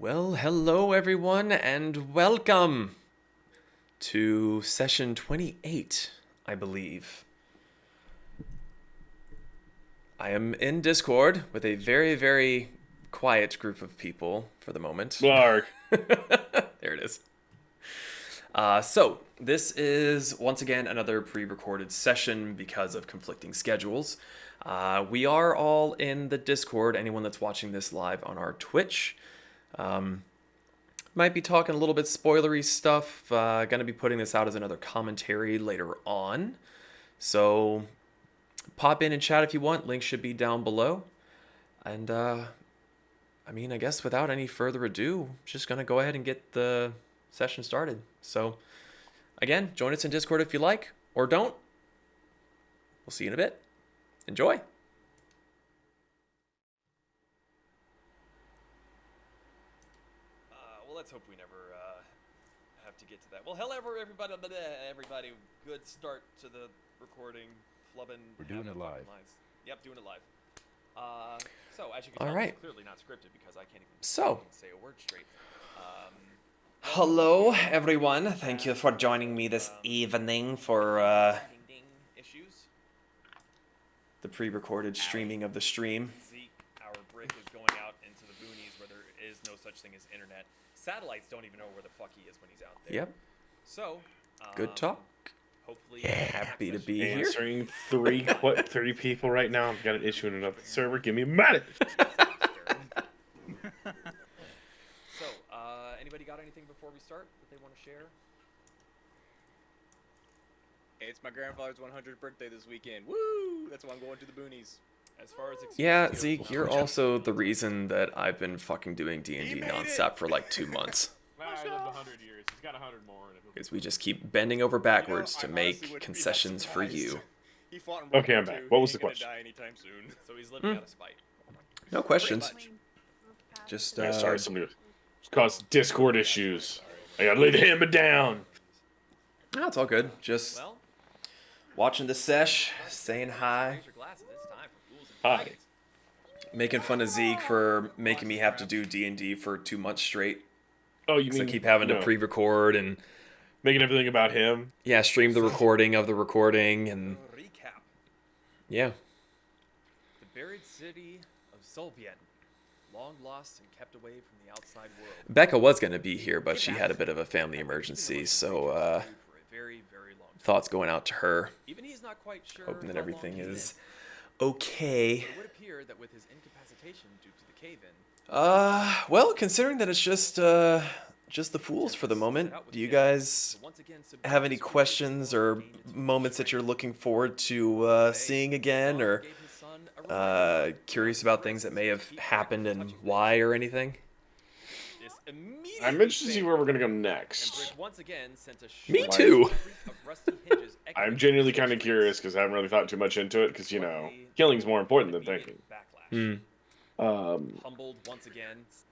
Well, hello everyone, and welcome to session 28, I believe. I am in Discord with a very, very quiet group of people for the moment. Lark. There it is. So, this is, once again, another pre-recorded session because of conflicting schedules. We are all in the Discord, anyone that's watching this live on our Twitch. Might be talking a little bit spoilery stuff. Gonna be putting this out as another commentary later on. So pop in and chat if you want. Link should be down below. And I guess without any further ado, just gonna go ahead and get the session started. So again, join us in Discord if you like, or don't. We'll see you in a bit. Enjoy. Let's hope we never have to get to that. Well, hello everybody. Good start to the recording. Flubbin. We're doing it live. Yep, doing it live. So as you can tell, it's clearly not scripted because I can't even say a word straight. Hello everyone. Thank you for joining me this evening for the pre-recorded streaming of the stream. Zeke, our brick is going out into the boonies where there is no such thing as internet. Satellites don't even know where the fuck he is when he's out there. Yep. So, good talk. Hopefully, happy to be here. Answering 30 people right now. I've got an issue in another server. Give me a minute. So, anybody got anything before we start that they want to share? Hey, it's my grandfather's 100th birthday this weekend. Woo! That's why I'm going to the boonies. As far as Zeke, you're also the reason that I've been fucking doing D&D nonstop for like 2 months. I lived 100 years. He's got 100 more. Because we just keep bending over backwards to make concessions for you. Okay, I'm back. What was the question? So he's living out of spite. No questions. Just sorry, somebody caused Discord issues. I gotta lay the hammer down. No, it's all good. Just watching the sesh, saying hi. Hi. Making fun of Zeke for making me have to do D&D for 2 months straight. Oh, you mean I keep having to pre-record and making everything about him? Yeah, stream the recording of the recording and recap. Yeah. The buried city of Solvien, long lost and kept away from the outside world. Becca was going to be here, but she had a bit of a family emergency, so thoughts going out to her. Even he's not quite sure. Hoping that everything is okay. It would appear that with his incapacitation due to the cave-in. Well, considering that it's just the fools for the moment, do you guys have any questions or moments that you're looking forward to seeing again, or curious about things that may have happened and why or anything? I'm interested to see where we're gonna go next. Me too. I'm genuinely kind of curious because I haven't really thought too much into it because, you know, killing's more important than thinking.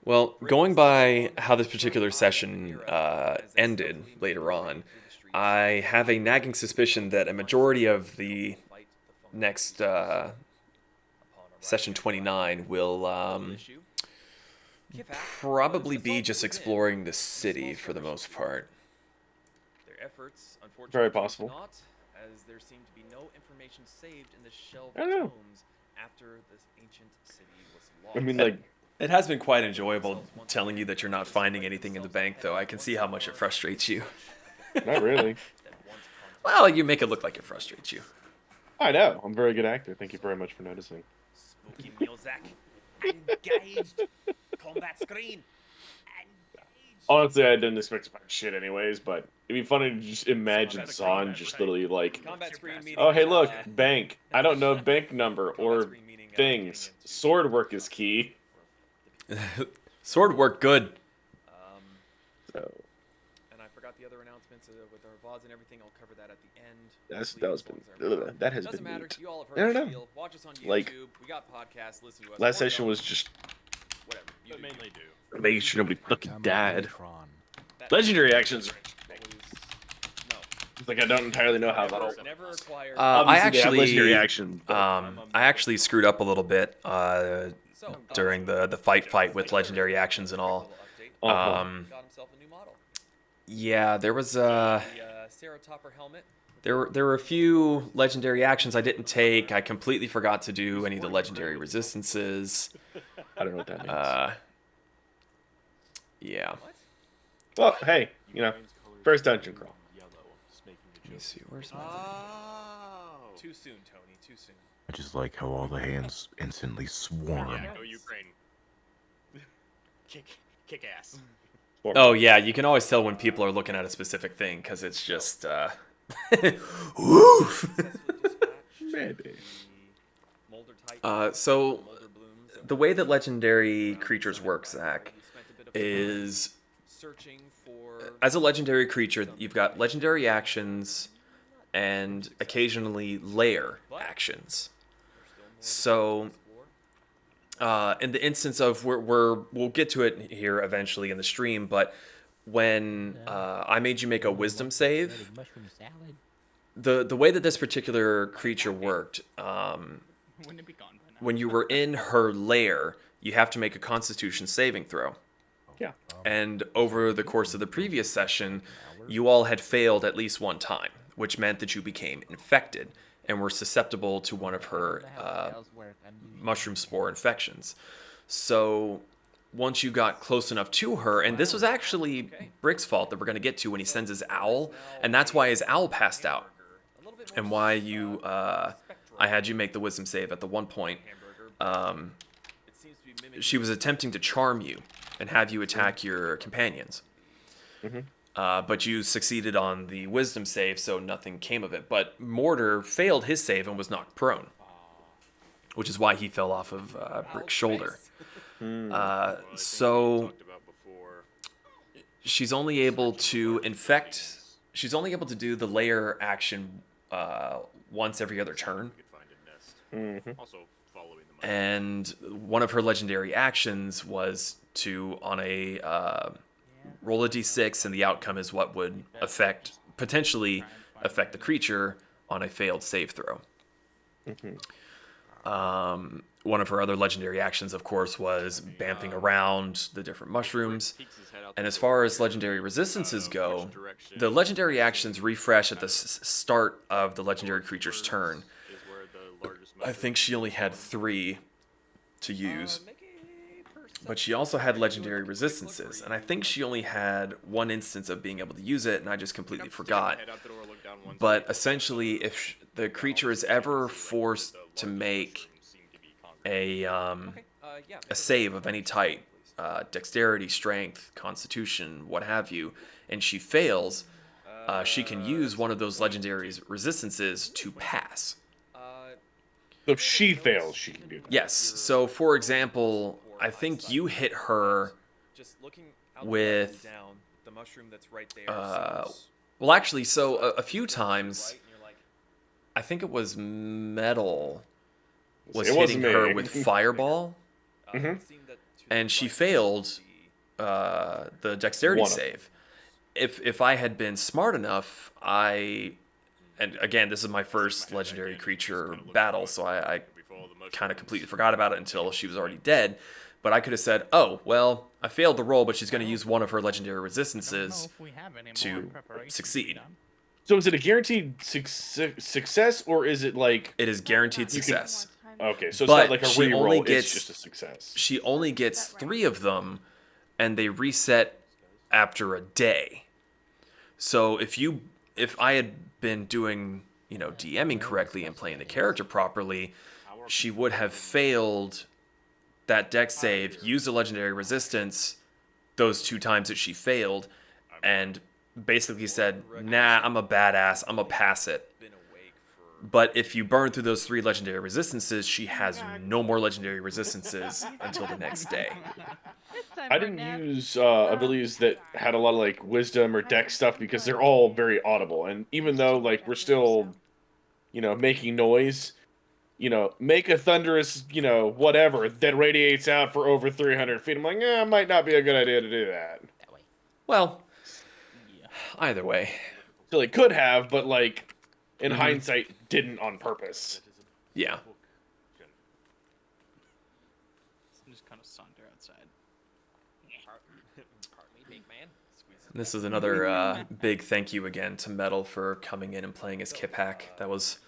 Well, going by how this particular session ended later on, I have a nagging suspicion that a majority of the next session 29 will probably be just exploring the city for the most part. Very possible. As there seemed to be no information saved in the shelved I don't know. tomes after this ancient city was lost. I mean, like, it has been quite enjoyable telling you that you're not finding anything in the bank, though. I can see how much it frustrates you. Not really. Well, you make it look like it frustrates you. I know. I'm a very good actor. Thank you very much for noticing. Spooky music. Engaged. Combat screen. Honestly, I didn't expect to find shit anyways, but it'd be funny to just imagine Zahn just literally like, oh, hey, look, bank. I don't know bank number or things. Sword work is key. Sword work, good. So. And I forgot the other announcements with our VODs and everything. I'll cover that at the end. That has been neat. I don't know. Like, we got podcasts, listen to us. last session was just whatever. You mainly do. Making sure nobody fucking died. Legendary actions. It's like I don't entirely know how that'll. I actually screwed up a little bit during the fight with legendary actions and all. Uh-huh. Got himself a new model. Yeah, there was The Ceratopper helmet. there were a few legendary actions I didn't take. I completely forgot to do any of the legendary resistances. I don't know what that means. Yeah. What? Well, hey, you know, first dungeon crawl. Let me see. Where's my? Too soon, Tony. Too soon. I just like how all the hands instantly swarm. Yeah, go Ukraine. Kick ass. Oh yeah, you can always tell when people are looking at a specific thing because it's just. Woof. Maybe. So the way that legendary creatures work, Zach, is as a legendary creature, you've got legendary actions and occasionally lair actions. So, in the instance of we'll get to it here eventually in the stream, but when I made you make a wisdom save, the way that this particular creature worked, when you were in her lair, you have to make a Constitution saving throw. Yeah. And over the course of the previous session, you all had failed at least one time, which meant that you became infected and were susceptible to one of her mushroom spore infections. So once you got close enough to her, and this was actually Brick's fault that we're going to get to when he sends his owl, and that's why his owl passed out, and why you I had you make the wisdom save at the one point. She was attempting to charm you and have you attack your companions. But you succeeded on the wisdom save, so nothing came of it. But Mortar failed his save and was knocked prone, which is why he fell off of Brick's shoulder. So she's only able to infect. She's only able to do the layer action once every other turn. And one of her legendary actions was to, on a roll a d6, and the outcome is what would potentially affect the creature on a failed save throw. One of her other legendary actions, of course, was bamfing around the different mushrooms. And as far as legendary resistances go, the legendary actions refresh at the start of the legendary creature's turn. I think she only had 3 to use. But she also had legendary resistances, and I think she only had 1 instance of being able to use it, and I just completely forgot. But essentially, if the creature is ever forced to make a save of any type, dexterity, strength, constitution, what have you, and she fails, she can use one of those legendary resistances to pass. So if she fails, she can do that. Yes. So, for example, I think you hit her with well, actually, so a few times, I think it was Metal was hitting her with Fireball, and she failed the dexterity save. If I had been smart enough, and again, this is my first legendary creature battle, so I kind of completely forgot about it until she was already dead. But I could have said, oh, well, I failed the roll, but she's going to use one of her legendary resistances to succeed. So is it a guaranteed success, or is it like... It is guaranteed success. Okay, so it's not like a reroll, it's just a success. She only gets 3 of them, and they reset after a day. So if I had been doing, DMing correctly and playing the character properly, she would have failed that dex save, used a legendary resistance those 2 times that she failed, and basically said, nah, I'm a badass, I'm gonna pass it. But if you burn through those 3 legendary resistances, she has no more legendary resistances until the next day. I didn't use abilities that had a lot of like wisdom or dex stuff because they're all very audible. And even though like we're still, making noise, make a thunderous, whatever that radiates out for over 300 feet. I'm like, it might not be a good idea to do that. Well, either way. So they could have, but like in hindsight, didn't on purpose. Yeah. Just kind of saunter outside. Pardon me, big man. This is another big thank you again to Metal for coming in and playing as Kip Hack. That was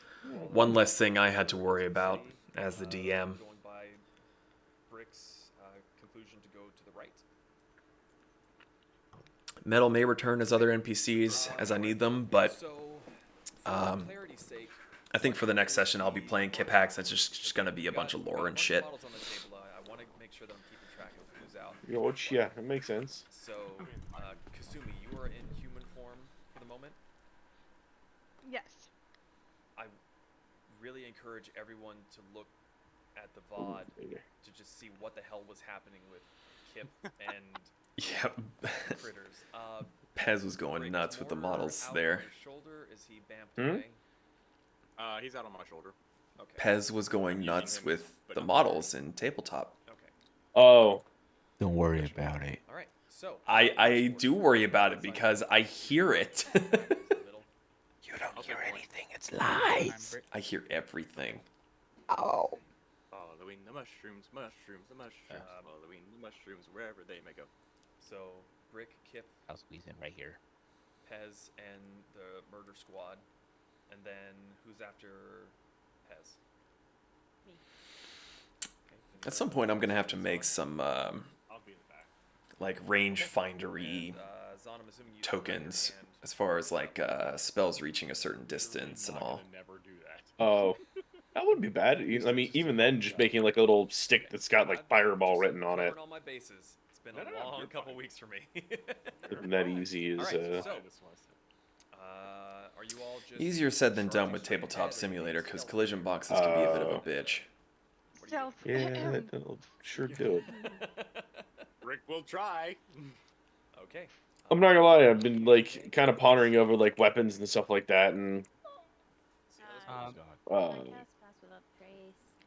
one less thing I had to worry about as the DM. Going by Brick's conclusion to go to the right. Metal may return as other NPCs as I need them, but Clarity's sake, I think for the next session I'll be playing Kip Hacks. That's just going to be a bunch of lore and shit. I want to make sure that I'm keeping track of who's out. Yeah, that makes sense. So, Kasumi, you are in human form for the moment. Yes. I really encourage everyone to look at the VOD to just see what the hell was happening with Kip and Yeah. critters. Pez was going Rick, nuts is with the Mortar models out on there. your shoulder? Is he bamped away? He's out on my shoulder. Okay. Pez was going nuts with the models in tabletop. Okay. Oh, Don't worry about it. All right. So I do worry about it because I hear it. You don't hear anything. It's lies. I hear everything. Oh. Following the mushrooms, the mushrooms, following the mushrooms wherever they may go. So Brick, Kip, I'll squeeze in right here. Pez, and the murder squad, and then who's after Pez? Me. Okay, At some point, I'm gonna have to make some I'll be in the back. like range findery and, Zon, I'm assuming you tokens as far as like spells reaching a certain distance and all. Never do that. oh, that wouldn't be bad. I mean, even then, just making like a little stick that's got like fireball written on it. Covered all my bases. It's been a long you're couple fine. weeks for me. Isn't that easy? Is Alright, so are you all just Easier said than done with Tabletop Simulator because collision boxes can be a bit of a bitch. Stealth. yeah, that'll sure do it. Rick will try. Okay. I'm not gonna lie, I've been like kind of pondering over like weapons and stuff like that, and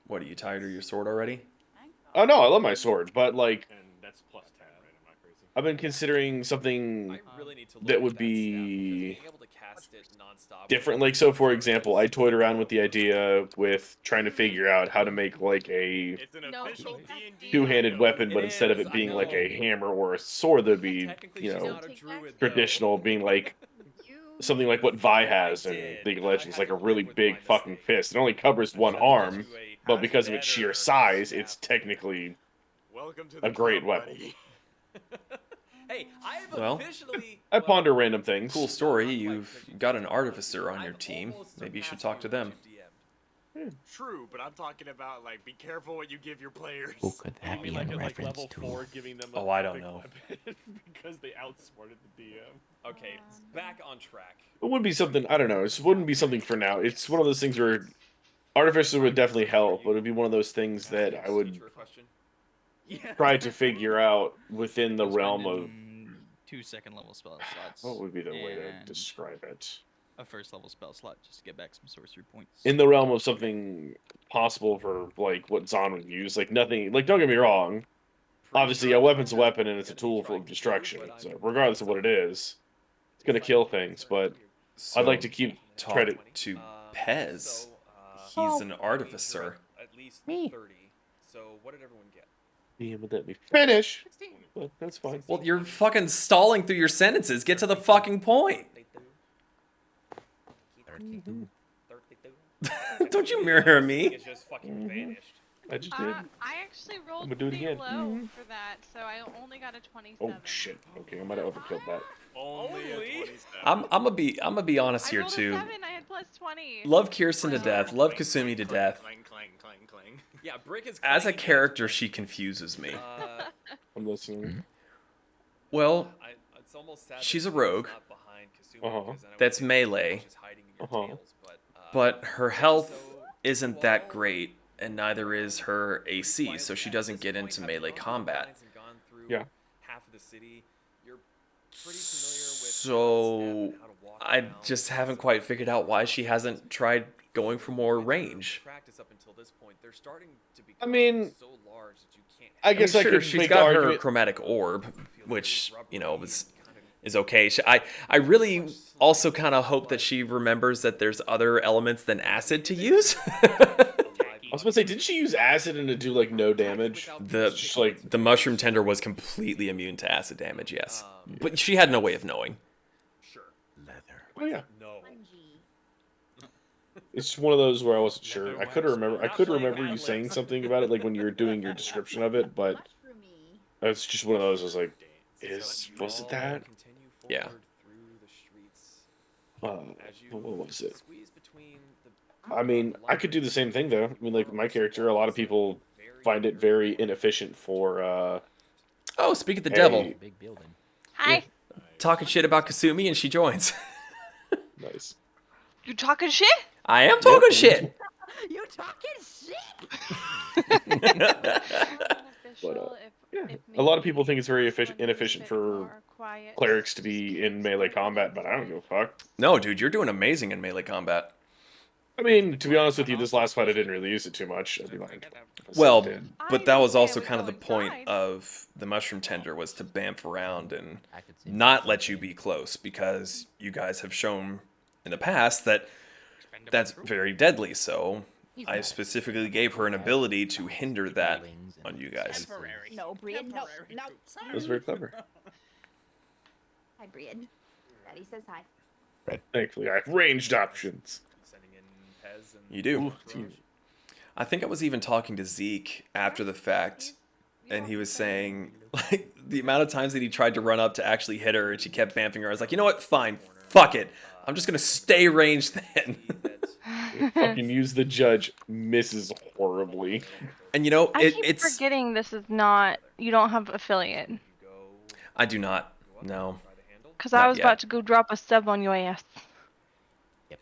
What, are you tired of your sword already? oh no, I love my sword, but like And that's plus 10, right? I'm not crazy. I've been considering something I really need to look that at would stat, be because being able to cast it nonstop different. Like, so for example, I toyed around with the idea with trying to figure out how to make like a It's an No, official that's D&D two-handed weapon, but It instead of is, it I being like a know. hammer or a sword, that'd be, Technically, you she's know, not a druid, traditional, though. being like You. something like what Vi has in League of Legends, like a really big fucking fist. It only covers one arm, but because of its sheer size, it's technically Welcome to the a great club, weapon. buddy. Hey, I have Well, officially. I ponder random things. Cool story. You've got an artificer on your team. Maybe you should talk to them. True, but I'm talking about like be careful what you give your players. Who could that be in reference to? Giving them Oh, I don't know. because they outsmarted the DM. Okay, back on track. It wouldn't be something, I don't know, it wouldn't be something for now. It's one of those things where artificer would definitely help, but it'd be one of those things that I would Teacher question. try to figure out within the realm of 2 second-level spell slots. what would be the way to and describe it. a first-level spell slot just to get back some sorcery points. In the realm of something possible for like what Zon would use, like nothing. Like, don't get me wrong. Obviously, a weapon's a weapon and it's a tool for destruction. So regardless of what it is, it's gonna kill things. But So I'd like to keep talk credit. to Pez. He's an artificer. At least Me. 30. So what did everyone get? Yeah, but let me finish. But that's fine. Well, you're fucking stalling through your sentences. Get to the fucking point. 32. Don't you mirror me? It's just fucking vanished. I just did. I actually rolled I'm gonna do it pretty again. low for that, so I only got a 27. Oh shit. Okay, I might have overkilled that. Only a Only? 27. I'm gonna be honest I here rolled a too. 7, I had plus 20. Love Kirsten to death. Love Kasumi to death. Clang, clang, clang, clang. Yeah, Brick is As a clanging. character, she confuses me. I'm listening. Well, It's almost sad she's that a rogue. Kasum's not behind Kasumi, Uh-huh. because then I would That's think melee. she's hiding in your Uh-huh. tails, But her health so, isn't that well, great, and neither is her AC, so she doesn't get into melee combat. Yeah. Half of the city, you're pretty familiar with So I just haven't quite figured out why she hasn't tried going for more range. Practice up until this point, they're starting to become I mean, so large that you can't. I guess I sure, could she's make got the her argument. chromatic orb, which, you know, is okay. I really also kind of hope that she remembers that there's other elements than acid to use. was gonna say, didn't she use acid and to do like no damage? Just like The mushroom tender was completely immune to acid damage, yes. But she had no way of knowing. Sure. oh yeah, No. it's just one of those where I wasn't sure. I could remember you saying something about it, like when you were doing your description of it, but it's just one of those. I was like, was it that? Yeah. What was it? I mean, I could do the same thing though. I mean, like my character, a lot of people find it very inefficient for. Oh, speak of the devil. Big building. Hi. Talking shit about Kasumi and she joins. Nice. You talking shit? I am talking shit. You talking shit? But, a lot of people think it's very inefficient for clerics to be in melee combat, but I don't give a fuck. No, dude, you're doing amazing in melee combat. I mean, to be honest with you, this last fight I didn't really use it too much. I'd be lying. Well, but that was also kind of the point of the mushroom tender, was to bamf around and not let you be close, because you guys have shown in the past that that's very deadly. So I specifically gave her an ability to hinder that on you guys. No, Brian, no. That was very clever. Hi, Brian. Daddy says hi. Thankfully, I have ranged options. You do. I think I was even talking to Zeke after the fact, and he was saying, like, the amount of times that he tried to run up to actually hit her and she kept bamfing her. I was like, you know what? Fine. Fuck it. I'm just going to stay ranged then. Fucking use the judge. Misses horribly. And you know, I keep it's... forgetting this is not... You don't have affiliate. I do not. No. Because I Not was yet. about to go drop a sub on your ass.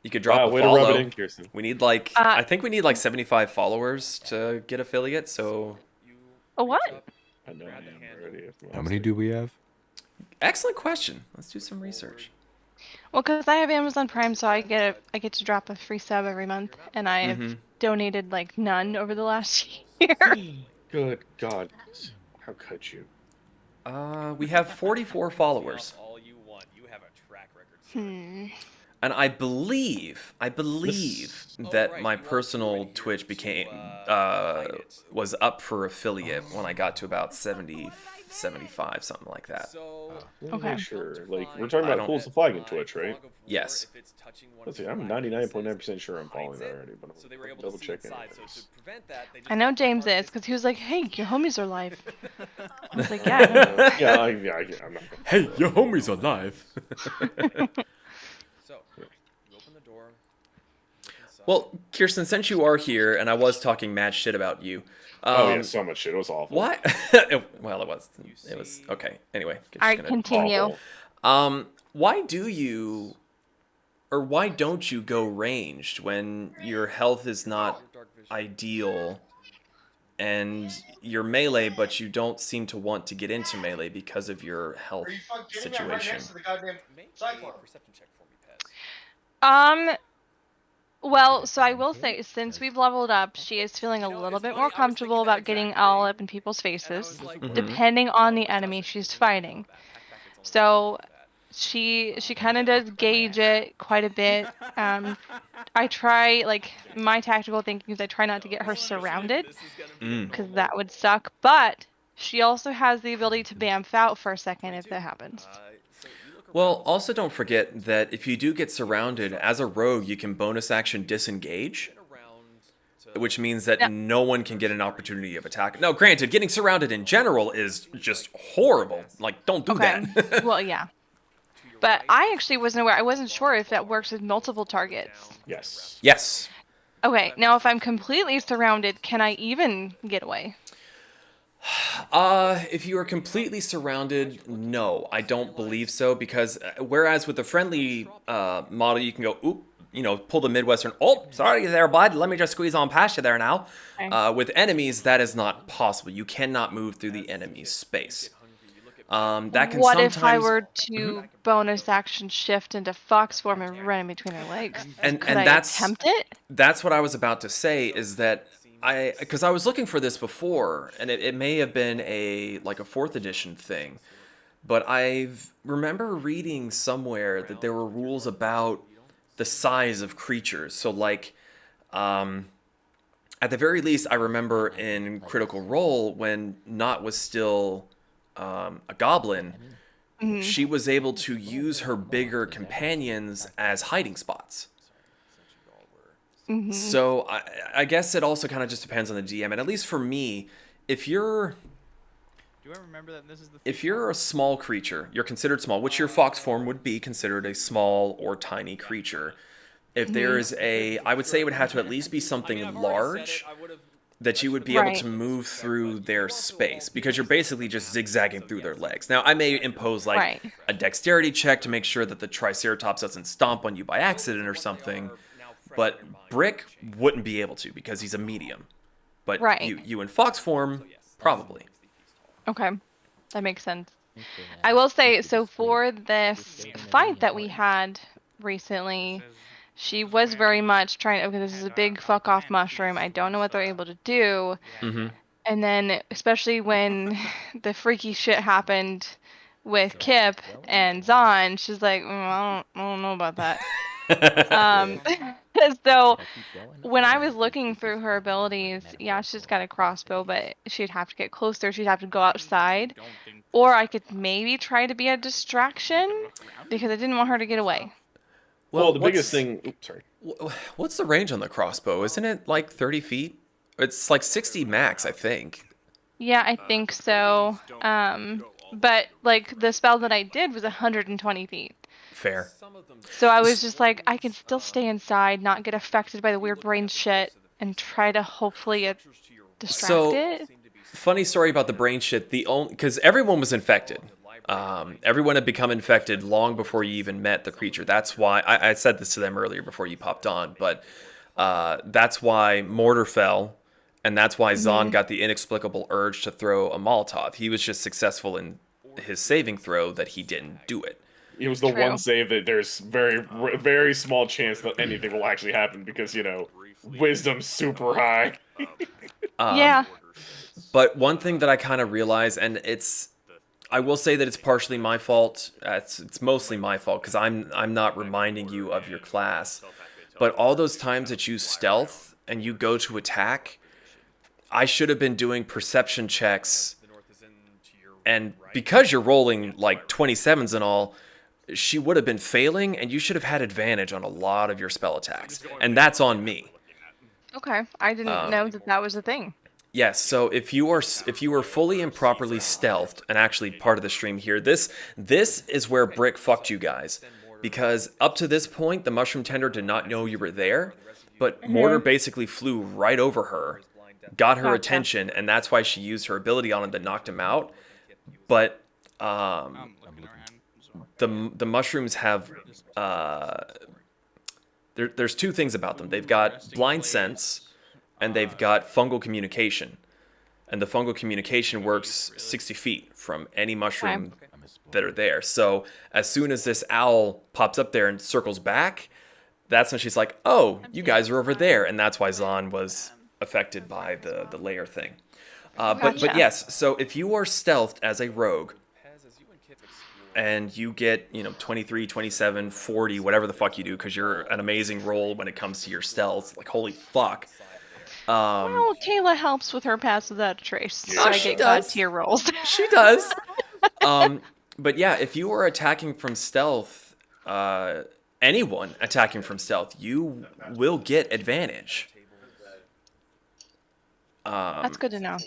You could drop a way to rub it follow. in, Kirsten. We need like... I think we need like 75 followers to get affiliate, so... A what? I know I am already. How many do we have? Excellent question. Let's do some research. Well, because I have Amazon Prime, so I get to drop a free sub every month, and I have donated like none over the last year. Good God. How could you? We have 44 followers. All you want. You have a track record. And I believe that my personal Twitch became was up for affiliate when I got to about 70, 75, something like that. Okay. Sure. Like, we're talking about Fools and Flagging Twitch, right? Yes. Let's see, I'm 99.9% sure I'm following that already, but I'm double checking. I know James is, because he was like, hey, your homies are live. I was like, yeah. Yeah, I'm not gonna... Hey, your homies are live. So, you open the door. Well, Kirsten, since you are here, and I was talking mad shit about you. Oh yeah, so much shit. It was awful. What? Well, it was. It was okay. Anyway, All right, continue. Why do you, or why don't you go ranged when your health is not ideal, and you're melee, but you don't seem to want to get into melee because of your health situation? Well, so I will say, since we've leveled up, she is feeling a little bit more comfortable about getting all up in people's faces, depending on the enemy she's fighting. So she kind of does gauge it quite a bit. I try, like, my tactical thinking is I try not to get her surrounded, because that would suck. But she also has the ability to bamf out for a second if that happens. Well, also don't forget that if you do get surrounded, as a rogue, you can bonus action disengage, which means that no one can get an opportunity of attack. Now, granted, getting surrounded in general is just horrible. Like, don't do that. Well, yeah. But I actually wasn't aware. I wasn't sure if that works with multiple targets. Yes. Yes. Okay, now if I'm completely surrounded, can I even get away? If you are completely surrounded, no, I don't believe so, because whereas with the friendly model, you can go, oop, you know, pull the Midwestern, oh, sorry there, bud, let me just squeeze on past you there now. Okay. With enemies, that is not possible. You cannot move through the enemy's space. That can what sometimes... if I were to bonus action shift into fox form and run in between their legs? Could I attempt it? That's what I was about to say, is that because I was looking for this before, and it may have been a 4th edition thing, but I remember reading somewhere that there were rules about the size of creatures. So like, I at the very least, I remember in Critical Role when Not was still a goblin, she was able to use her bigger companions as hiding spots. So I guess it also kind of just depends on the DM, and at least for me, if you're a small creature, you're considered small, which your fox form would be considered a small or tiny creature. If there's I would say it would have to at least be something large that you would be able to move through their space, because you're basically just zigzagging through their legs. Now, I may impose like a dexterity check to make sure that the Triceratops doesn't stomp on you by accident or something, but Brick wouldn't be able to because he's a medium. But you in fox form, probably. Okay, that makes sense. I will say, so for this fight that we had recently, she was very much trying, okay, this is a big fuck off mushroom. I don't know what they're able to do. And then, especially when the freaky shit happened with Kip and Zahn, she's like, I don't know about that. So when I was looking through her abilities, yeah, she's got a crossbow, but she'd have to get closer. She'd have to go outside. Or I could maybe try to be a distraction because I didn't want her to get away. Well, the biggest thing... Oops, sorry. What's the range on the crossbow? Isn't it like 30 feet? It's like 60 max, I think. Yeah, I think so. But like the spell that I did was 120 feet. Fair. So I was just like, I can still stay inside, not get affected by the weird brain shit, and try to hopefully distract it. Funny story about the brain shit. Because everyone was infected. Everyone had become infected long before you even met the creature. That's why I said this to them earlier before you popped on, but that's why Mortar fell, and that's why Zahn got the inexplicable urge to throw a Molotov. He was just successful in his saving throw that he didn't do it. It was the one save that there's very, very small chance that anything will actually happen because, wisdom's super high. Yeah. But one thing that I kind of realize, and I will say that it's partially my fault. It's mostly my fault because I'm not reminding you of your class. But all those times that you stealth and you go to attack, I should have been doing perception checks. And because you're rolling like 27s and all, she would have been failing, and you should have had advantage on a lot of your spell attacks. And that's on me. Okay, I didn't know that was a thing. Yes, so if you were fully and properly stealthed, and actually part of the stream here, this is where Brick fucked you guys. Because up to this point, the Mushroom Tender did not know you were there, but Mortar basically flew right over her, got her attention, and that's why she used her ability on him that knocked him out. But the mushrooms have there's two things about them. They've got blind sense, and they've got fungal communication. And the fungal communication works 60 feet from any mushroom that are there. So as soon as this owl pops up there and circles back, that's when she's like, oh, you guys are over there. And that's why Zahn was affected by the layer thing. But yes, so if you are stealthed as a rogue, and you get, 23, 27, 40, whatever the fuck you do, because you're an amazing roll when it comes to your stealth. Like, holy fuck. Well, Kayla helps with her passive that trace, so I get god tier rolls. She does. But yeah, if you are attacking from stealth, anyone attacking from stealth, you will get advantage. That's good to know.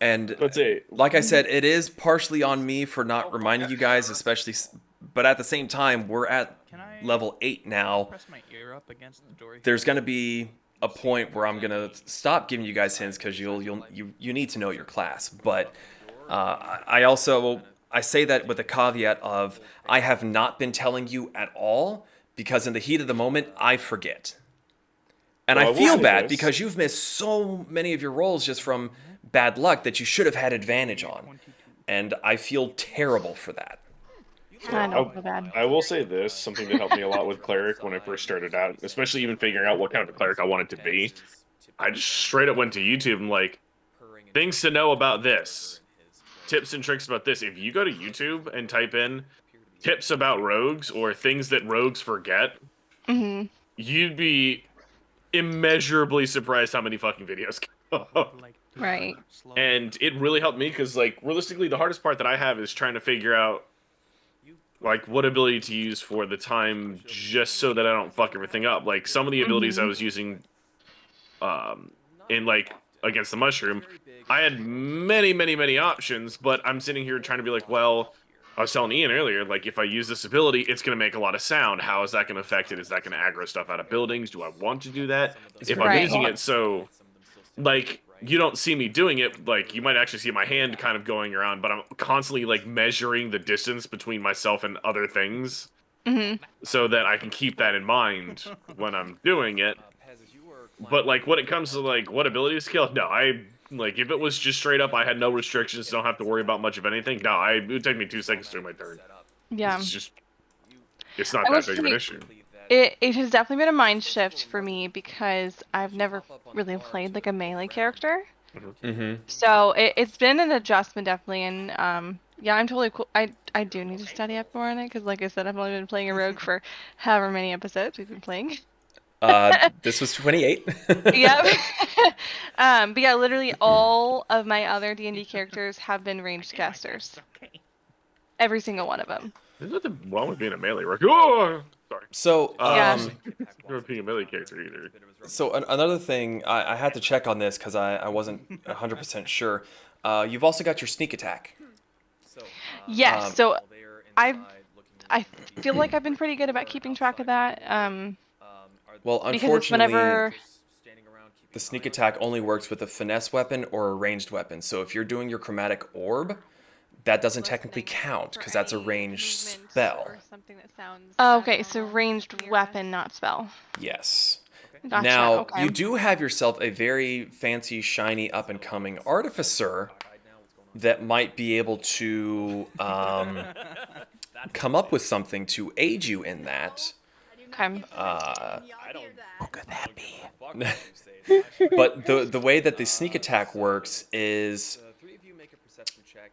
And like I said, it is partially on me for not reminding you guys, especially. But at the same time, we're at level 8 now. There's going to be a point where I'm going to stop giving you guys hints because you need to know your class. But I say that with the caveat of I have not been telling you at all because in the heat of the moment, I forget. And I feel bad because you've missed so many of your rolls just from bad luck that you should have had advantage on. And I feel terrible for that. I will say this, something that helped me a lot with Cleric when I first started out, especially even figuring out what kind of a Cleric I wanted to be. I just straight up went to YouTube and things to know about this. Tips and tricks about this. If you go to YouTube and type in tips about rogues or things that rogues forget, you'd be immeasurably surprised how many fucking videos come up. Right. And it really helped me because, like, realistically, the hardest part that I have is trying to figure out, like, what ability to use for the time just so that I don't fuck everything up. Like, some of the abilities I was using in, like, against the mushroom, I had many options, but I'm sitting here trying to be like, well, I was telling Ian earlier, like, if I use this ability, it's going to make a lot of sound. How is that going to affect it? Is that going to aggro stuff out of buildings? Do I want to do that? If I'm using it so, like, you don't see me doing it, like, you might actually see my hand kind of going around, but I'm constantly, like, measuring the distance between myself and other things so that I can keep that in mind when I'm doing it. But, like, when it comes to, like, what ability skill, no, like, if it was just straight up, I had no restrictions, don't have to worry about much of anything, no, it would take me 2 seconds to do my turn. Yeah. It's not that big of an issue. It has definitely been a mind shift for me because I've never really played like a melee character. So it's been an adjustment definitely, and yeah, I'm totally cool. I do need to study up more on it because, like I said, I've only been playing a rogue for however many episodes we've been playing. This was 28. Yep. But yeah, literally all of my other D&D characters have been ranged casters. Every single one of them. There's nothing wrong with being a melee rogue. Oh, sorry. So, not being a melee character either. So another thing, I had to check on this because I wasn't 100% sure. You've also got your sneak attack. Yes, so I feel like I've been pretty good about keeping track of that. Well, unfortunately, the sneak attack only works with a finesse weapon or a ranged weapon. So if you're doing your chromatic orb, that doesn't technically count because that's a ranged spell. Oh, okay, so ranged weapon, not spell. Yes. Gotcha, Now, okay. you do have yourself a very fancy, shiny, up-and-coming artificer that might be able to come up with something to aid you in that. Okay. What could that be? But the way that the sneak attack works is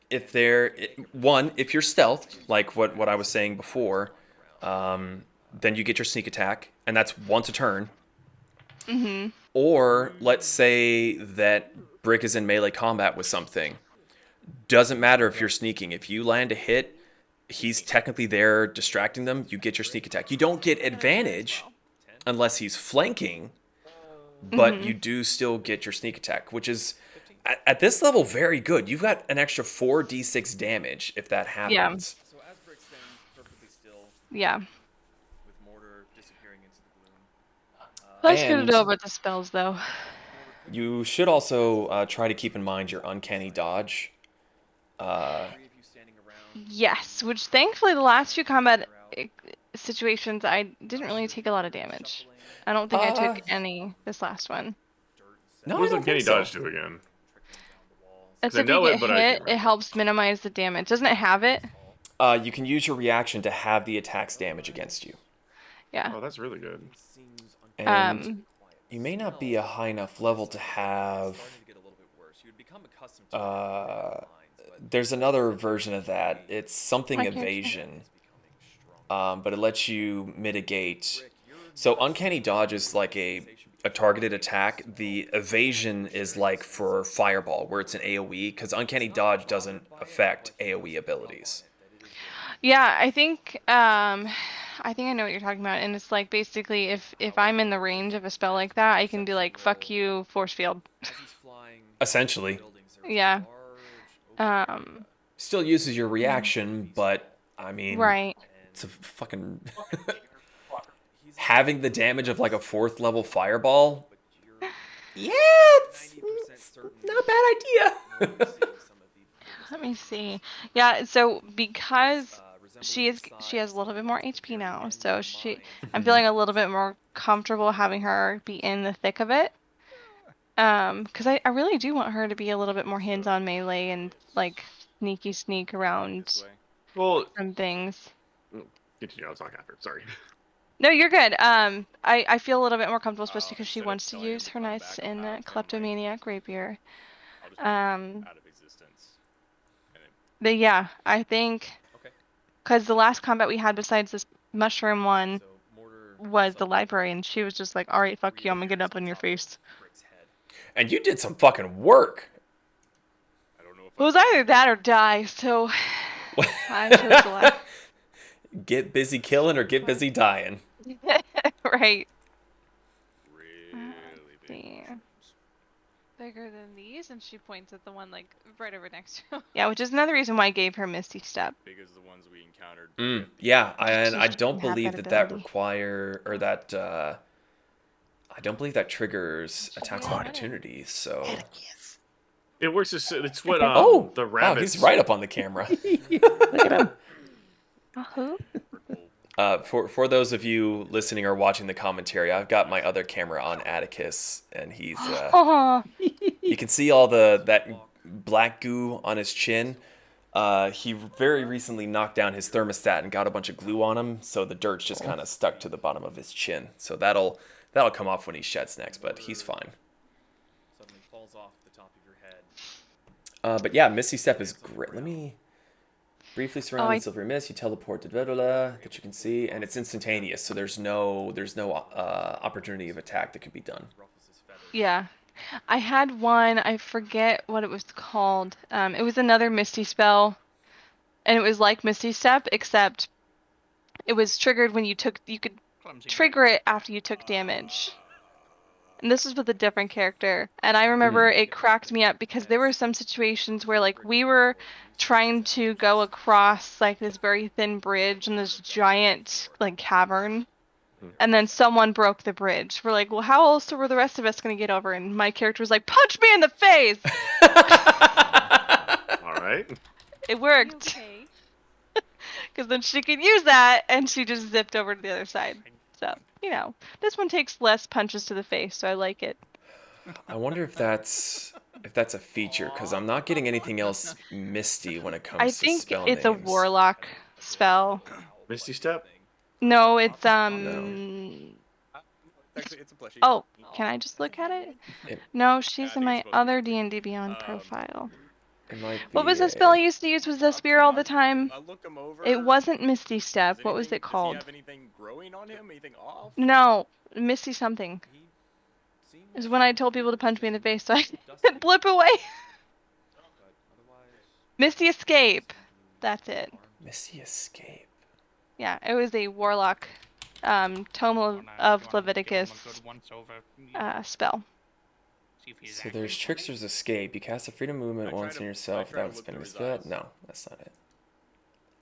if if you're stealthed, like what I was saying before, then you get your sneak attack, and that's once a turn. Or let's say that Brick is in melee combat with something. Doesn't matter if you're sneaking. If you land a hit, he's technically there distracting them. You get your sneak attack. You don't get advantage unless he's flanking, but you do still get your sneak attack, which is at this level very good. You've got an extra 4d6 damage if that happens. Yeah. That's good to know about the spells, though. You should also try to keep in mind your uncanny dodge. Yes, which thankfully the last few combat situations I didn't really take a lot of damage. I don't think I took any this last one. No, what does uncanny dodge do again? That's if you get hit, it helps minimize the damage. Doesn't it have it? You can use your reaction to have the attack's damage against you. Yeah. Oh, that's really good. And you may not be a high enough level to have... there's another version of that. It's something evasion. But it lets you mitigate. So uncanny dodge is like a targeted attack. The evasion is like for fireball, where it's an AoE, because uncanny dodge doesn't affect AoE abilities. Yeah, I think I know what you're talking about, and it's like basically if I'm in the range of a spell like that, I can be like, fuck you, force field. Essentially. Yeah. Still uses your reaction, but I mean, right. It's a fucking having the damage of like a 4th level fireball. Yeah, it's not a bad idea. Let me see. Yeah, so because she has a little bit more HP now, so I'm feeling a little bit more comfortable having her be in the thick of it. Because I really do want her to be a little bit more hands-on melee and like sneak around some things. Continue, I was talking after. Sorry. No, you're good. I feel a little bit more comfortable, especially because she wants to use her knights in Kleptomaniac Rapier. But yeah, I think because the last combat we had besides this mushroom one was the library, and she was just like, "All right, fuck you, I'm gonna get up in your face." And you did some fucking work. I don't know if It was either that or die, so I chose the last. Get busy killing or get busy dying. Right. really big. Yeah. Bigger than these, and she points at the one like right over next to him. Yeah, which is another reason why I gave her Misty Step. Big as the ones we encountered. Yeah, and I She don't doesn't have believe that that ability. require or that I don't believe that triggers attacks of opportunities. So It works. It's what the wow, rabbits. he's right up on the camera. Look at him. Who? For those of you listening or watching the commentary, I've got my other camera on Atticus, and he's Oh, you can see all that black goo on his chin. He very recently knocked down his thermostat and got a bunch of glue on him, so the dirt's just kind of stuck to the bottom of his chin. So that'll come off when he sheds next, but he's fine. Suddenly falls off the top of your head. But yeah, Misty Step is great. Let me briefly surround the silver mist. You teleport to blah, blah, blah, that you can see, and it's instantaneous. So there's no opportunity of attack that could be done. yeah. I had one. I forget what it was called. It was another Misty spell, and it was like Misty Step, except it was triggered when you could trigger it after you took damage. And this was with a different character. And I remember it cracked me up because there were some situations where like we were trying to go across like this very thin bridge in this giant like cavern. And then someone broke the bridge. We're like, well, how else were the rest of us going to get over? And my character was like, punch me in the face! All right. It worked. Because then she could use that, and she just zipped over to the other side. So, you know, this one takes less punches to the face, so I like it. I wonder if that's a feature, because I'm not getting anything else misty when it comes I to think spell it's names. a warlock spell. Misty Step. No, it's Actually, it's a plushie. Oh, can I just look at it? No, she's in my other D&D Beyond profile. It might be What was the spell I used to use with the spear all the time? I'll look him over. It wasn't Misty Step. Does What was anything- it called? Does he have anything growing on him? Anything off? No, Misty something. It was when I told people to punch me in the face, so I could blip away. Misty Escape. That's it. Misty Escape. Yeah, it was a warlock Tome of Leviticus spell. So there's Trickster's Escape. You cast a freedom movement once in yourself without spending a spell. No, that's not it.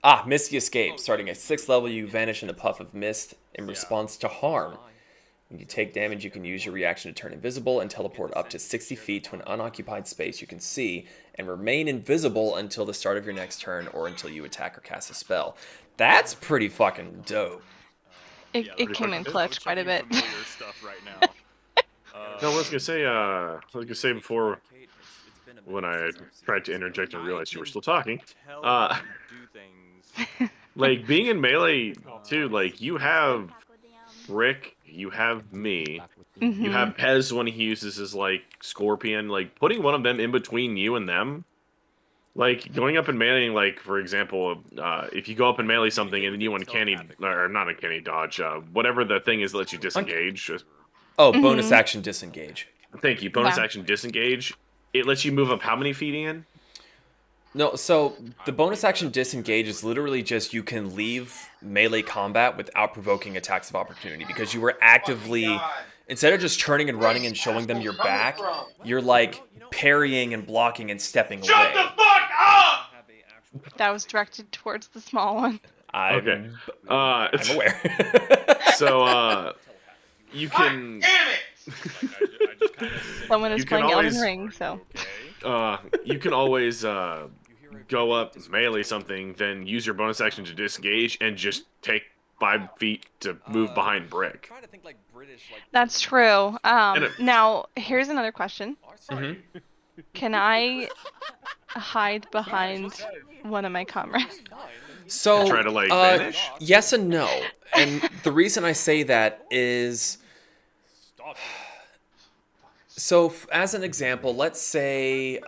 Ah, Misty Escape. Starting at 6th level, you vanish in a puff of mist in response to harm. When you take damage, you can use your reaction to turn invisible and teleport up to 60 feet to an unoccupied space you can see and remain invisible until the start of your next turn or until you attack or cast a spell. That's pretty fucking dope. It came in clutch quite a bit. Stuff right now. No, I was gonna say before when I tried to interject and realized you were still talking. Like being in melee too, like you have Rick, you have me, you have Pez when he uses his like scorpion, like putting one of them in between you and them. Like going up and meleeing, like for example, if you go up and melee something and then you uncanny or not uncanny dodge, whatever the thing is that lets you disengage. Oh, bonus action disengage. Thank you. Bonus action disengage. It lets you move up how many feet, Ian? No, so the bonus action disengage is literally just you can leave melee combat without provoking attacks of opportunity because you were actively, instead of just turning and running and showing them your back, you're like parrying and blocking and stepping away. Shut the fuck up! That was directed towards the small one. I'm aware. So, you can... Someone is You can playing always- Elden Ring, so. You can always go up, melee something, then use your bonus action to disengage, and just take 5 feet to move behind Brick. Trying to think like British, like That's true. Now, here's another question. Can I hide behind one of my comrades? So, Try to, like, vanish? Yes and no. And the reason I say that is... So, as an example, let's say...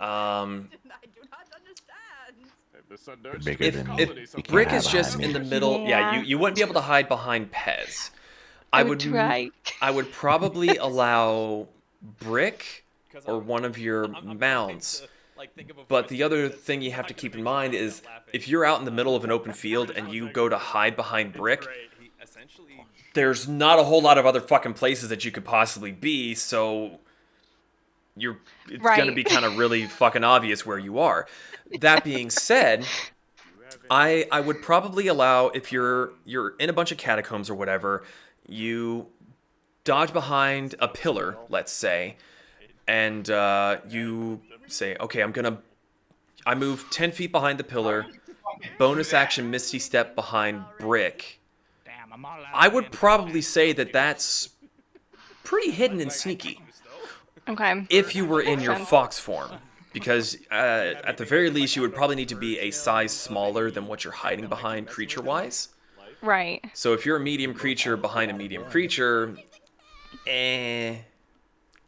if Brick is just in the middle... Yeah, you wouldn't be able to hide behind Pez. I would try. I would probably allow brick or one of your mounts. But the other thing you have to keep in mind is if you're out in the middle of an open field and you go to hide behind brick, there's not a whole lot of other fucking places that you could possibly be, so it's going to be kind of really fucking obvious where you are. That being said, I would probably allow, if you're in a bunch of catacombs or whatever, you dodge behind a pillar, let's say, and you say, okay, I move 10 feet behind the pillar, bonus action Misty Step behind brick. I would probably say that that's pretty hidden and sneaky. Okay. If you were in your fox form. Because at the very least, you would probably need to be a size smaller than what you're hiding behind creature-wise. Right. So if you're a medium creature behind a medium creature, I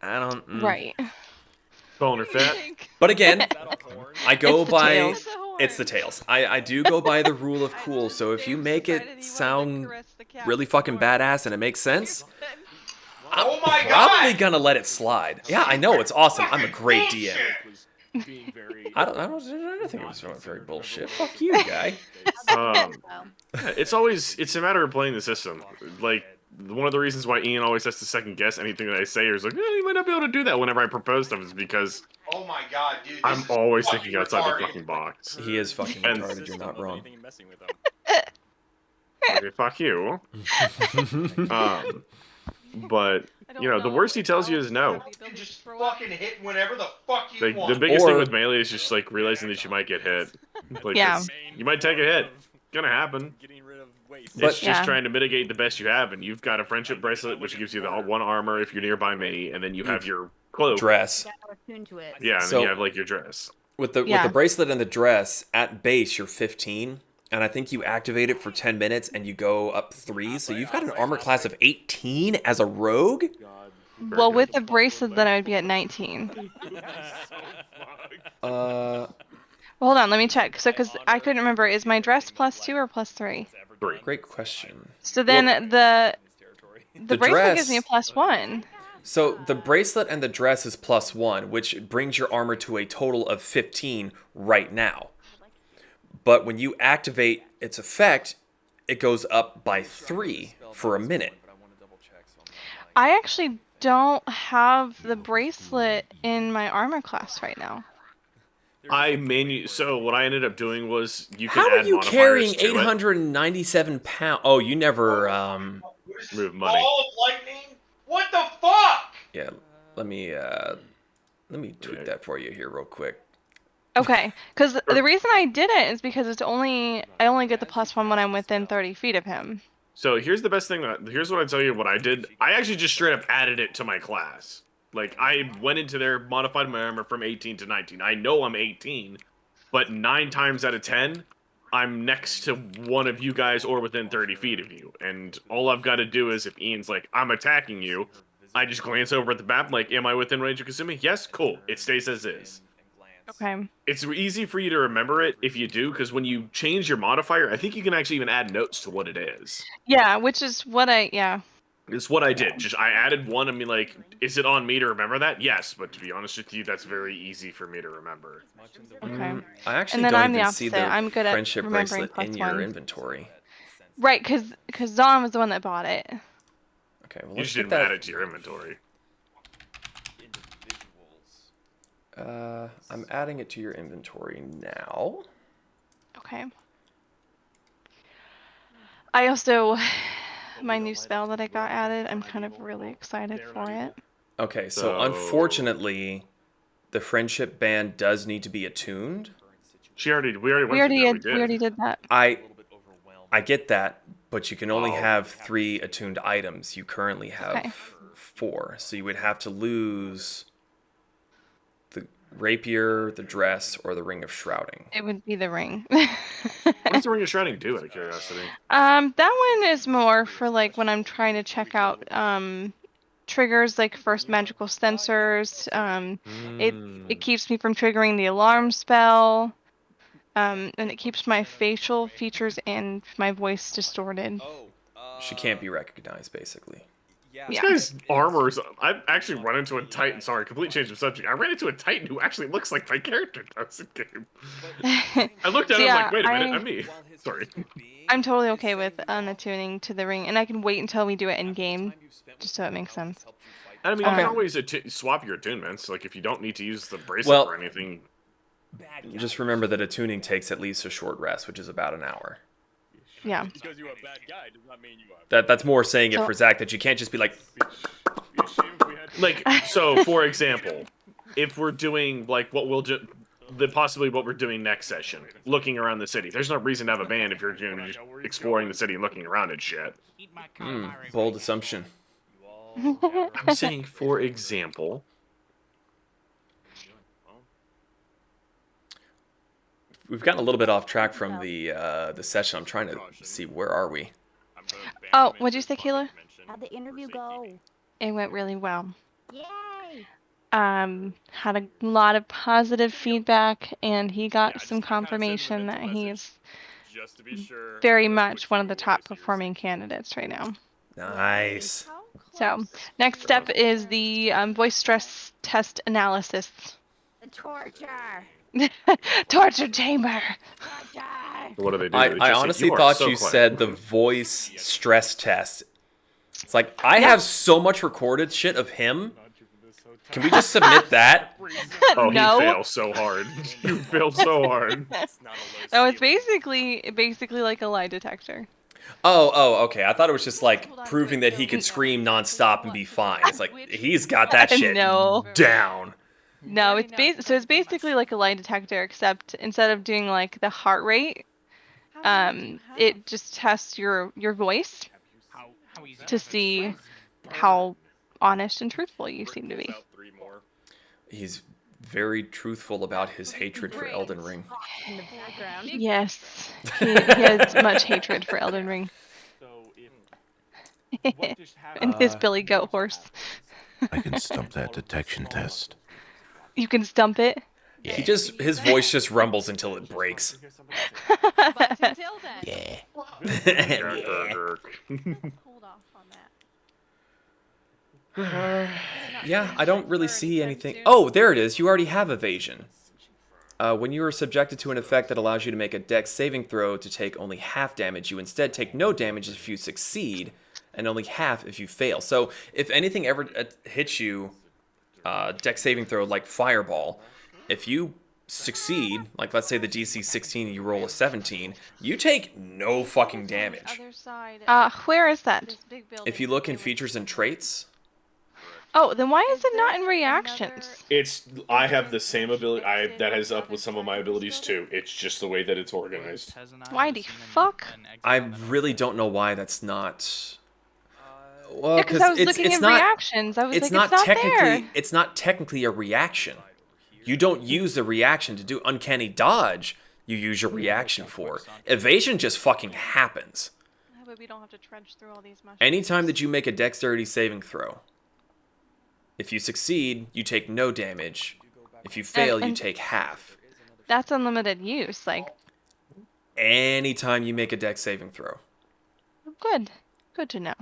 don't... Right. Boner fat. But again, I go by... Tails. It's the tails. I do go by the rule of cool, so if you make it sound really fucking badass and it makes sense, I'm probably gonna let it slide. Yeah, I know, it's awesome. I'm a great DM. I don't think it was very bullshit. Fuck you, guy. It's a matter of playing the system. Like, one of the reasons why Ian always has to second guess anything that I say is like, you might not be able to do that whenever I propose stuff, is because Oh my god, dude. I'm always thinking outside the fucking box. He is fucking retarded, you're not wrong. Okay, fuck you. But, you know, the worst he tells you is no. You just fucking hit whenever the fuck you want. The biggest thing with melee is just, like, realizing that you might get hit. Like, you might take a hit. It's gonna happen. It's just trying to mitigate the best you have, and you've got a friendship bracelet, which gives you the one armor if you're nearby me, and then you have your cloak. Dress. Yeah, and then you have, like, your dress. With the bracelet and the dress, at base, you're 15, and I think you activate it for 10 minutes, and you go up 3, so you've got an armor class of 18 as a rogue? Well, with the bracelet, then I would be at 19. Well, hold on, let me check. So, because I couldn't remember, is my dress +2 or +3? 3. Great question. So then the bracelet gives me a +1. So the bracelet and the dress is +1, which brings your armor to a total of 15 right now. But when you activate its effect, it goes up by 3 for a minute. I actually don't have the bracelet in my armor class right now. So what I ended up doing was you can How add are you modifiers carrying to it. 897 pounds? Oh, you never move money. Ball of lightning? What the fuck? Yeah, let me tweak that for you here real quick. Okay, because the reason I did it is because I only get the +1 when I'm within 30 feet of him. So here's the best thing. Here's what I tell you. What I did. I actually just straight up added it to my class. Like, I went into there, modified my armor from 18 to 19. I know I'm 18, but 9 times out of 10, I'm next to one of you guys or within 30 feet of you. And all I've got to do is, if Ian's like, I'm attacking you, I just glance over at the map, like, am I within range of Kasumi? Yes, cool. It stays as is. Okay. It's easy for you to remember it if you do, because when you change your modifier, I think you can actually even add notes to what it is. Yeah, which is what It's what I did. Just I added one. I mean, like, is it on me to remember that? Yes, but to be honest with you, that's very easy for me to remember. Okay. I actually And then don't I'm the even see opposite. the I'm good at friendship remembering bracelet in your +1. inventory. Right, because Dawn was the one that bought it. Okay, well, You let's just get didn't that. add it to your inventory. I'm adding it to your inventory now. Okay. I also, my new spell that I got added, I'm kind of really excited for it. Okay, so unfortunately, the friendship band does need to be attuned. We already went through that. We already did that. I get that, but you can only have 3 attuned items. You currently have 4, so you would have to lose the rapier, the dress, or the ring of shrouding. It would be the ring. What does the ring of shrouding do, out of curiosity? That one is more for like when I'm trying to check out triggers like first magical sensors. It keeps me from triggering the alarm spell. And it keeps my facial features and my voice distorted. She can't be recognized, basically. Yeah. This guy's armor's. I've actually run into a Titan. Sorry, complete change of subject. I ran into a Titan who actually looks like my character does in game. I looked at him like, wait a minute, I'm me. Sorry. I'm totally okay with attuning to the ring, and I can wait until we do it in game, just so it makes sense. I mean, you can always swap your attunements. Like, if you don't need to use the bracelet or anything. Just remember that attuning takes at least a short rest, which is about an hour. Yeah. Because you're a bad guy does not mean you are. That's more saying it for Zach, that you can't just be like... Like, so, for example, if we're doing, like, possibly what we're doing next session, looking around the city. There's no reason to have a band if you're just exploring the city and looking around and shit. Bold assumption. I'm saying, for example... We've gotten a little bit off track from the session. I'm trying to see, where are we? Oh, what'd you say, Kayla? How'd the interview go? It went really well. Yay! Had a lot of positive feedback, and he got some confirmation that he's very much one of the top performing candidates right now. Nice. So, next step is the voice stress test analysis. The torture! Torture chamber! Torture! What do they do? I honestly thought you said the voice stress test. It's like, I have so much recorded shit of him. Can we just submit that? Oh, No. he fails so hard. You fail so hard. No, it's basically like a lie detector. Oh, okay. I thought it was just like proving that he could scream nonstop and be fine. It's like, he's got that shit down. No, it's basically like a lie detector, except instead of doing like the heart rate, it just tests your voice to see how honest and truthful you seem to be. He's very truthful about his hatred for Elden Ring. In the background. Yes, he has much hatred for Elden Ring. And his Billy Goat horse. I can stump that detection test. You can stump it? Yeah. His voice just rumbles until it breaks. But until then. Yeah. Hold off on that. Yeah, I don't really see anything. Oh, there it is. You already have evasion. When you are subjected to an effect that allows you to make a dex saving throw to take only half damage, you instead take no damage if you succeed, and only half if you fail. So, if anything ever hits you, dex saving throw like Fireball, if you succeed, like let's say the DC 16 and you roll a 17, you take no fucking damage. Where is that? If you look in features and traits... Oh, then why is it not in reactions? I have the same ability. That has up with some of my abilities too. It's just the way that it's organized. Why the fuck? I really don't know why that's not... Well, Yeah, because I was looking at reactions. I was like, it's not there. It's not technically a reaction. You don't use the reaction to do uncanny dodge. You use your reaction for. Evasion just fucking happens. But we don't have to trudge through all these mushrooms. Anytime that you make a dexterity saving throw, if you succeed, you take no damage. If you fail, you take half. That's unlimited use, like. Anytime you make a dex saving throw. Good. Good to know.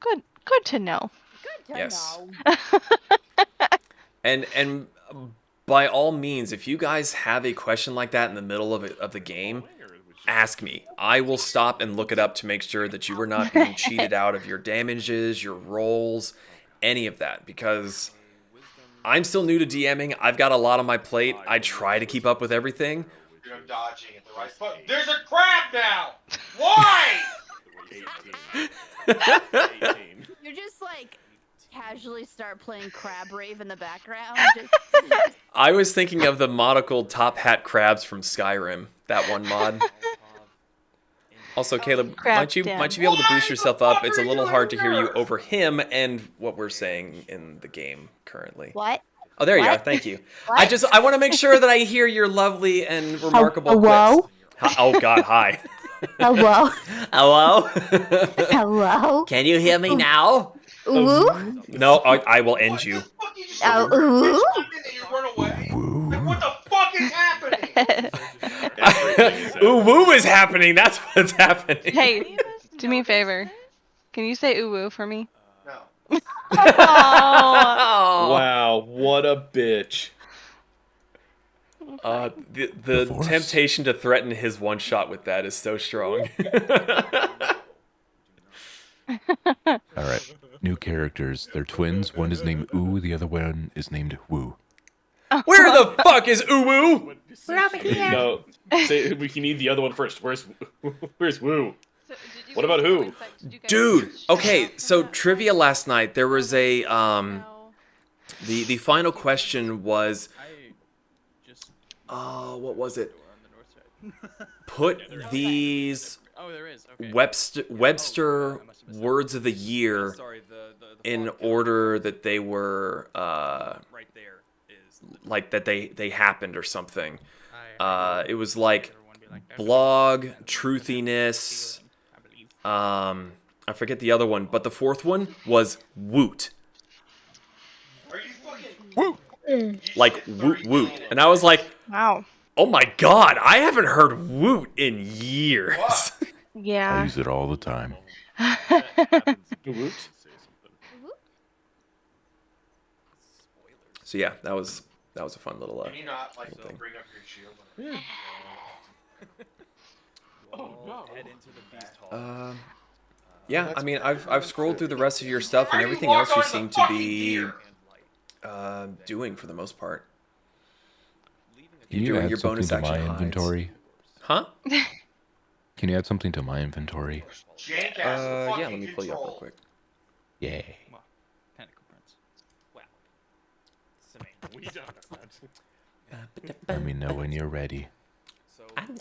Good to know. Good to Yes. know. And by all means, if you guys have a question like that in the middle of the game, ask me. I will stop and look it up to make sure that you are not being cheated out of your damages, your rolls, any of that, because I'm still new to DMing. I've got a lot on my plate. I try to keep up with everything. You're dodging at the right spot. There's a crab now! Why? 18. You're just like casually start playing Crab Rave in the background. I was thinking of the monocled top hat crabs from Skyrim, that one mod. Also, Caleb, might you be able to boost yourself up? It's a little hard to hear you over him and what we're saying in the game currently. What? Oh, there you are. Thank you. I want to make sure that I hear your lovely and remarkable Hello? quips. Oh God, hi. Hello? Hello? Hello? Can you hear me now? Ooh? No, I will end you. Ooh? What the fuck is happening? Ooh, woo is happening. That's what's happening. Hey, Do me a favor. Can you say ooh for me? No. Oh. Wow, what a bitch. The temptation to threaten his one shot with that is so strong. Alright. New characters. They're twins. One is named Ooh, the other one is named Woo. Where the fuck is Uwu? We're over here. No, say we can need the other one first. Where's Woo? What about who? Dude, okay, so trivia last night, there was a the final question was what was it? Put these Webster words of the year in order that they were like that they happened or something. It was like blog, truthiness, I forget the other one, but the fourth one was woot. Are you fucking Woo! Like woot woot. And I was like, Wow. oh my god, I haven't heard woot in years. I Yeah. use it all the time. Woot? So yeah, that was a fun little Can you not like thing. bring up your shield? Yeah. Head into the feast hall. Yeah, I mean, I've scrolled through the rest of your stuff, and everything else you seem to be doing for the most part. Can you doing add your something bonus to my action hides. inventory? Huh? Can you add something to my inventory? Jank has the fucking Yeah, let me pull you up real control. quick. Yay. Tentacle Prince. We don't know that. Let me know when you're ready. So, I'm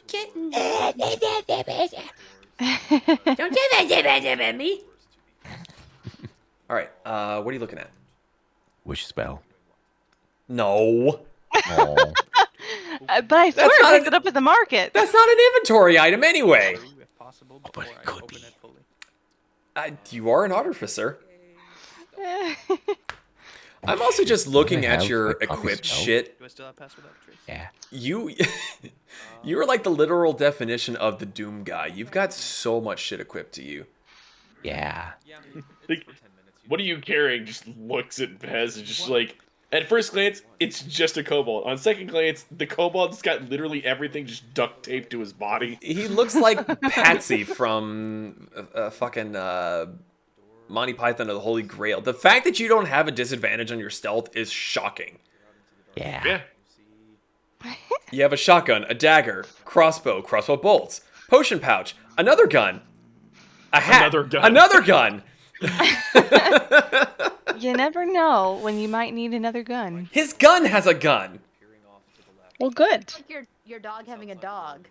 getting. All right, what are you looking at? Wish spell. No. Aw. But I swear That's not I picked an- it up at the market. That's not an inventory item anyway. If possible, but before it I could open be. it fully. You are an artificer. I'm also just looking I at have your a copy equipped spell? shit. Do I still have password without trace? Yeah. You are like the literal definition of the Doom guy. You've got so much shit equipped to you. Yeah. Like, what are you carrying? Just looks at Bez and just like, at first glance, it's just a kobold. On second glance, the kobold's got literally everything just duct taped to his body. He looks like Patsy from fucking Monty Python or the Holy Grail. The fact that you don't have a disadvantage on your stealth is shocking. Yeah. You have a shotgun, a dagger, crossbow bolts, potion pouch, another gun, a hat, another gun. You never know when you might need another gun. His gun has a gun. Well, good. Like your dog having a dog.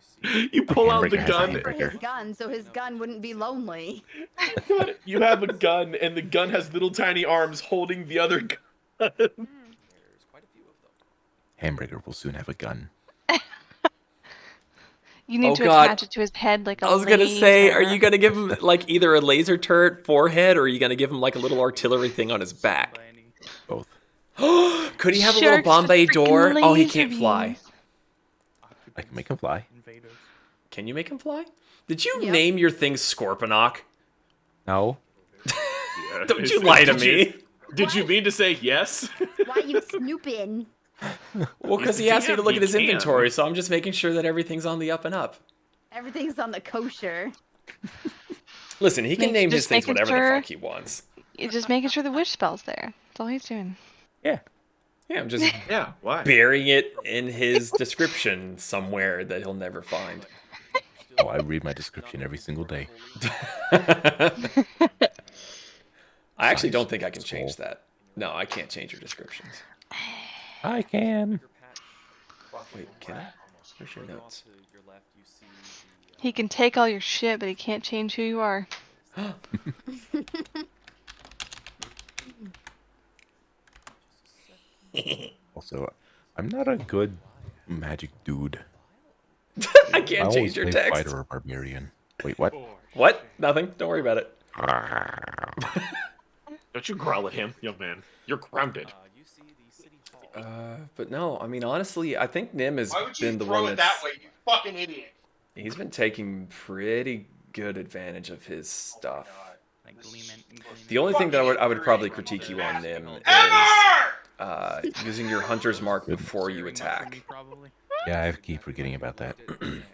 You pull out the Hamburger has a gun. hamburger. His gun, so his gun wouldn't be lonely. You have a gun, and the gun has little tiny arms holding the other gun. Hamburger will soon have a gun. You need Oh, to God. attach it to his head like a I was gonna say, are laser. you gonna give him like either a laser turret forehead, or are you gonna give him like a little artillery thing on his back? Both. Could he have a Sharks little with Bombay freaking door? Oh, he laser can't fly. beams. I can make him fly. Invaders. Can you make him fly? Did you Yep. name your thing Scorponok? No. Don't you lie to me. Did you mean to say yes? Why you snooping? Well, because he asked me to look at his inventory, so I'm just making sure that everything's on the up and up. Everything's on the kosher. Listen, he can name his Just things making whatever sure- the fuck he wants. You're just making sure the wish spell's there. That's all he's doing. Yeah. Yeah, I'm just Yeah, why? burying it in his description somewhere that he'll never find. Oh, I read my description every single day. I actually don't think I can change that. No, I can't change your descriptions. I can. Wait, can I? Where's your notes? He can take all your shit, but he can't change who you are. Also, I'm not a good magic dude. I I can't always change your play text. fighter or barbarian. Wait, what? What? Nothing. Don't worry about it. Don't you growl at him, young man. You're grounded. But no, I mean, honestly, I think Nim has Why would you been the throw one it that's... that way, you fucking idiot? He's been taking pretty good advantage of his stuff. Like Gleeman. The only thing that I would probably critique you on, Nim, is using your hunter's mark before you attack. Yeah, I keep forgetting about that.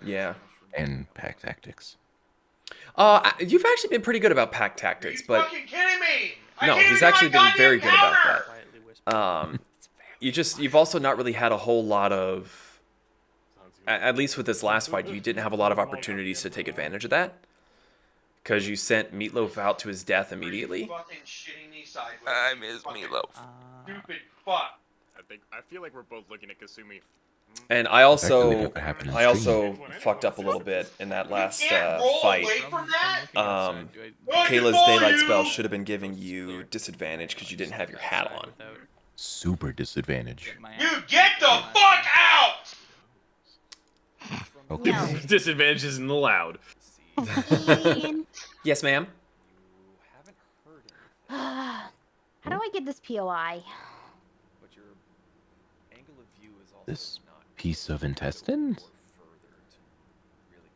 Yeah. And pack tactics. You've actually been pretty good about pack tactics, but fucking kidding me? no, he's actually been very good about that. You've also not really had a whole lot of, at least with this last fight, you didn't have a lot of opportunities to take advantage of that. Because you sent Meatloaf out to his death immediately. I miss Meatloaf. Stupid fuck. I feel like we're both looking at Kasumi. And I also fucked up a little bit in that last fight. Kayla's daylight spell should have been giving you disadvantage because you didn't have your hat on. Super disadvantage. You get the fuck out! Okay. Disadvantage isn't allowed. Yes, ma'am. How do I get this POI? This piece of intestine?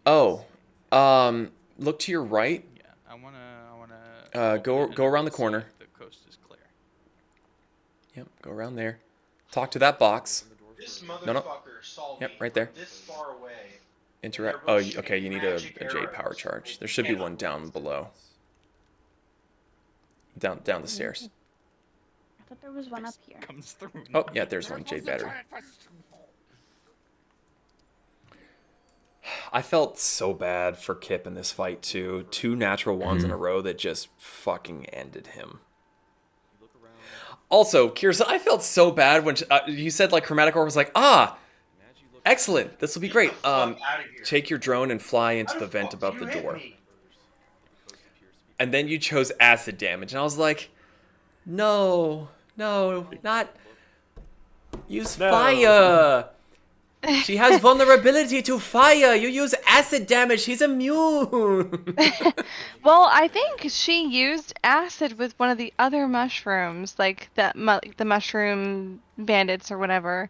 Oh, look to your right. Yeah, I wanna. Go around the corner. The coast is clear. Yep, go around there. Talk to that box. This No. motherfucker saw Yep, me right there. this far away. Interact. Oh, okay. You need a jade power charge. There should be one down below. Down the stairs. I thought there was one up here. Comes through. Oh, yeah. There's one jade battery. I felt so bad for Kip in this fight too. 2 natural ones in a row that just fucking ended him. Also, Kirsa, I felt so bad when you said like Chromatic Orb was like, excellent, this will be great. Take your drone and fly into the vent above the door. And then you chose acid damage, and I was like, no, not use fire. She has vulnerability to fire. You use acid damage. She's immune. Well, I think she used acid with one of the other mushrooms, like the mushroom bandits or whatever.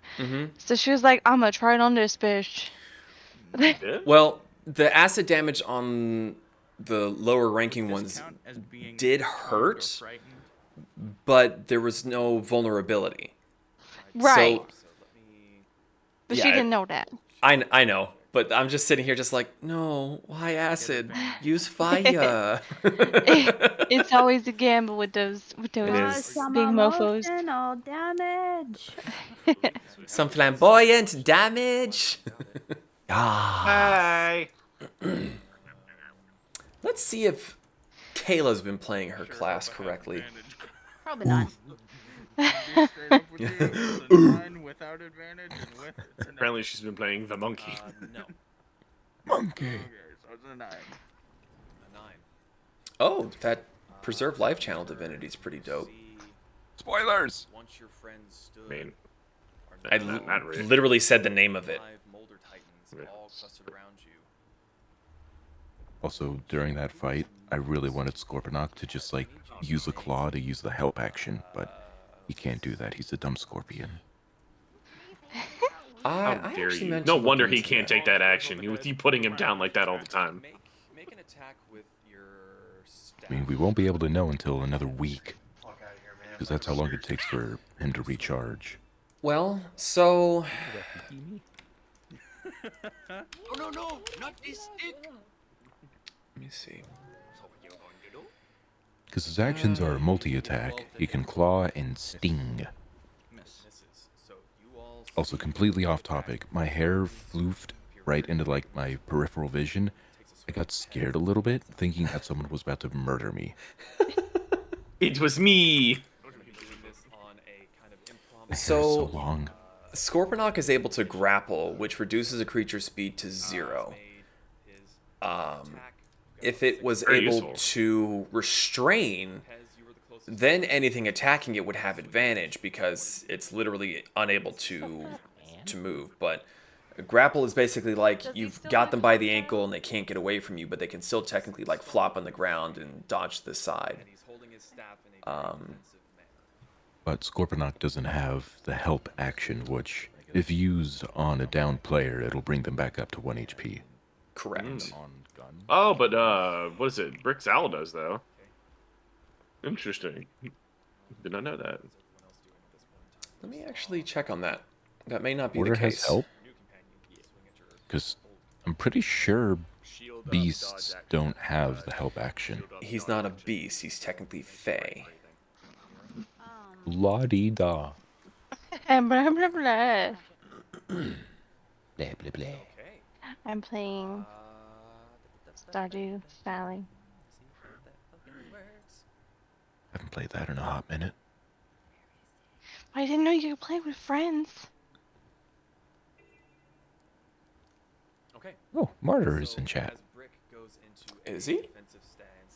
So she was like, "I'm gonna try it on this bitch." Well, the acid damage on the lower ranking ones did hurt, but there was no vulnerability. Right. So, but yeah, she didn't know that. I know, but I'm just sitting here just like, no, why acid? Use fire. It's always a gamble with those big mofos. Emotional damage. Some flamboyant damage. Hey. Let's see if Kayla's been playing her class correctly. Probably not. Without advantage and with Apparently she's been playing the monkey. No. Monkey. Okay, so it's a 9. A 9. Oh, that preserve life channel divinity is pretty dope. Spoilers. Once your friends stood, I mean, I not really. literally said the name of it. 5 Molder Titans all clustered around you. Also, during that fight, I really wanted Scorponok to just like use a claw to use the help action, but he can't do that. He's a dumb scorpion. How dare you? No wonder he can't take that action. You putting him down like that all the time. Make an attack with your staff. I mean, we won't be able to know until another week, because that's how long it takes for him to recharge. Well, so Oh no, not this stick. let me see. Because his actions are multi-attack, he can claw and sting. Also, completely off topic, my hair floofed right into like my peripheral vision. I got scared a little bit, thinking that someone was about to murder me. It was me. So long. Scorponok is able to grapple, which reduces a creature's speed to 0. If it was Very able useful. to restrain, then anything attacking it would have advantage because it's literally unable to move. But grapple is basically like you've got them by the ankle and they can't get away from you, but they can still technically like flop on the ground and dodge to the side. But Scorponok doesn't have the help action, which, if used on a down player, it'll bring them back up to 1 HP. Correct. Oh, but what is it? Brick Zal does though. Interesting. Did not know that. Let me actually check on that. That may not be Mortar the case. has help? Because I'm pretty sure beasts don't have the help action. He's not a beast. He's technically fey. La-dee-da. blah, blah, blah. Blah, blah, blah. I'm playing Stardew Valley. I haven't played that in a hot minute. I didn't know you could play with friends. Okay. Oh, Martyr is in chat. Is he?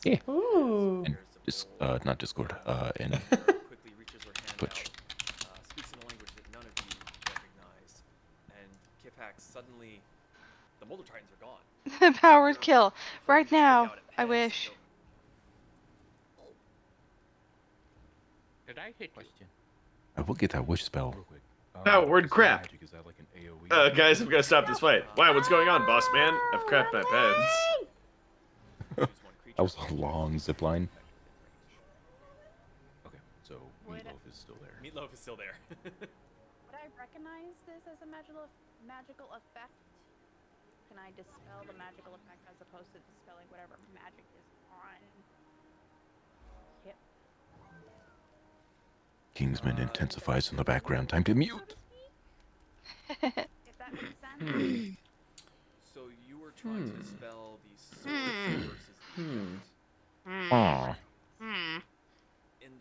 Yeah. Ooh. And not Discord. In Twitch. Speaks in a language that none of you recognize. And Kipak suddenly, the Molder Titans are gone. The powered kill. Right now. I wish. Did I hit you? I will get that wish spell. Oh, word crap. Guys, I've got to stop this fight. Wow, what's going on, boss man? I've crapped my pants. That was a long zip line. Okay, so Meatloaf is still there. Meatloaf is still there. Would I recognize this as a magical effect? Can I dispel the magical effect as opposed to dispelling whatever magic is on? Yep. Kingsman intensifies in the background. Time to mute. If that makes sense. So you were trying to dispel the swords versus the Aw. in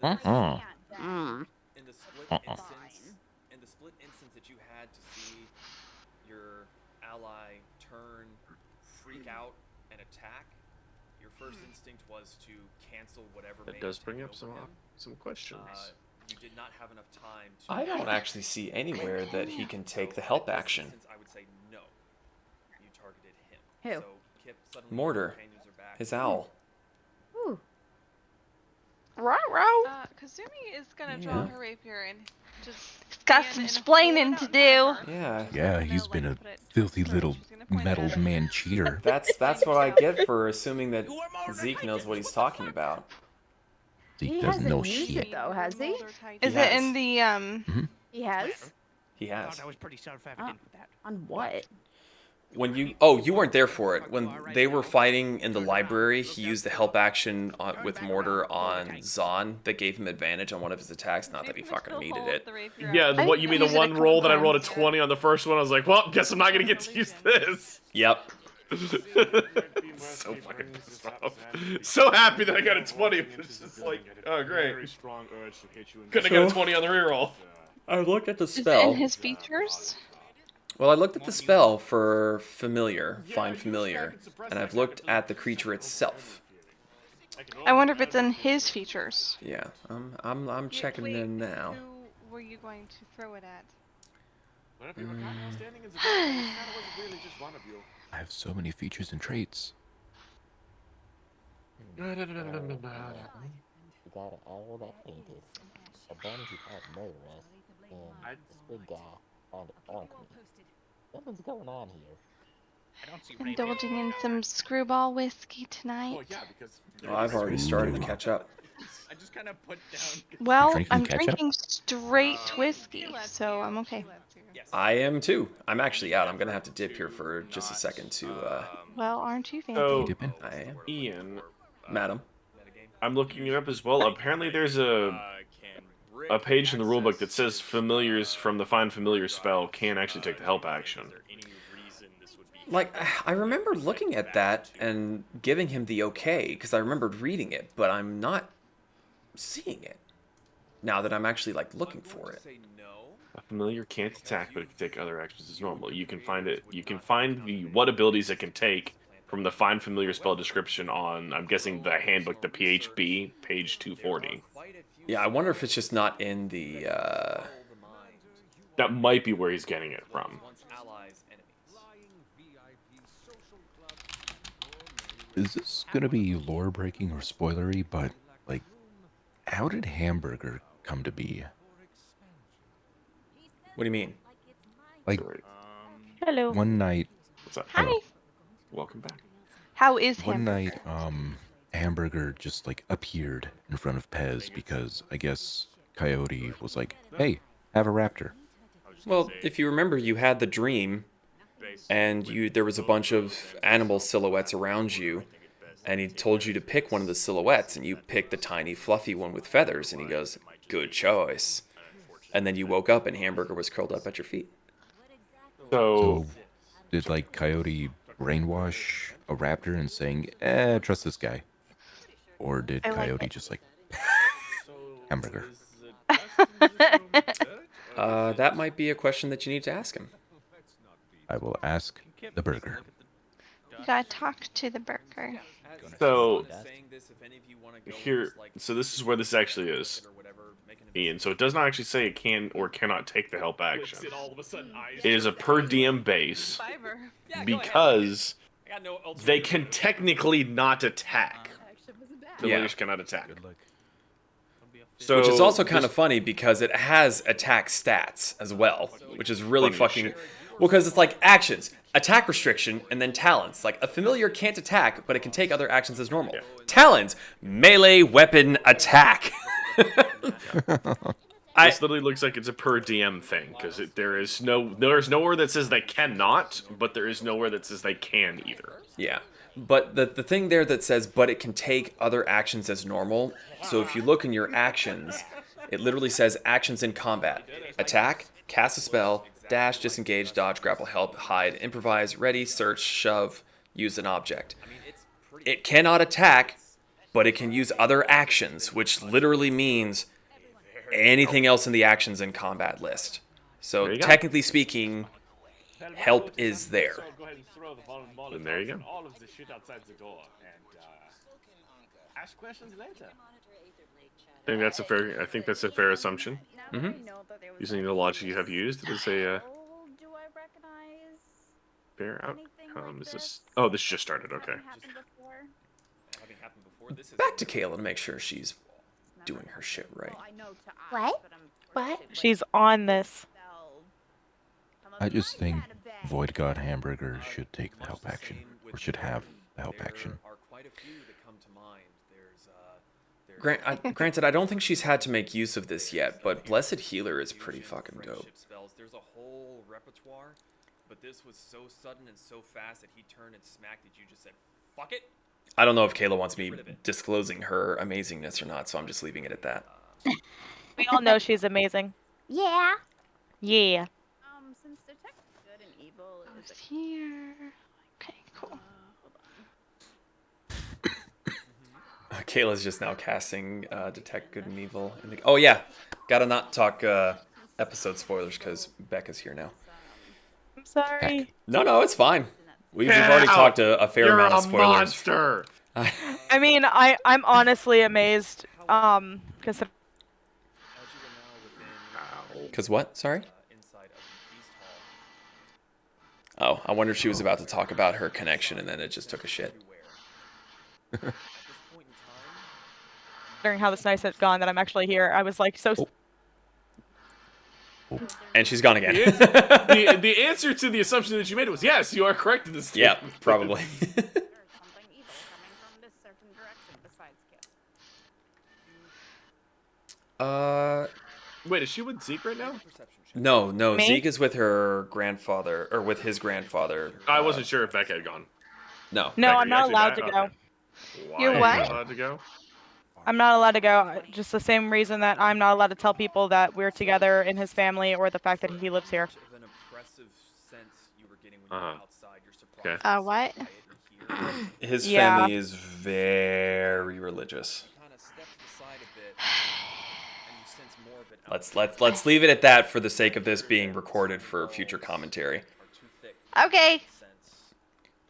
the split instance that you had to see your ally turn, freak out, and attack, your first instinct was to cancel whatever. That does bring up some questions. You did not have enough time to. I don't actually see anywhere that he can take the help action. I would say no. You targeted him. Who? So Kip suddenly Mortar. His owl. Ooh. Ruh-roh. Kazumi is gonna draw her rapier and just Got some explaining to do. Yeah. Yeah, he's been a filthy little metal man cheater. That's what I get for assuming that Zeke knows what he's talking about. Zeke doesn't know used shit. it though, has he? Is it in the He has? He has. That was pretty self-evident with that. On what? When you you weren't there for it. When they were fighting in the library, he used the help action with Mortar on Zahn that gave him advantage on one of his attacks. Not that he fucking needed it. Yeah, what you mean the used it a one roll that I couple rolled a times. 20 on the first one? I was like, well, guess I'm not gonna get to use this. Yep. So fucking pissed off. So happy that I got a 20. It's just like, oh great. Couldn't have got a 20 on the reroll. I looked at the Is it spell. in his features? Well, I looked at the spell for familiar, find familiar, and I've looked at the creature itself. I wonder if it's in his features. Yeah, I'm checking in now. Who were you going to throw it at? I have so many features and traits. You got all that painted. A bunch of murderers and this big guy on the alchemy. Nothing's going on here. I don't see Indulging in some screwball whiskey tonight. Well, I've already started to catch up. I just kind of put down. Well, Drinking I'm ketchup? drinking straight whiskey, so I'm okay. I am too. I'm actually out. I'm gonna have to dip here for just a second to. Well, aren't you fancy? So, Dipping. I am, Ian, madam. I'm looking it up as well. Apparently there's a page in the rulebook that says familiars from the Find Familiar spell can actually take the help action. Like, I remember looking at that and giving him the okay because I remembered reading it, but I'm not seeing it now that I'm actually like looking for it. A familiar can't attack, but it can take other actions as normal. You can find it. You can find the what abilities it can take from the Find Familiar spell description on, I'm guessing, the handbook, the PHB, page 240. Yeah, I wonder if it's just not in the. That might be where he's getting it from. Is this gonna be lore breaking or spoilery? But like, how did Hamburger come to be? What do you mean? Like, Hello. one night. What's up? Hi. Welcome back. How is One Hamburger? night, Hamburger just like appeared in front of Pez because I guess Coyote was like, "Hey, have a raptor." Well, if you remember, you had the dream, and there was a bunch of animal silhouettes around you, and he told you to pick one of the silhouettes, and you picked the tiny, fluffy one with feathers, and he goes, "Good choice." And then you woke up, and Hamburger was curled up at your feet. So, did like Coyote brainwash a raptor and saying, trust this guy? Or did Coyote just like, Hamburger? That might be a question that you need to ask him. I will ask the burger. You gotta talk to the burger. So so this is where this actually is, Ian. So it does not actually say it can or cannot take the help action. It is a per diem base because they can technically not attack. Villagers cannot attack. So which is also kind of funny because it has attack stats as well, which is really fucking... Well, because it's like actions, attack restriction, and then talents. Like, a familiar can't attack, but it can take other actions as normal. Talents, melee weapon attack. This literally looks like it's a per DM thing, because there's nowhere that says they cannot, but there is nowhere that says they can either. Yeah. But the thing there that says, but it can take other actions as normal. So if you look in your actions, it literally says actions in combat. Attack, cast a spell, dash, disengage, dodge, grapple, help, hide, improvise, ready, search, shove, use an object. It cannot attack, but it can use other actions, which literally means anything else in the actions in combat list. So technically speaking, help is there. And there you go. All of the shit outside the door and ask questions later. I think that's a fair assumption. Using the logic you have used, it is a fair outcome. Is this? Oh, this just started. Okay. Back to Kayla to make sure she's doing her shit right. What? What? She's on this. I just think Void God Hamburger should take the help action, or should have the help action. Granted, I don't think she's had to make use of this yet, but Blessed Healer is pretty fucking dope. There's a whole repertoire, but this was so sudden and so fast that he turned and smacked that you just said, "Fuck it." I don't know if Kayla wants me disclosing her amazingness or not, so I'm just leaving it at that. We all know she's amazing. Yeah. Yeah. Since detect good and evil is here. Okay, cool. Kayla's just now casting Detect Good and Evil. Oh yeah, gotta not talk episode spoilers because Becca's here now. I'm sorry. Heck. No, it's fine. We've already talked a fair amount of spoilers. Monster. I mean, I'm honestly amazed. Because what? Sorry. Oh, I wonder if she was about to talk about her connection and then it just took a shit. During how this night has gone that I'm actually here, I was like so. And she's gone again. The answer to the assumption that you made was yes, you are correct in this. Yeah, probably. Wait, is she with Zeke right now? No, Me? Zeke is with her grandfather, or with his grandfather. I wasn't sure if Becca had gone. No. No, Becca, I'm not allowed to go. Why You're are you what? allowed to go? I'm not allowed to go. Just the same reason that I'm not allowed to tell people that we're together in his family or the fact that he lives here. Okay. What? His Yeah. family is very religious. Let's leave it at that for the sake of this being recorded for future commentary. Okay.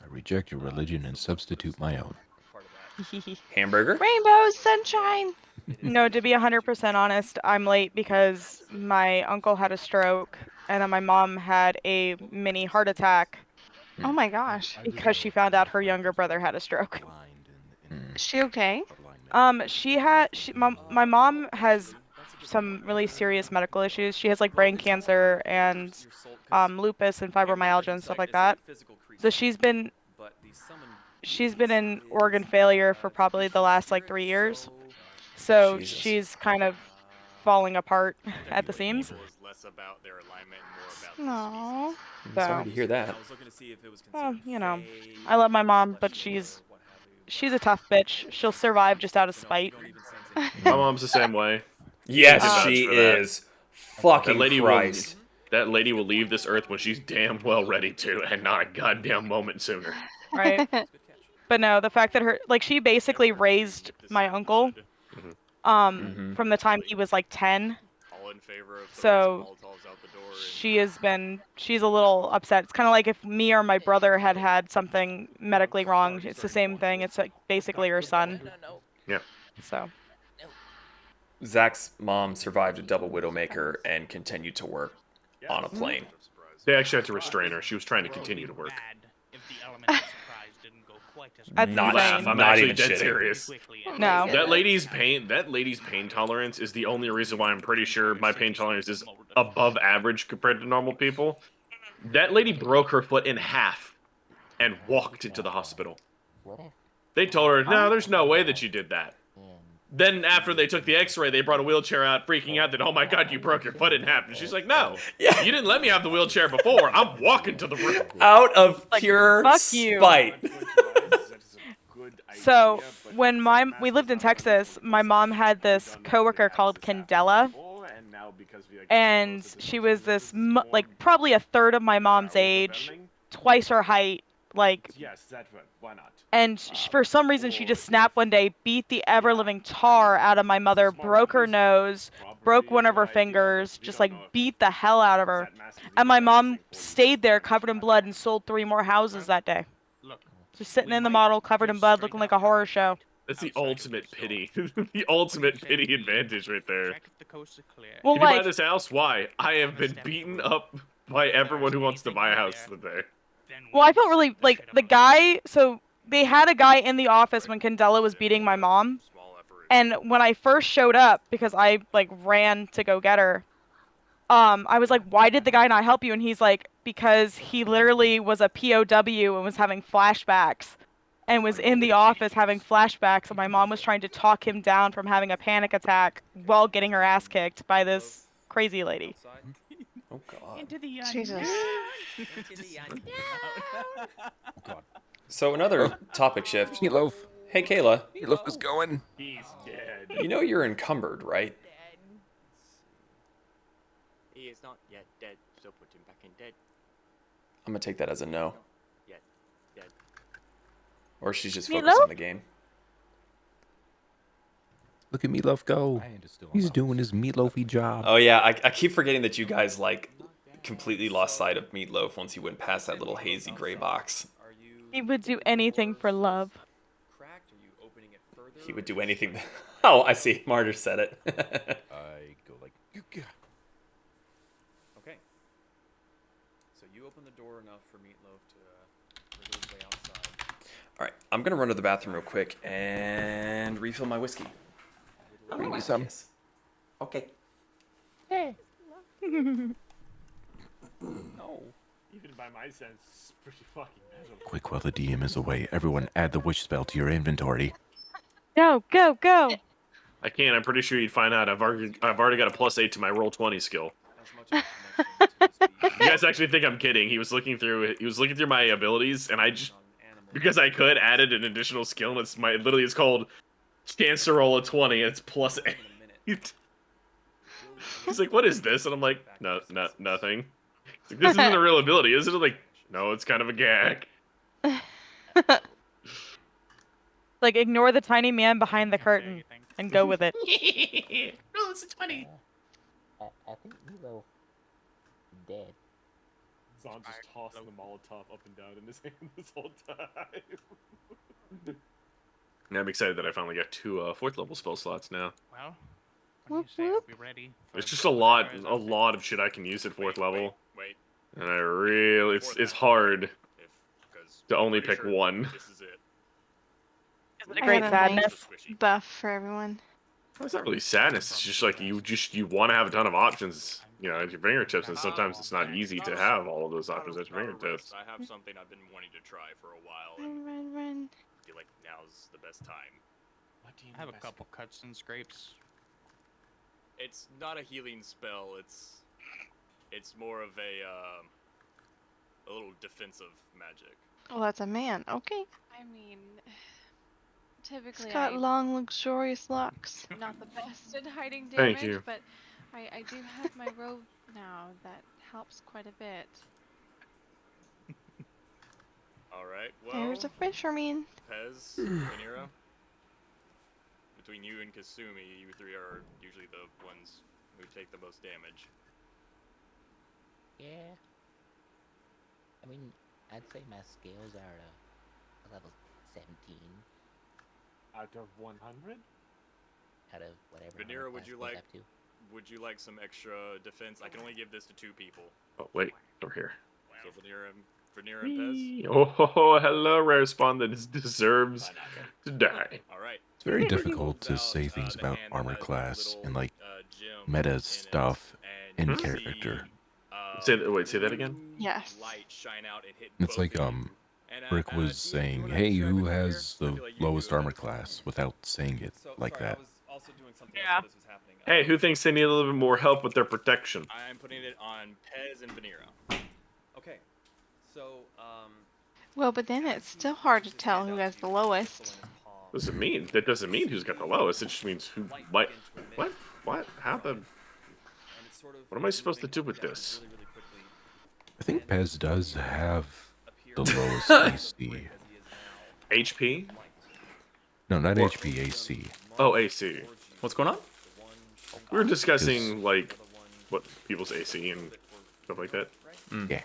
I reject your religion and substitute my own. Hamburger? Rainbows, sunshine. No, to be 100% honest, I'm late because my uncle had a stroke and then my mom had a mini heart attack. Oh my gosh. Because she found out her younger brother had a stroke. Is she okay? My mom has some really serious medical issues. She has like brain cancer and lupus and fibromyalgia and stuff like that. So she's been she's been in organ failure for probably the last like 3 years. So she's kind of falling apart at the seams. No. Sorry to hear that. Well, you know, I love my mom, but she's a tough bitch. She'll survive just out of spite. My mom's the same way. Yes, she is. Fucking Christ. That lady will leave this earth when she's damn well ready to, and not a goddamn moment sooner. Right. But no, the fact that she basically raised my uncle, from the time he was like 10. So she's a little upset. It's kind of like if me or my brother had something medically wrong. It's the same thing. It's like basically her son. Yeah. So. Zach's mom survived a double widowmaker and continued to work on a plane. They actually had to restrain her. She was trying to continue to work. Not I'm actually dead shitting. serious. No. That lady's pain tolerance is the only reason why I'm pretty sure my pain tolerance is above average compared to normal people. That lady broke her foot in half and walked into the hospital. They told her, no, there's no way that you did that. Then after they took the x-ray, they brought a wheelchair out, freaking out that, oh my god, you broke your foot in half. And she's like, no, you didn't let me have the wheelchair before. I'm walking to the room. Out of pure spite. So when we lived in Texas, my mom had this coworker called Candela, and she was this probably a third of my mom's age, twice her height, Yes, that's right. Why not? And for some reason, she just snapped one day, beat the ever-living tar out of my mother, broke her nose, broke one of her fingers, just beat the hell out of her. And my mom stayed there covered in blood and sold 3 more houses that day. Just sitting in the model, covered in blood, looking like a horror show. That's the ultimate pity. The ultimate pity advantage right there. Well, Can you buy this house? Why? I have been beaten up by everyone who wants to buy a house today. Well, I felt really, the guy, so they had a guy in the office when Candela was beating my mom. And when I first showed up, because I, ran to go get her, I was like, why did the guy not help you? And he's like, because he literally was a POW and was having flashbacks. And was in the office having flashbacks, and my mom was trying to talk him down from having a panic attack while getting her ass kicked by this crazy lady. Oh god. Into the Jesus. God. So another topic shift. Meatloaf. Hey Kayla. Meatloaf is going. He's dead. You know you're encumbered, right? He is not yet dead, so put him back in dead. I'm gonna take that as a no. Yet dead. Or she's just Meatloaf? focused on the game. Look at Meatloaf go. He's doing his meatloafy job. Oh yeah, I keep forgetting that you guys completely lost sight of Meatloaf once he went past that little hazy gray box. He would do anything for love. He would do anything. Oh, I see. Martyr said it. I go like. Okay. So you open the door enough for Meatloaf to wriggle his way outside. All right, I'm gonna run to the bathroom real quick and refill my whiskey. Bring me some. Okay. Hey. No. Even by my sense, it's pretty fucking bad. Quick, while the DM is away, everyone add the wish spell to your inventory. Go, go, go. I can't. I'm pretty sure you'd find out. I've already got a +8 to my roll 20 skill. You guys actually think I'm kidding? He was looking through my abilities, and I just because I could added an additional skill. And it's called chance to roll a 20. And it's +8. He's like, what is this? And I'm like, no, nothing. He's like, this isn't a real ability, is it? I'm like, no, it's kind of a gag. Ignore the tiny man behind the curtain and go with it. Roll us a 20. I think Milo dead. Zon just tossing the Molotov up and down in his hand this whole time. I'm excited that I finally got 2 4th level spell slots now. Well, when you say I'll be ready. It's just a lot of shit I can use at 4th level. Wait. And I really, it's hard to only pick one. This is it. Isn't it great sadness? Buff for everyone. It's not really sadness. It's just like you want to have a ton of options. you know, at your fingertips, and sometimes it's not easy to have all of those options at your fingertips. I have something I've been wanting to try for a while. Run. I feel like now's the best time. I have a couple cuts and scrapes. It's not a healing spell. It's more of a little defensive magic. Oh, that's a man. Okay. I mean, typically He's got long, luxurious locks. not the best at hiding Thank damage, you. but I do have my robe now. That helps quite a bit. All right. Well, There's a fisherman. Pez, Venera. Between you and Kasumi, you three are usually the ones who take the most damage. Yeah. I mean, I'd say my skills are a level 17 Out of 100? out of whatever. Venera, would class you goes like up to. would you like some extra defense? I can only give this to 2 people. Oh wait, over here. So Venera and Pez. Oh, hello, rare spawn that deserves to die. All right. It's very difficult to say things about armor class and like meta stuff in character. Say that again. Yes. It's like Rick was saying, "Hey, who has the lowest armor class?" without saying it like that. Yeah. Hey, who thinks they need a little bit more help with their protection? I'm putting it on Pez and Venera. Okay. So, Well, but then it's still hard to tell who has the lowest. What does it mean? That doesn't mean who's got the lowest. It just means who might. What? What? How the? What am I supposed to do with this? I think Pez does have the lowest AC. HP? No, not HP, AC. Oh, AC. What's going on? We were discussing like what people's AC and stuff like that. Yeah.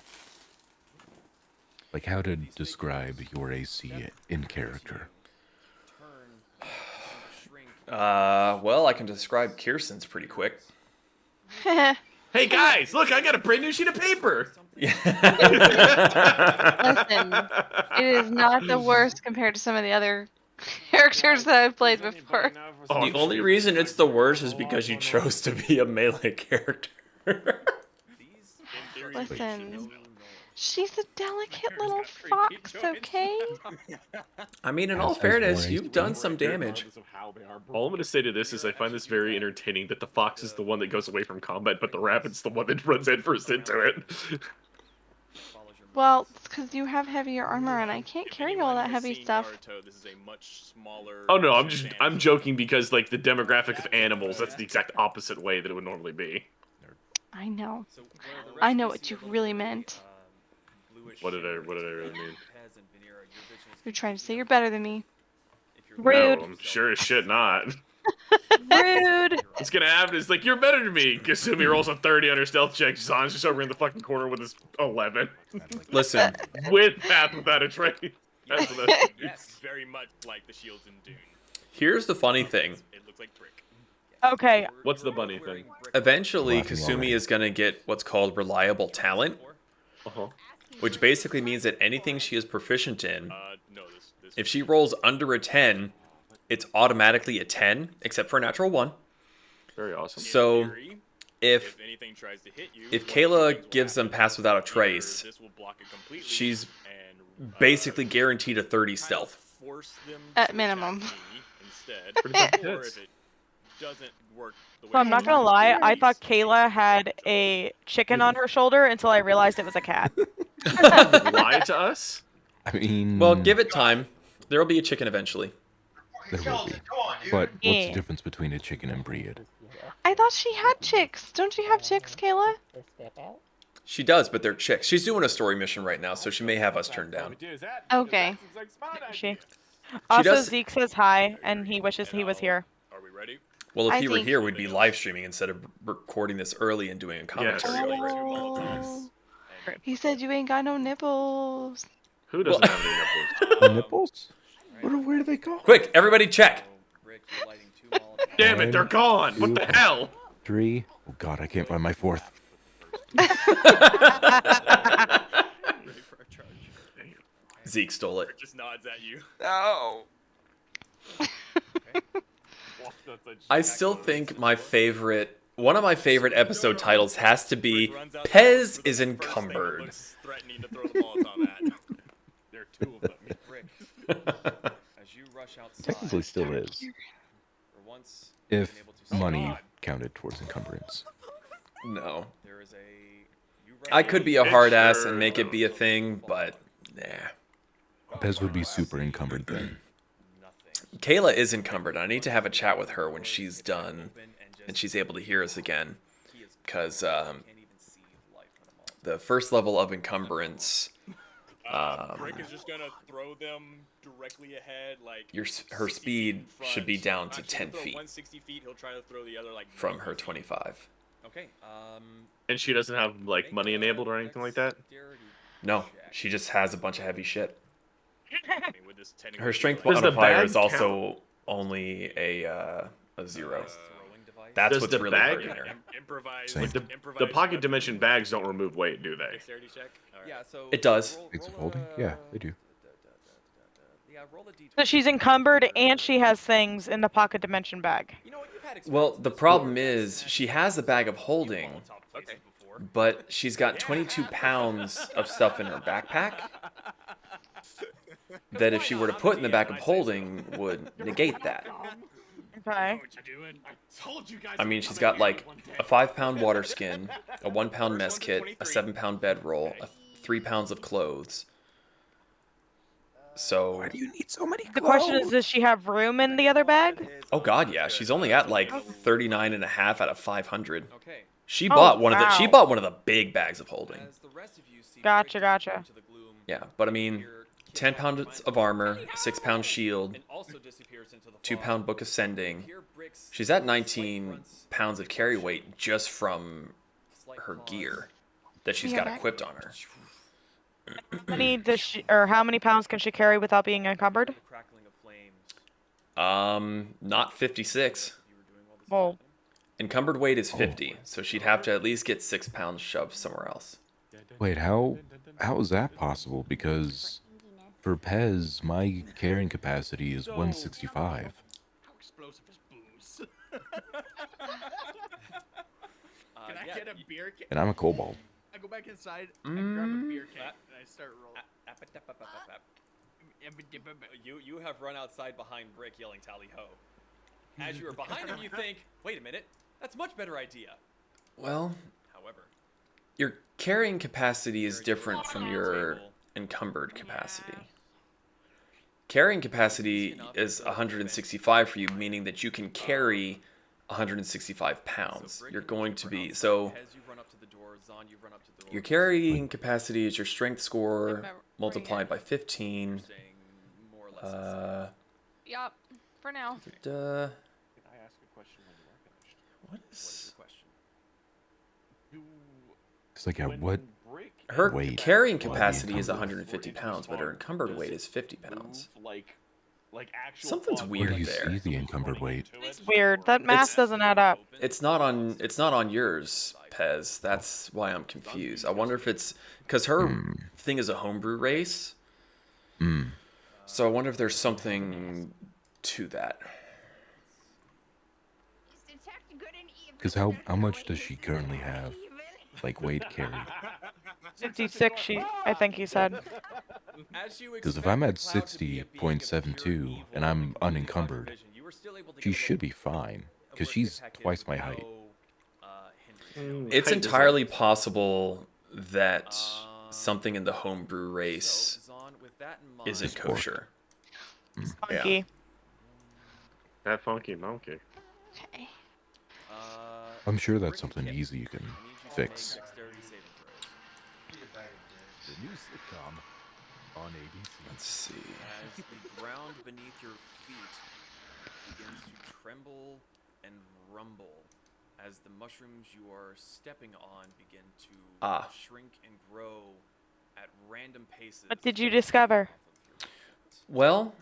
Like how to describe your AC in character. Well, I can describe Kirsten's pretty quick. Hey guys, look! I got a brand new sheet of paper. Listen, it is not the worst compared to some of the other characters that I've played before. The only reason it's the worst is because you chose to be a melee character. Listen, she's a delicate little fox, okay? I mean, in all fairness, you've done some damage. All I'm going to say to this is I find this very entertaining that the fox is the one that goes away from combat, but the rabbit's the one that runs headfirst into it. Well, it's because you have heavier armor and I can't carry all that heavy stuff. Oh no, I'm joking because like the demographic of animals, that's the exact opposite way that it would normally be. I know. I know what you really meant. What did I really mean? You're trying to say you're better than me. Rude. No, I'm sure as shit not. Rude. What's gonna happen is like, you're better than me. Kasumi rolls a 30 on her stealth check. Zan's just over in the fucking corner with his 11. Listen. With path without a trace. That's what that is. Yes, very much like the shields in Dune. Here's the funny thing. It looks like brick. Okay. What's the bunny thing? Eventually, Kasumi is going to get what's called reliable talent, which basically means that anything she is proficient in, if she rolls under a 10, it's automatically a 10, except for a natural 1. Very awesome. So, if Kayla gives them pass without a trace, she's basically guaranteed a 30 stealth. At minimum. So I'm not gonna lie, I thought Kayla had a chicken on her shoulder until I realized it was a cat. Lie to us? I mean... Well, give it time. There'll be a chicken eventually. There will be. But what's the difference between a chicken and breed? I thought she had chicks. Don't you have chicks, Kayla? She does, but they're chicks. She's doing a story mission right now, so she may have us turned down. Okay. Also, Zeke says hi, and he wishes he was here. Are we ready? Well, if he were here, we'd be live streaming instead of recording this early and doing a commentary over it. Oh. He said you ain't got no nipples. Who doesn't have any nipples? Nipples? Where do they go? Quick, everybody check. Damn it, they're gone. What the hell? 3. Oh god, I can't find my 4th. Zeke stole it. Just nods at you. No. I still think my favorite One of my favorite episode titles has to be Pez is encumbered. Threatening to throw the Molotov at. There are two of them. Brick, as you rush outside, Technically still is. for once, If being able to money survive, counted towards encumbrance. No. there is you I could be a hard ass Sure. and make it be a thing, but nah. Pez would be super encumbered then. Kayla is encumbered. I need to have a chat with her when she's done and she's able to hear us again. Because the first level of encumbrance, Brick is just gonna throw them directly ahead, like her 60 speed feet in front. should be down to Actually, 10 he'll throw feet 160 feet. He'll try to throw the other like from 90 her feet. 25. Okay. And she doesn't have like money enabled or anything like that. No, she just has a bunch of heavy shit. I mean, with this Her strength Does the modifier bag is also only a 0. That's Does what's the really bag- hurting her. Improvise. Same. The pocket dimension bags don't remove weight, do they? Dexterity check. All right. Yeah. So It does. Bags of holding? Yeah, they do. Yeah, roll a d20. So she's encumbered and she has things in the pocket dimension bag. You know what? You've had Well, experience the with problem this. is she has the bag of holding, Molotov places before. but she's got 22 pounds of stuff in her backpack that if she were to put in the bag of holding would negate that. Okay. What you doing? I told you guys. I mean, she's got like a 5-pound water skin, a 1-pound mess kit, a 7-pound bedroll, 3 pounds of clothes. So, Why do you need so many The question is, does she have room in the other bag? oh god, yeah, she's only at like 39.5 out of 500. Okay. She Oh, bought one of the wow. she bought one of the big bags of holding. As the rest of you see Gotcha, Brick gotcha. disappear into the gloom, Yeah, but I mean, 10 pounds of armor, 6-pound shield, and also disappears into the 2-pound book of sending. Here, Brick's She's at 19 pounds of carry weight just from slight her pause. gear that she's Yeah, got that- equipped on her. How many does she, or how many pounds can she carry without being encumbered? The crackling of flames. Not 56. You were doing all this Whoa. happen. Encumbered weight is 50, so she'd have to at least get 6 pounds shoved somewhere else. Wait, how is that possible? Because for Pez, my carrying capacity is 165. How explosive is booze? Can I Yeah, get a beer can? And I'm a kobold. I go back inside, I grab a beer can, and I start rolling. You have run outside behind Brick yelling tally ho. As you are behind him, you think, wait a minute, that's a much better idea. Well, However, your carrying capacity is different from your encumbered capacity. Carrying capacity is 165 for you, meaning that you can carry 165 pounds. You're going to be so. as you run up to the door, Zahn, you run up to the door. Your carrying capacity is your strength score multiplied by 15. Saying more or less. Yup. For now. Duh. Can I ask a question when you are finished? What What is is the question? It's like, at what? her Weight carrying will I be capacity is encumbered? 150 pounds, but her encumbered weight is 50 pounds. Like actual Something's fog weird Where do you there. see the encumbered weight? It's weird. That math It's- doesn't add up. It's not on yours, Pez. That's why I'm confused. I wonder if it's because her thing is a homebrew race. Hmm. So I wonder if there's something to that. Because how much does she currently have? Like weight carried? 66, I think he said. As you Because if expect I'm the at cloud to be a being of pure 60.72 evil and I'm with cloudy unencumbered, vision, you were still able to she get a should be look fine. of Because where she's Kit twice is my with height. no, hindrance. It's height is entirely possible that Um, something in the homebrew race So, Zahn, with that in mind, isn't It's pork. kosher. Funky. that funky monkey. Okay. I'm sure that's Brick something Kit, easy you can I need you to fix. make dexterity saving throws. The new sitcom on ABC. Let's see. As the ground beneath your feet begins to tremble and rumble, as the mushrooms you are stepping on begin to shrink and grow at random paces. What did you discover? Well,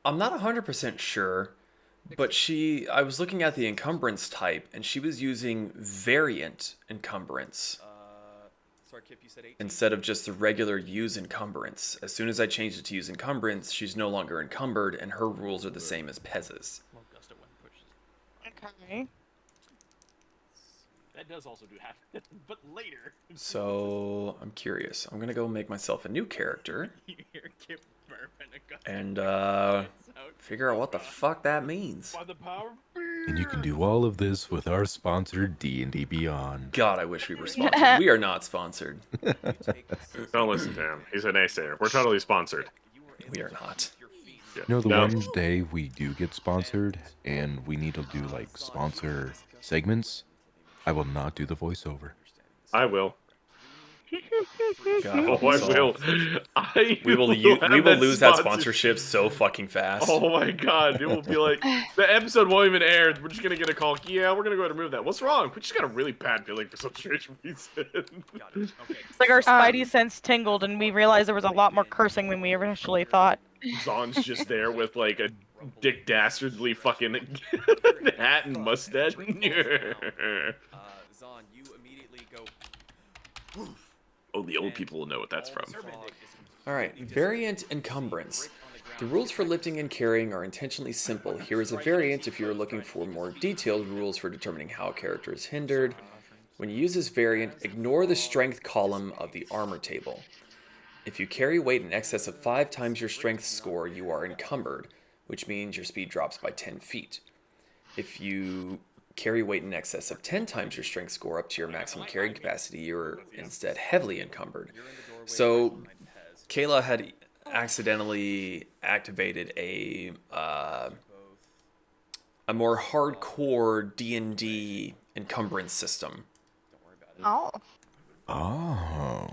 I'm not 100% sure, but I was looking at the encumbrance type, and she was using variant encumbrance Sorry, Kip, you said 18? instead of just the regular use encumbrance. As soon as I changed it to use encumbrance, she's no longer encumbered, and her rules are the same as Pez's. Okay. That does also do happen, but later. So I'm curious. I'm gonna go make myself a new character and figure out what the fuck that means. By the power. And you can do all of this with our sponsor, D&D Beyond. God, I wish we were sponsored. We are not sponsored. Don't listen to him. He's a naysayer. We're totally sponsored. We are not. You know, the one day we do get sponsored and we need to do like sponsor segments, I will not do the voiceover. I will. God, I will. We will lose that sponsorship so fucking fast. Oh my god, it will be like the episode won't even air. We're just gonna get a call. Yeah, we're gonna go ahead and remove that. What's wrong? We just got a really bad feeling for some strange reason. It's like our spidey sense tingled, and we realized there was a lot more cursing than we initially thought. Zon's just there with like a Dick Dastardly fucking hat and mustache. Zon, you immediately go. Oh, the old people will know what that's from. Alright, variant encumbrance. The rules for lifting and carrying are intentionally simple. Here is a variant if you are looking for more detailed rules for determining how a character is hindered. When you use this variant, ignore the strength column of the armor table. If you carry weight in excess of 5 times your strength score, you are encumbered, which means your speed drops by 10 feet. If you carry weight in excess of 10 times your strength score up to your maximum carrying capacity, you're instead heavily encumbered. So Kayla had accidentally activated a more hardcore D&D encumbrance system. Oh. Oh.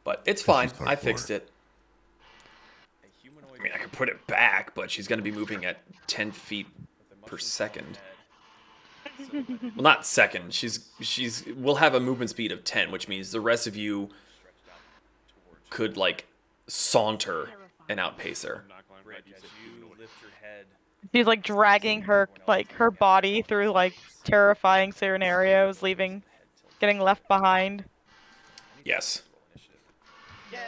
But it's fine. I fixed it. I mean, I could put it back, but she's going to be moving at 10 feet per second. Well, not second. We'll have a movement speed of 10, which means the rest of you could like saunter and outpace her. She's like dragging her body through like terrifying scenarios, getting left behind. Yes. Yay!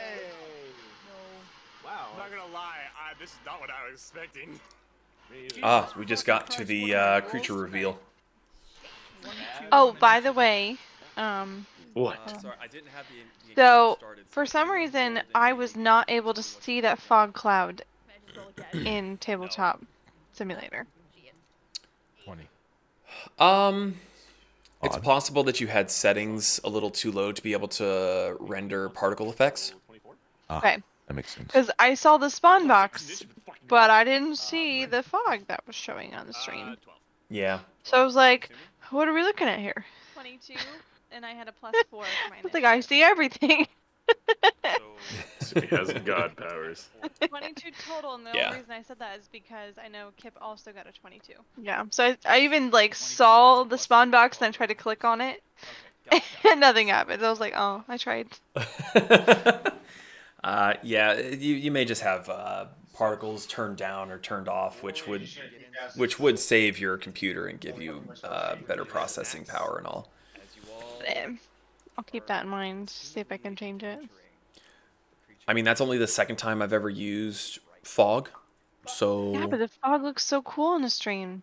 Wow. I'm not gonna lie, this is not what I was expecting. We just got to the creature reveal. Oh, by the way, what? So, for some reason, I was not able to see that fog cloud in Tabletop Simulator. 20. It's possible that you had settings a little too low to be able to render particle effects. Okay. That makes sense. Because I saw the spawn box, but I didn't see the fog that was showing on the stream. Yeah. So I was like, what are we looking at here? 22, and I had a +4 for my I was like, I see everything. So he has god powers. 22 total, and the only reason I said that is because I know Kip also got a 22. Yeah, so I even like saw the spawn box and I tried to click on it, and nothing happened. I was like, oh, I tried. Yeah, you may just have particles turned down or turned off, which would save your computer and give you better processing power and all. I'll keep that in mind. See if I can change it. I mean, that's only the second time I've ever used fog, so... Yeah, but the fog looks so cool on the stream.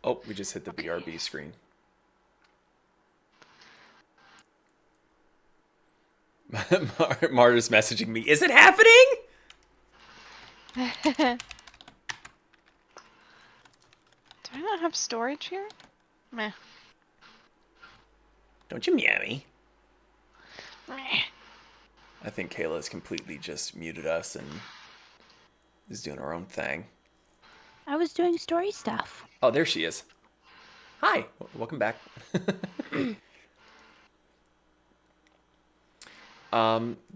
Oh, we just hit the BRB screen. Marta's messaging me, is it happening? Do I not have storage here? Meh. Don't you meow me? Meh. I think Kayla's completely just muted us and is doing her own thing. I was doing story stuff. Oh, there she is. Hi, welcome back.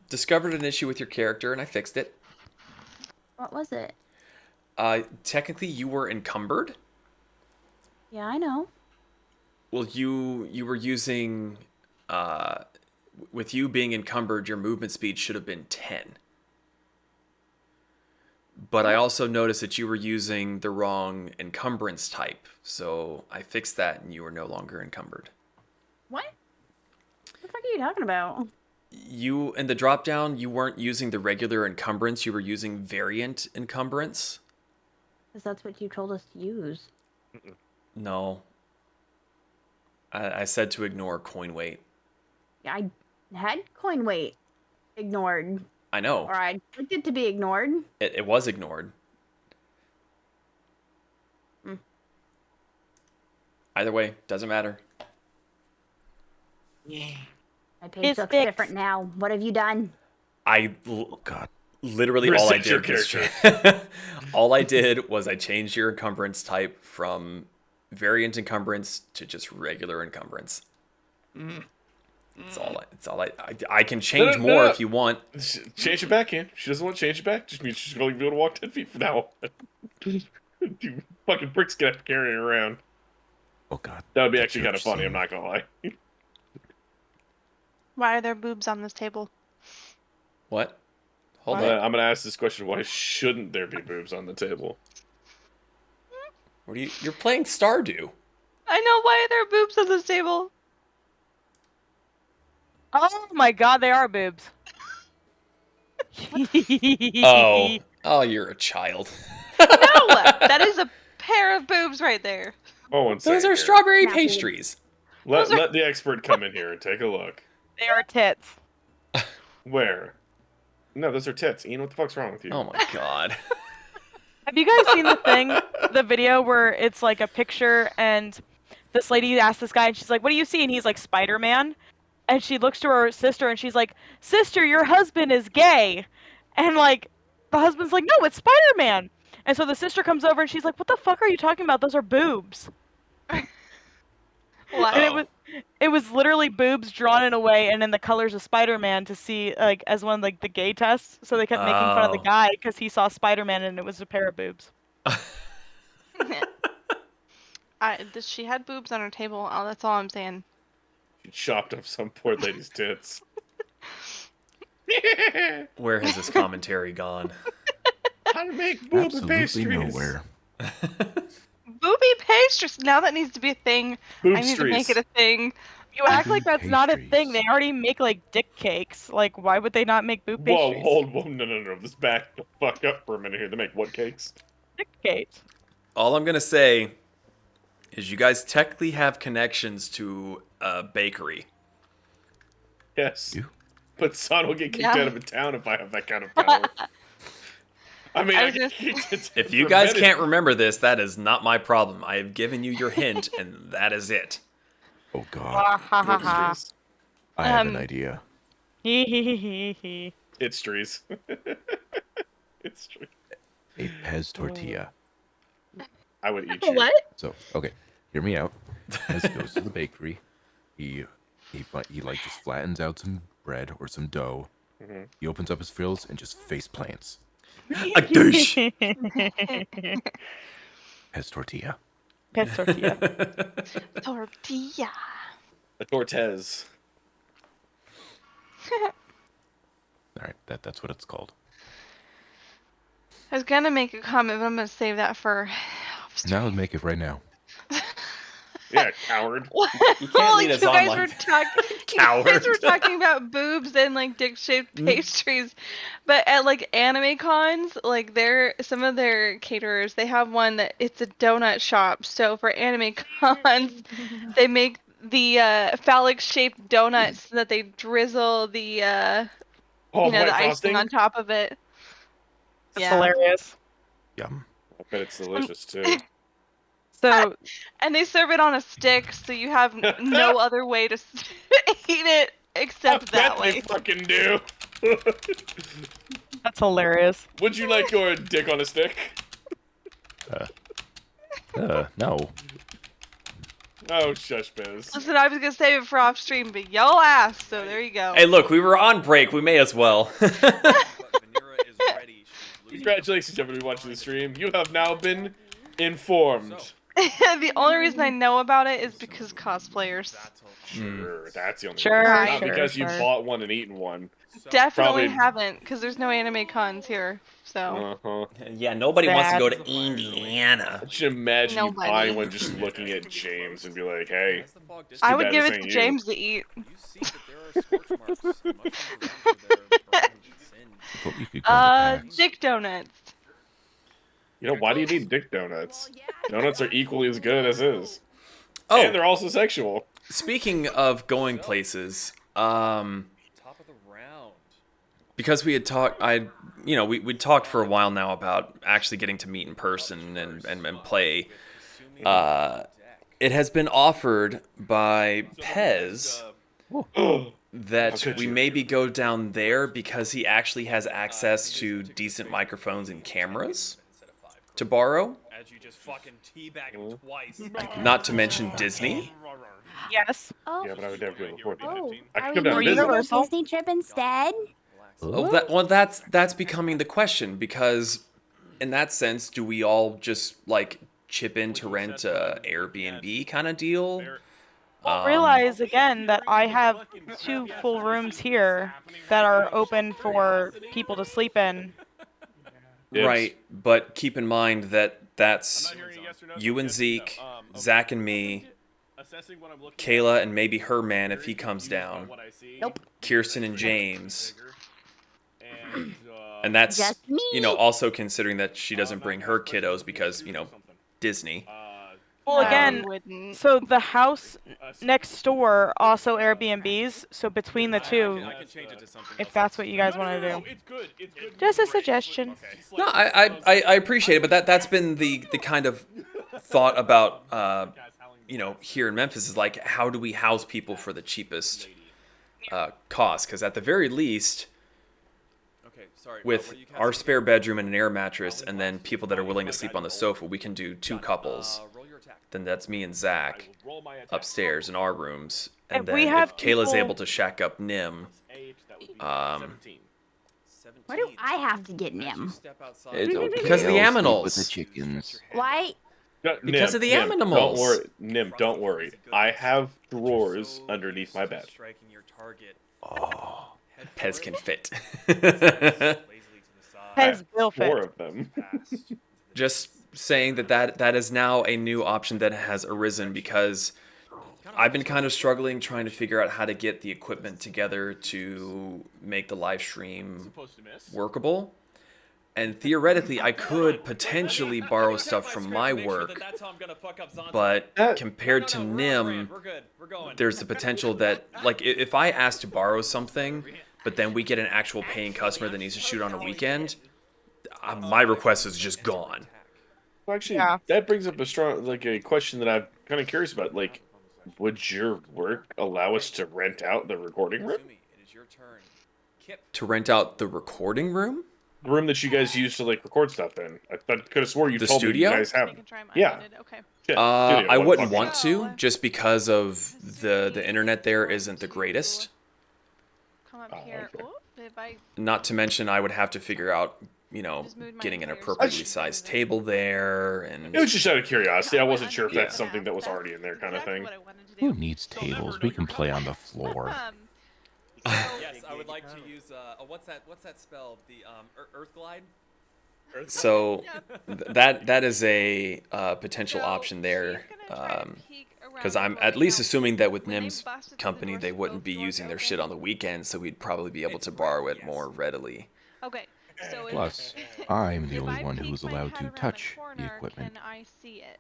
Discovered an issue with your character and I fixed it. What was it? Technically you were encumbered. Yeah, I know. Well, you were using, with you being encumbered, your movement speed should have been 10. But I also noticed that you were using the wrong encumbrance type, so I fixed that and you were no longer encumbered. What? What the fuck are you talking about? You, in the drop down, you weren't using the regular encumbrance, you were using variant encumbrance. Because that's what you told us to use. No. I said to ignore coin weight. Yeah, I had coin weight ignored. I know. Or I clicked it to be ignored. It was ignored. Either way, doesn't matter. Yeah. My page looks different now. What have you done? God. Literally all I did was all I did was I changed your encumbrance type from variant encumbrance to just regular encumbrance. It's all I can change more if you want. Change it back in. She doesn't want to change it back. Just means she's going to be able to walk 10 feet from now. Dude, fucking bricks gonna have to carry it around. Oh god. That would be actually kind of funny, I'm not gonna lie. Why are there boobs on this table? What? Hold on. I'm gonna ask this question: why shouldn't there be boobs on the table? What are you're playing Stardew. I know, why are there boobs on this table? Oh my god, they are boobs. Oh, you're a child. No, that is a pair of boobs right there. Oh, those are strawberry pastries. Let the expert come in here and take a look. They are tits. Where? No, those are tits. Ian, what the fuck's wrong with you? Oh my god. Have you guys seen the video where it's like a picture and this lady asks this guy and she's like, what do you see? And he's like, Spider-Man. And she looks to her sister and she's like, sister, your husband is gay. And like, the husband's like, no, it's Spider-Man. And so the sister comes over and she's like, what the fuck are you talking about? Those are boobs. Wow. And it was literally boobs drawn in a way and in the colors of Spider-Man to see, like, as one of, like, the gay tests. So they kept making fun of the guy because he saw Spider-Man and it was a pair of boobs. She had boobs on her table. Oh, that's all I'm saying. She chopped up some poor lady's tits. Where has this commentary gone? How to make booby Absolutely pastries. nowhere. Booby pastries. Now that needs to be a thing. Boobstries. I need to make it a thing. You act like that's not a thing. They already make, like, dick cakes. Like, why would they not make boob pastries? Whoa, no. Let's back the fuck up for a minute here. They make what cakes? Dick cakes. All I'm gonna say is you guys technically have connections to a bakery. Yes. But son will get kicked out of a town if I have that kind of power. I mean, if you guys can't remember this, that is not my problem. I have given you your hint, and that is it. Oh god. I have an idea. It's trees. It's trees. A Pez tortilla. I would eat you. What? So, okay, hear me out. Pez goes to the bakery. He like just flattens out some bread or some dough. Mm-hmm. He opens up his frills and just face plants. A douche. Pez tortilla. Pez tortilla. Tortilla. A Tortez. Alright, that's what it's called. I was gonna make a comment, but I'm gonna save that for. Now let's make it right now. Yeah, coward. You can't lead us on like You guys were talking about boobs and like dick-shaped pastries, but at like anime cons, like some of their caterers, they have one that it's a donut shop. So for anime cons, they make the phallic-shaped donuts that they drizzle the the icing on top of it. That's hilarious. Yum. I bet it's delicious too. So, and they serve it on a stick, so you have no other way to eat it except that way. They fucking do. That's hilarious. Would you like your dick on a stick? No. Oh, shush, Biz. Listen, I was gonna save it for off stream, but y'all asked, so there you go. Hey, look, we were on break. We may as well. Congratulations, everybody watching the stream. You have now been informed. The only reason I know about it is because cosplayers. Sure, that's the only Sure, reason. Not sure, because you sure. bought one and eaten one. Definitely Probably- haven't, because there's no anime cons here. So Uh-huh. Yeah, nobody wants to go to Indiana. I should imagine you Nobody. buying one just looking at James and be like, hey. it's I too would bad give this it to ain't you. James to eat. Well, you could call it Dick donuts. You know, why do you need dick donuts? Donuts are equally as good as is. Oh, and they're also sexual. Speaking of going places, Top of the round. because we had talked, we talked for a while now about actually getting to meet in person and play. It has been offered by Pez that we maybe go down there because he actually has access to decent microphones and cameras to borrow. As you just fucking teabag him twice. Not to mention Disney. Yes. Oh. Yeah, but I would never be able to afford Oh, I are could we come down going and to visit. a Disney trip instead? That's becoming the question, because in that sense, do we all just like chip in to rent a Airbnb kind of deal? Realize again that I have 2 full rooms here that are open for people to sleep in. Right, but keep in mind that that's you and Zeke, Zach and me, Kayla and maybe her man if he comes down. Nope. Kirsten and James. And that's, Just me. also considering that she doesn't bring her kiddos because, Disney. Well, again, so the house next door also Airbnbs, so between the two, if that's what you guys want to do. Just a suggestion. No, I appreciate it, but that's been the kind of thought about, here in Memphis is like, how do we house people for the cheapest cost? Because at the very least, with our spare bedroom and an air mattress, and then people that are willing to sleep on the sofa, we can do 2 couples. Then that's me and Zach upstairs in our rooms. And then if Kayla's able to shack up Nim, Why do I have to get Nim? because of the aminals. With the chickens. Why? Because of the animals. Don't worry, Nim. Don't worry. I have drawers underneath my bed. Oh, Pez can fit. Pez will fit. 4 of them. Just saying that is now a new option that has arisen, because I've been kind of struggling trying to figure out how to get the equipment together to make the live stream workable. And theoretically, I could potentially borrow stuff from my work, but compared to Nim, there's the potential that, like, if I ask to borrow something, but then we get an actual paying customer that needs to shoot on a weekend, my request is just gone. Well, actually, that brings up a question that I'm kind of curious about. Like, would your work allow us to rent out the recording room? To rent out the recording room? The room that you guys use to record stuff in. I could have swore you The told studio? me you guys have. Yeah. Okay. I wouldn't want to, just because of the internet there isn't the greatest. Come up here. Okay. If I Not to mention, I would have to figure out, getting an appropriately sized table there, and It was just out of curiosity. I wasn't sure if that's something that was already in there, kind of thing. Who needs tables? We can play on the floor. Yes, I would like to use what's that spell? The Earth Glide? so that is a potential option there, because I'm at least assuming that with Nim's company they wouldn't be using their shit on the weekends, so we'd probably be able to borrow it more readily. Okay. So Plus, I'm the only one who's allowed to touch the equipment. Can I see it?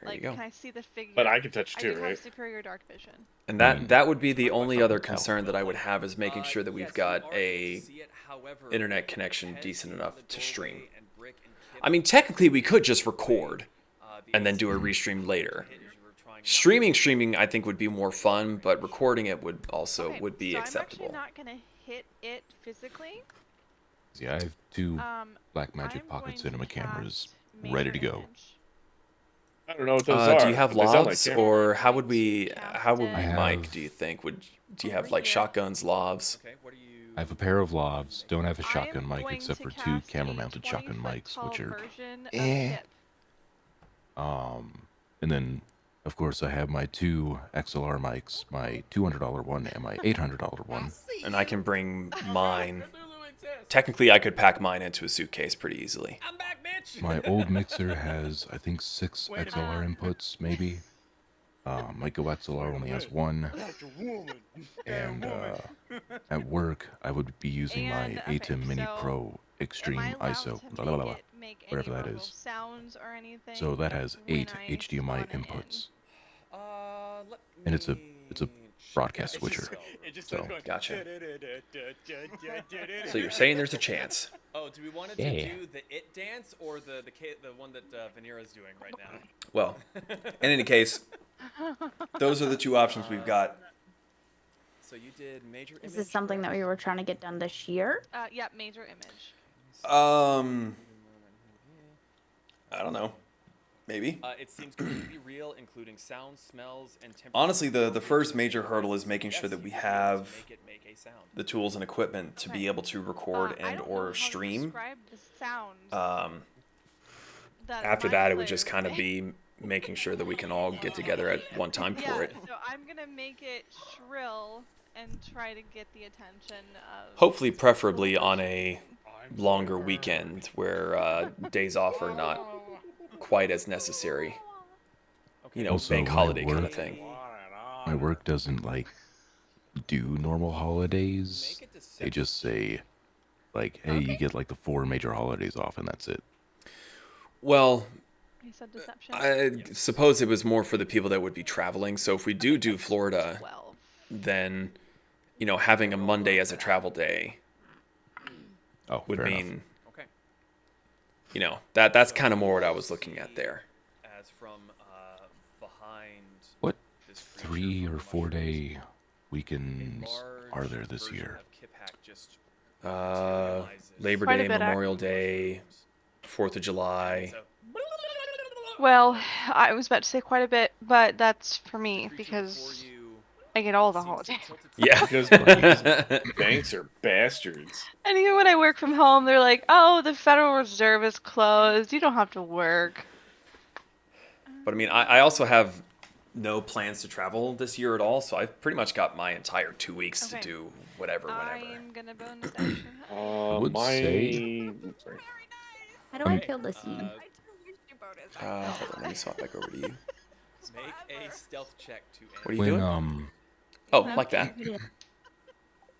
There you go. Can I see the figure? But I can touch too, I do right? have superior dark vision. And that would be the only other concern that I would have, is making sure that we've got a internet connection decent enough to stream. I mean, technically we could just record and then do a restream later. Streaming I think would be more fun, but recording it would also would be acceptable. I'm actually not gonna hit it physically. Yeah, I have 2 Black Magic Pocket Cinema cameras ready to go. I don't know what those are. Do you have but they sound like lavs, cameras. or how would we have- mic, do you think? Do you have like shotguns, lavs? I have a pair of lavs, don't have a shotgun mic except for 2 camera-mounted shotgun mics, which are and then, of course, I have my 2 XLR mics, my $200 one and my $800 one. And I can bring mine. Technically, I could pack mine into a suitcase pretty easily. My old mixer has, I think, 6 XLR inputs, maybe. My Go XLR only has 1. And at work, I would be using my ATEM Mini Pro Extreme ISO. make any whatever that verbal is. sounds or anything. So that has when 8 I HDMI spawn it inputs, Let and it's a broadcast Yeah, switcher. So Gotcha. So you're saying there's a chance? Oh, do we want to Yeah. do the it dance or the one that Vanira's doing right now? Well, in any case, those are the two options we've got. So you did major. Is this something that we were trying to get done this year? Yeah, major image. I don't know. Maybe. It seems completely real, including sounds, smells, and temperature. Honestly, the first major hurdle is making sure that we have make a sound. the tools and equipment to be able to record I and don't know or how to stream. describe the sound that After my that, it would just players kind of make. be making sure that we can all get together at one time for it. So I'm gonna make it shrill and try to get the attention of. Hopefully, preferably on a longer weekend where days off are not quite as necessary. You know, Also, bank my holiday kind of work- thing. My work doesn't like do normal holidays. They just say, like, hey, you get like the 4 major holidays off, and that's it. Well, You said deception. I suppose it was more for the people that would be traveling. So if we do Florida, then, you know, having a Monday as a travel day would fair mean, enough. you know, that's kind of more what I was looking at there. As from behind. What 3 or 4 day weekends are there this year? Labor Quite a Day, bit, Memorial Day, 4th of July. Well, I was about to say quite a bit, but that's for me because I get all the holidays. Yeah. Because banks are bastards. And even when I work from home, they're like, "Oh, the Federal Reserve is closed. You don't have to work." But I mean, I also have no plans to travel this year at all, so I've pretty much got my entire 2 weeks to do whatever, whenever. I'm gonna bonus action. would say- Sorry. How do I kill this thing? Hold on, let me swap back over to you. Make a stealth check to enter. What are you When doing? Oh, like that.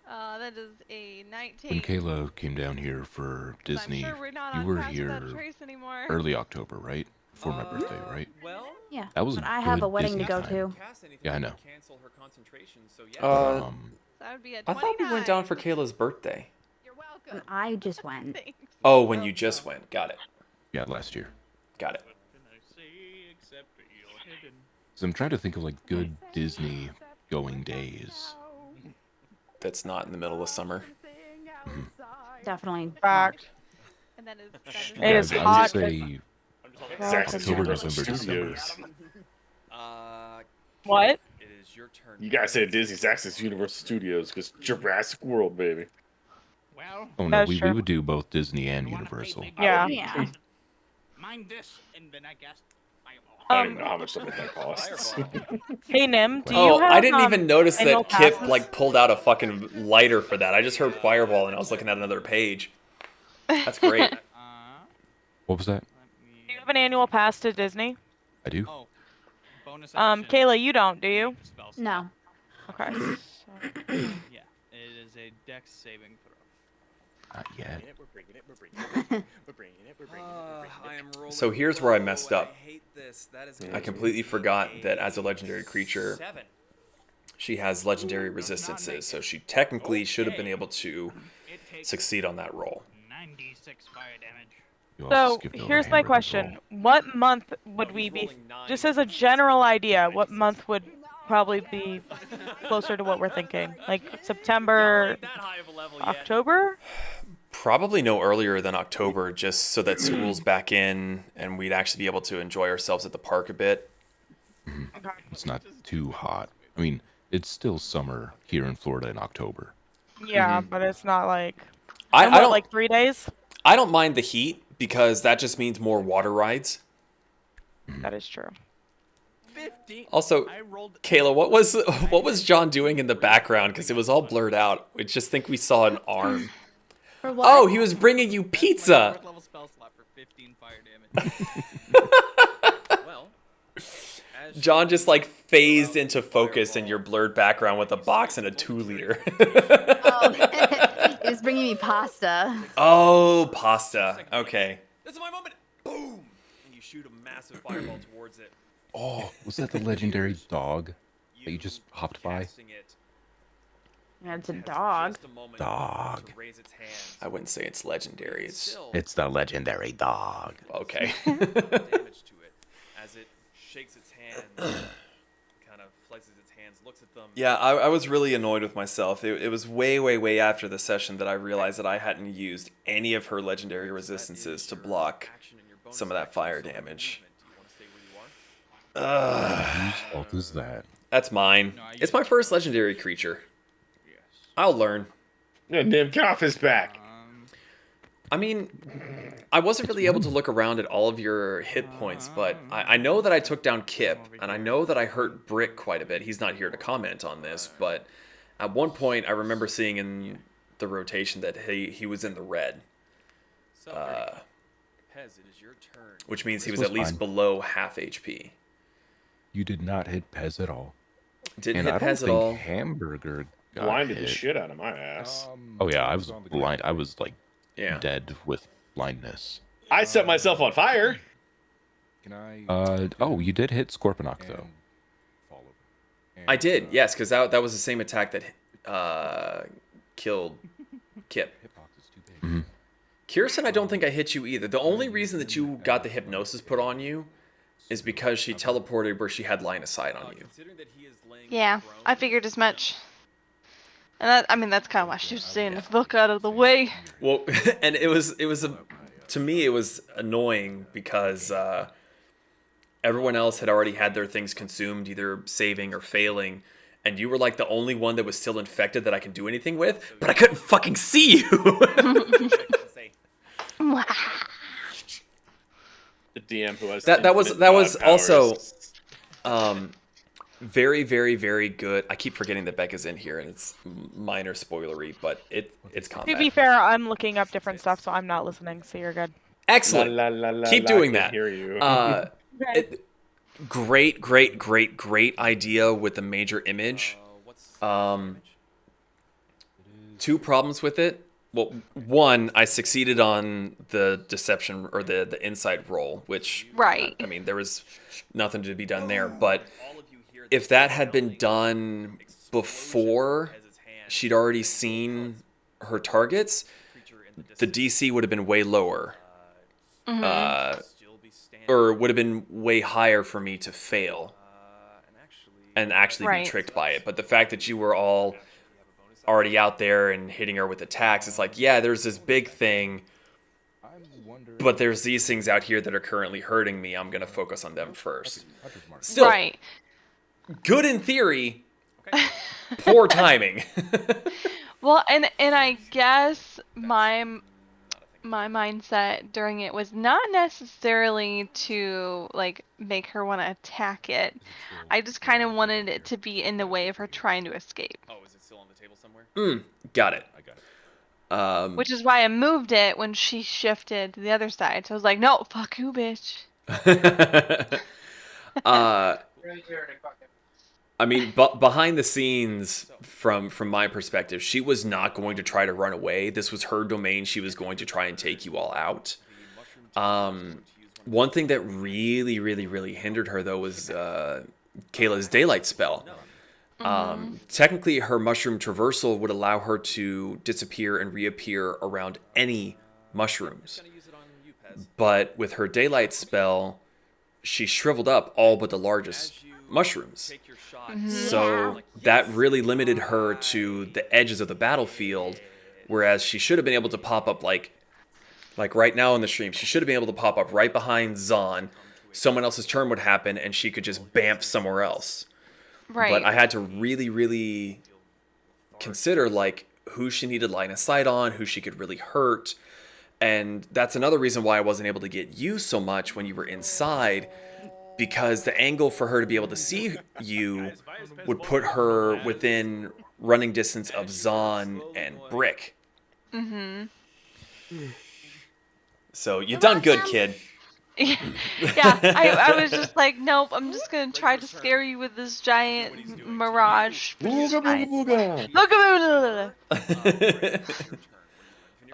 That is a 19. When Kayla came down here for Disney, sure we're not you on were Pass Without here Trace anymore. early October, right? Before my birthday, right? Yeah. That was but a I have good a wedding to Disney go time. to. Yeah, I know. Cancel her concentration. So yeah. That would be a I thought we went down for Kayla's birthday. When I just went. Oh, when you just went. Got it. Yeah, last year. Got it. So I'm trying to think of like good Disney going days. That's not in the middle of summer. Definitely. Fact. And that is It is I would hot. say Zaxxon October, Universal November, Studios. What? It is your turn. You gotta say Disney's Zaxxon's Universal Studios, because Jurassic World, baby. Well, Oh no, That's we true. would do both Disney and Universal. Yeah. Yeah. mind this, and then I guess I don't even know how much something that costs. Hey Nim, do you Oh, have, I didn't even notice annual that Kip passes? like pulled out a fucking lighter for that. I just heard Firewall and I was looking at another page. That's great. What was that? Do you have an annual pass to Disney? I do. Oh, bonus Kayla, you don't, do you? No. Okay. Yeah, it is a dex saving throw. Not yet. We're bringing it. We're bringing it. I am rolling So here's where I low. messed up. I hate this. That is I completely forgot that as a legendary creature, 7. she has legendary resistances, so she technically should have been able to succeed on that roll. 96 fire damage. You also So skipped over here's my Hamburger question: Roll. what month would we be? Just as a general idea, what month would probably be closer to what we're thinking? Like September, October? Probably no earlier than October, just so that school's back in and we'd actually be able to enjoy ourselves at the park a bit. It's not too hot. I mean, it's still summer here in Florida in October. Yeah, but it's not like. I and what, don't like 3 days. I don't mind the heat because that just means more water rides. That is true. 50. Also, Kayla, what was John doing in the background? Because it was all blurred out. We just think we saw an arm. For what? Oh, he was bringing you pizza. Fourth level spell slot for 15 fire damage. Well, John just like phased into focus in your blurred background with a box and a 2-liter. Oh, he was bringing me pasta. Oh, pasta. Okay. This is my moment. Boom! And you shoot a massive fireball towards it. Oh, was that the legendary dog that you just hopped by? Yeah, it's a dog. Dog. I wouldn't say it's legendary. It's the legendary dog. Okay. Damage to it as it shakes its hands, kind of flexes its hands, looks at them. Yeah, I was really annoyed with myself. It was way after the session that I realized that I hadn't used any of her legendary resistances to block some of that fire damage. Whose fault is that? That's mine. It's my first legendary creature. I'll learn. Yeah, Nimkov is back. I mean, I wasn't really able to look around at all of your hit points, but I know that I took down Kip, and I know that I hurt Brick quite a bit. He's not here to comment on this, but at one point I remember seeing in the rotation that he was in the red. Pez, it is your turn. Which means he was at least below half HP. You did not hit Pez at all. Didn't and hit Pez at all. Hamburger got blinded hit. the shit out of my ass. Oh yeah, I was blind. I was like dead with blindness. I set myself on fire. Can I? Oh, you did hit Scorponok though. I did, yes, because that was the same attack that killed Kip. Mm-hmm. Kirsten, I don't think I hit you either. The only reason that you got the hypnosis put on you is because she teleported where she had line of sight on you. Yeah, I figured as much. And that, I mean, that's kind of why she was saying the fuck out of the way. Well, and to me, it was annoying because everyone else had already had their things consumed, either saving or failing, and you were like the only one that was still infected that I could do anything with, but I couldn't fucking see you. The DM who has that was also very good. I keep forgetting that Becca's in here, and it's minor spoilery, but it's combat. To be fair, I'm looking up different stuff, so I'm not listening, so you're good. Excellent. Keep doing that. Hear you. Great idea with the major image. Two problems with it. Well, one, I succeeded on the deception or the insight roll, which right. I mean, there was nothing to be done there. But if that had been done before she'd already seen her targets, the DC would have been way lower, or would have been way higher for me to fail and actually be tricked by it. But the fact that you were all already out there and hitting her with attacks, it's like, yeah, there's this big thing, but there's these things out here that are currently hurting me. I'm gonna focus on them first. Still, right. Good in theory, poor timing. Well, and I guess my mindset during it was not necessarily to like make her want to attack it. I just kind of wanted it to be in the way of her trying to escape. Oh, is it still on the table somewhere? Got it. I got it. Which is why I moved it when she shifted to the other side. So I was like, no, fuck you, bitch. I mean, behind the scenes, from my perspective, she was not going to try to run away. This was her domain. She was going to try and take you all out. One thing that really hindered her, though, was Kayla's daylight spell. Technically, her mushroom traversal would allow her to disappear and reappear around any mushrooms. But with her daylight spell, she shriveled up all but the largest mushrooms. So that really limited her to the edges of the battlefield, whereas she should have been able to pop up like right now in the stream. She should have been able to pop up right behind Zahn. Someone else's turn would happen, and she could just bamf somewhere else. Right. But I had to really consider like who she needed line of sight on, who she could really hurt. And that's another reason why I wasn't able to get you so much when you were inside, because the angle for her to be able to see you would put her within running distance of Zahn and Brick. So you done good, kid. Yeah, I was just like, nope, I'm just gonna try to scare you with this giant mirage.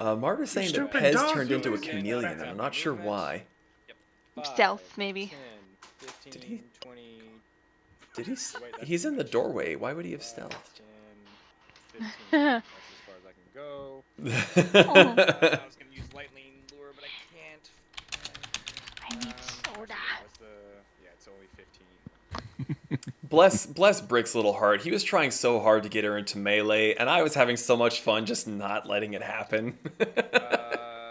Margaret's saying that stupid Pez dog, turned you into a lazy chameleon, and I'm not sure why. Stealth, maybe. 15, Did he- 20, Did he? Wait, that's He's in the doorway. Why would he have 10, stealth? 15. That's as far as I can go. I was gonna use lightning lure, but I can't. I need soda. Yeah, it's only 15. Bless Brick's little heart. He was trying so hard to get her into melee, and I was having so much fun just not letting it happen.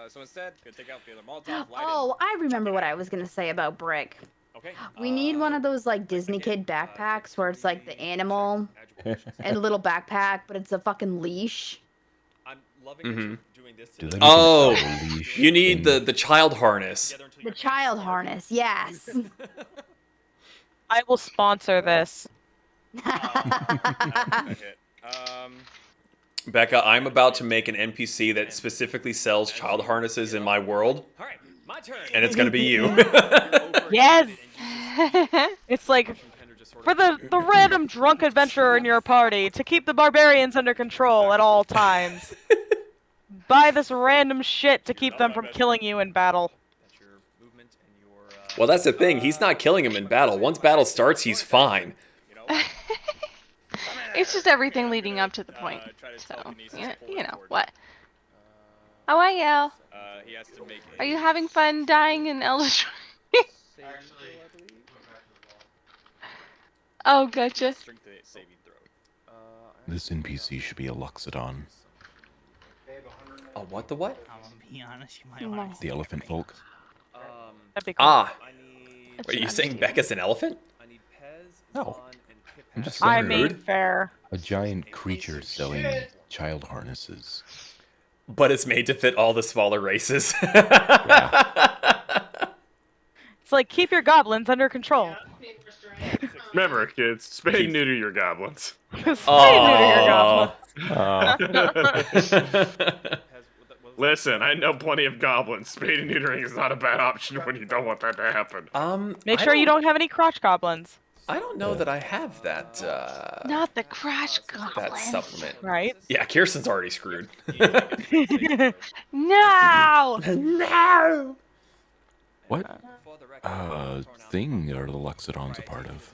So instead, gonna take out the other Molotov. Oh, I remember what I was gonna say about Brick. Okay. We need one of those like Disney kid backpacks where it's like the animal and a little backpack, but it's a fucking leash. I'm loving that you're doing this. Do they Oh, make a leash you need thing? the child harness. The child harness, yes. I will sponsor this. Becca, I'm about to make an NPC that specifically sells child harnesses in my world. Alright, my turn. And it's gonna be you. Yes. It's like for the random drunk adventurer in your party to keep the barbarians under control at all times. Buy this random shit to keep them from killing you in battle. Well, that's the thing. He's not killing him in battle. Once battle starts, he's fine. It's just everything leading up to the point. So, you know what? How are you? He has to make Are you having fun dying in Elder Scrolls? Oh, gotcha. This NPC should be a Luxodon. Oh, what the what? Be honest, you might want to The elephant folk. Ah. Are you saying Becca's an elephant? No. I'm just I saying. mean, fair. A giant creature selling child harnesses. But it's made to fit all the smaller races. It's like keep your goblins under control. Remember, kids, spay and neuter your goblins. Listen, I know plenty of goblins. Spay and neutering is not a bad option when you don't want that to happen. Make sure you don't have any crotch goblins. I don't know that I have that. Not the crash goblin. That supplement. Right? Yeah, Kirsten's already screwed. No! No! What thing are the Luxodons a part of?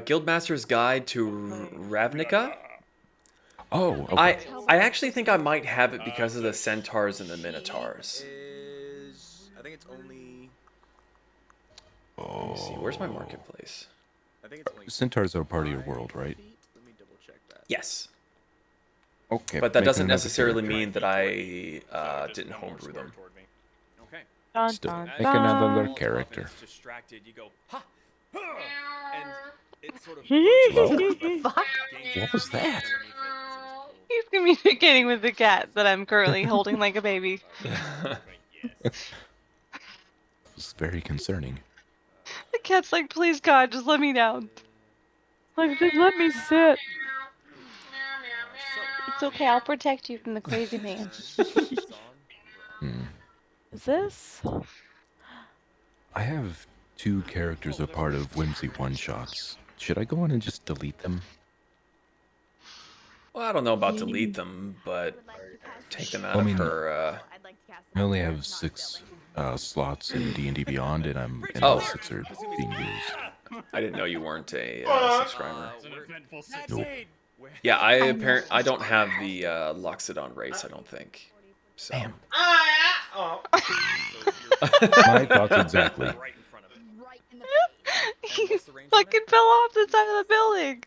Guildmaster's Guide to Ravnica. Oh, okay. I actually think I might have it because of the centaurs and the minotaurs. I think it's only. Let me see. Where's my marketplace? I think it's only. Centaurs are part of your world, right? Let me double check that. Yes. Okay. But that make doesn't another necessarily character. mean that I didn't homebrew them. Okay. Dun, Still, dun, make another dun. character. Distracted, you go, ha! And it sort of What was that? He's communicating with the cat that I'm currently holding like a baby. It's very concerning. The cat's like, please God, just let me down. Like, just let me sit. It's okay, I'll protect you from the crazy man. Is this? I have 2 characters a part of Whimsy one-shots. Should I go on and just delete them? Well, I don't know about delete them, but take them out of her. I only have 6 slots in D&D Beyond, and and Oh. 6 are being used. I didn't know you weren't a subscriber. Nope. Yeah, I don't have the Loxodon race. I don't think. So. Damn. My thoughts exactly. He fucking fell off the side of the building.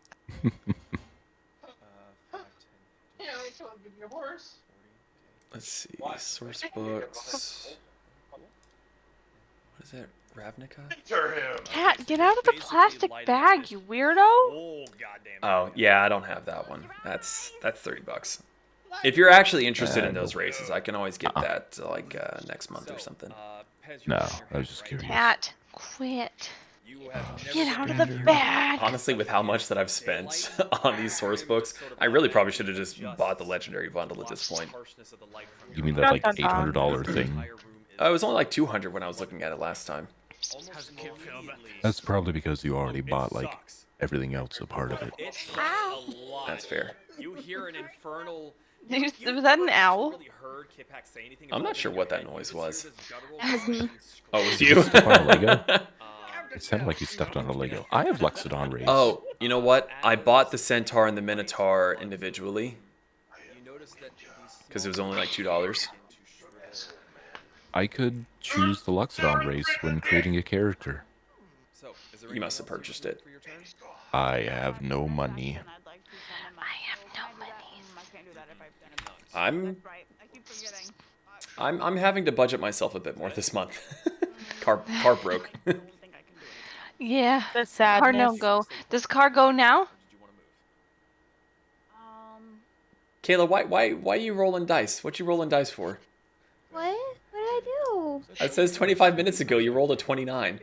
Let's see. Source books. What is that? Ravnica? Cat, get out of the plastic bag, you weirdo! Oh yeah, I don't have that one. That's $30. If you're actually interested in those races, I can always get that like next month or something. No, I was just curious. Cat, quit. Get out of the bag! Honestly, with how much that I've spent on these source books, I really probably should have just bought the legendary bundle at this point. You mean that like $800 thing? It was only like $200 when I was looking at it last time. That's probably because you already bought like everything else a part of it. That's fair. You hear an infernal Was that an owl? I'm not sure what that noise was. That was me. Oh, it was you? Step on a Lego? It sounded like you stepped on a Lego. I have Luxodon rays. Oh, you know what? I bought the Centaur and the Minotaur individually. Because it was only like $2. I could choose the Luxodon race when creating a character. You must have purchased it. I have no money. I'm having to budget myself a bit more this month. car broke. Yeah. The sadness. Car no go. Does car go now? Kayla, why are you rolling dice? What you rolling dice for? What? What did I do? It says 25 minutes ago you rolled a 29.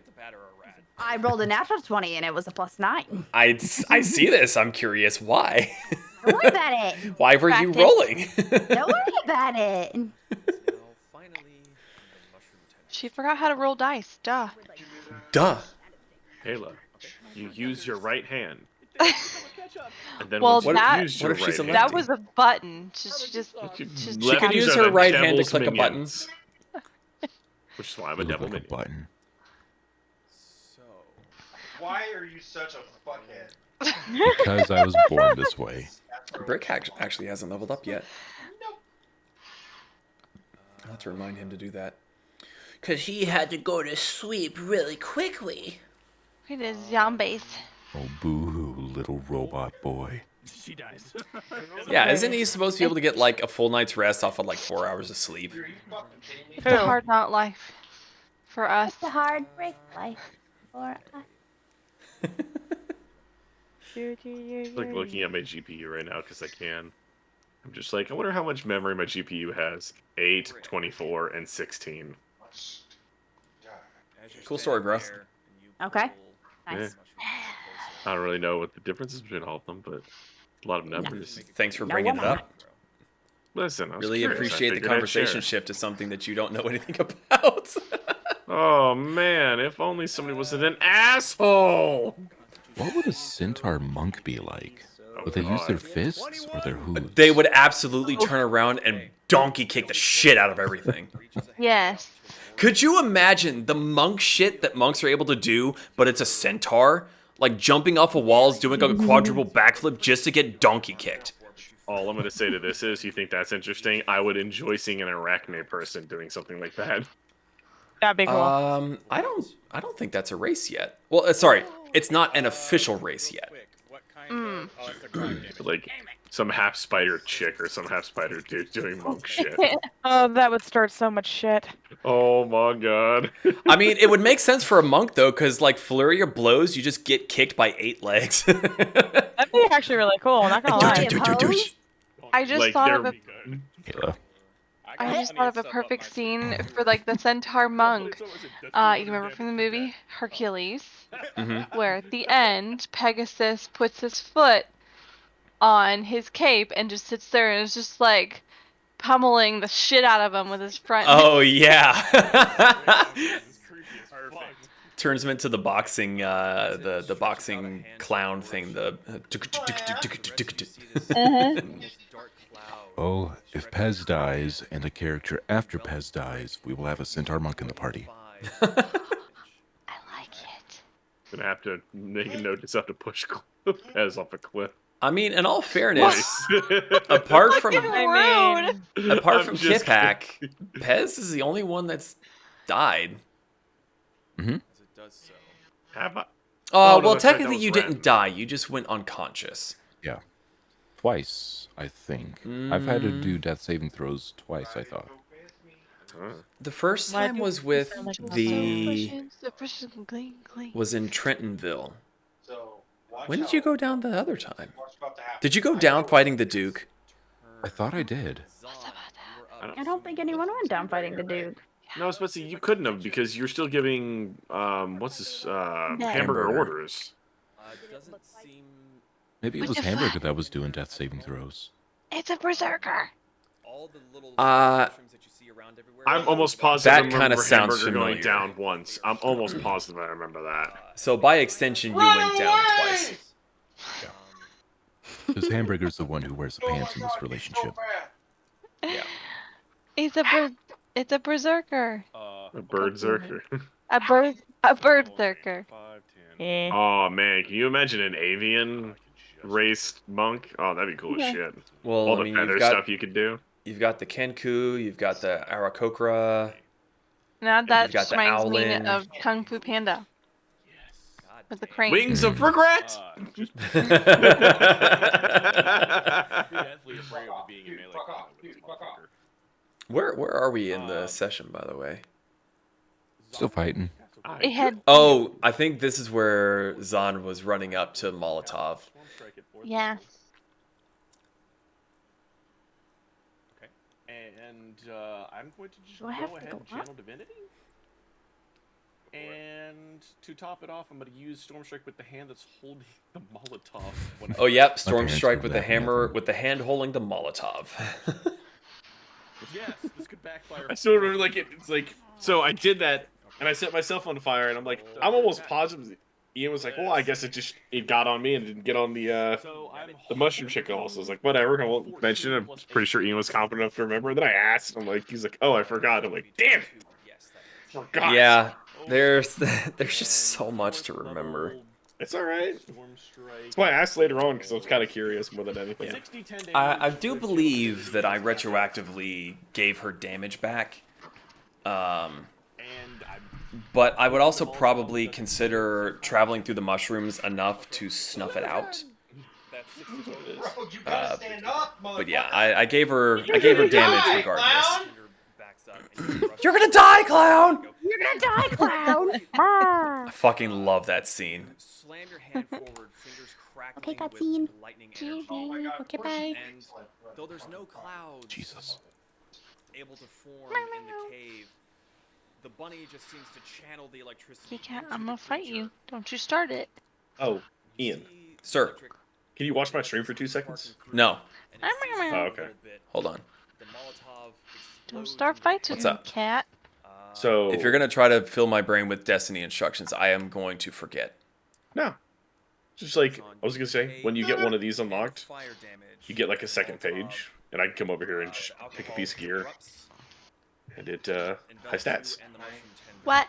I rolled a natural 20 and it was a +9. I see this. I'm curious why. Don't worry about it. Why were you rolling? Don't worry about it. She forgot how to roll dice. Duh. Duh. Kayla, you use your right hand. And then Well, once you that use your right hand, that was a button. She could use her right hand to click a button. Which is why I'm a devil minion. Button. Why are you such a fuckhead? Because I was born this way. Brick actually hasn't leveled up yet. I'll have to remind him to do that. Because he had to go to sleep really quickly. It is zombies. Oh, boo-hoo, little robot boy. She dies. Yeah, isn't he supposed to be able to get like a full night's rest off of like 4 hours of sleep? It's a hard not life for us. It's a hard break life for us. I'm like looking at my GPU right now because I can. I'm just like, I wonder how much memory my GPU has. 8, 24, and 16. Cool story, bro. Okay. Yeah. Nice. I don't really know what the difference is between all of them, but a lot of numbers. Thanks for bringing it up. Listen, I was Really curious. I appreciate the figured I'd conversation share. shift to something that you don't know anything about. Oh man, if only somebody wasn't an asshole. What would a centaur monk be like? Would they use their fists or their hooves? They would absolutely turn around and donkey kick the shit out of everything. Yes. Could you imagine the monk shit that monks are able to do, but it's a centaur? Like jumping off of walls, doing like a quadruple backflip just to get donkey kicked. All I'm going to say to this is, you think that's interesting? I would enjoy seeing an arachne person doing something like that. That'd be cool. I don't think that's a race yet. Well, sorry, it's not an official race yet. Like some half spider chick or some half spider dude doing monk shit. Oh, that would start so much shit. Oh my god. I mean, it would make sense for a monk though, because like flurry of blows, you just get kicked by 8 legs. That'd be actually really cool. Not gonna lie. I just Like, thought they're- of a Kayla. I just thought of a perfect scene for like the centaur monk. You remember from the movie Hercules, where at the end Pegasus puts his foot on his cape and just sits there and is just like pummeling the shit out of him with his front. Oh yeah. Turns him into the boxing, the boxing clown thing. The. Oh, if Pez dies and a character after Pez dies, we will have a centaur monk in the party. I like it. Gonna have to make a note just have to push Pez off a cliff. I mean, in all fairness, apart from just Kipak, Pez is the only one that's died. Mm-hmm. Have I? Oh, no, well, that's right, technically that you was didn't Ren. die. You just went unconscious. Yeah. Twice, I think. I've had to do death saving throws twice, I thought. The first time was with was in Trentonville. When did you go down the other time? Did you go down fighting the Duke? I thought I did. I don't think anyone went down fighting the dude. No, I was supposed to. You couldn't have because you're still giving what's this hamburger orders. Maybe it was Hamburger that was doing death saving throws. It's a berserker. I'm almost positive. I That kinda remember sounds Hamburger going familiar. down once. I'm almost positive I remember that. So by extension, you went down twice. Because Hamburger's the one who wears the pants in this relationship. It's a berserker. A berserker. A berserker. Yeah. Oh man, can you imagine an avian race monk? Oh, that'd be cool as shit. Well, All I the mean, feather stuff you could do. You've got the Kenku, you've got the Arakokra. Now that You've got the reminds me Owlin. of Kung Fu Panda. With the crane. Wings of regret. Deathly afraid of being in melee combat with this motherfucker. Where are we in the session, by the way? Still fighting. It had. Oh, I think this is where Zahn was running up to Molotov. Yeah. Okay. And I'm going to just Do I have go to ahead go and channel divinity. And to top it off, I'm going to use Storm Strike with the hand that's holding the Molotov. When Oh, yep, Storm parents Strike did with the that, hammer, with the hand holding the Molotov. Yes, this could backfire. I still remember, like, it's like, so I did that, and I set myself on fire, and I'm like, I'm almost positive. Ian was like, well, I guess it got on me and didn't get on the mushroom chicken also. I was like, whatever, I won't mention it. I'm pretty sure Ian was confident enough to remember. And then I asked, and he's like, oh, I forgot. I'm like, damn it. Forgot. Yeah, there's just so much to remember. It's alright. That's why I asked later on, because I was kind of curious more than anything. I do believe that I retroactively gave her damage back. But I would also probably consider traveling through the mushrooms enough to snuff it out. But yeah, I gave her damage regardless. You're gonna die, clown! You're gonna die, clown! I fucking love that scene. Slam your hand forward, fingers Okay, crackling cutscene. with lightning energy. Okay, bye. And though there's no clouds Jesus. able to form in the cave, the bunny just seems to channel the electricity. I'm gonna fight you. Don't you start it. Oh, Ian. Sir. Can you watch my stream for 2 seconds? No. Oh, okay. Hold on. Don't start fights with What's me, up? cat. So if you're gonna try to fill my brain with Destiny instructions, I am going to forget. No. Just like, I was going to say, when you get one of these unlocked, you get like a second page, and I can come over here and just pick a piece of gear, and it, high stats. What?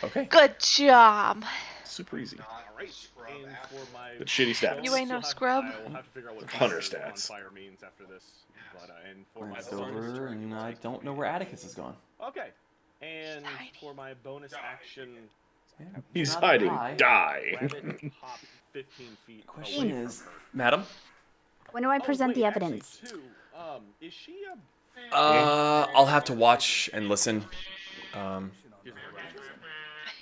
Okay. Good job. Super easy. And for my But shitty stats. You ain't no scrub. I will have to figure out what Hunter fire stats. on fire means after this. But and for my It's bonus over, and I don't know where Atticus is gone. Okay. And for my bonus action, He's Not hiding. die. Die. rabbit hop 15 feet Question away is, from her. madam? When do I present wait, the actually, evidence? too, is she a... I'll have to watch and listen.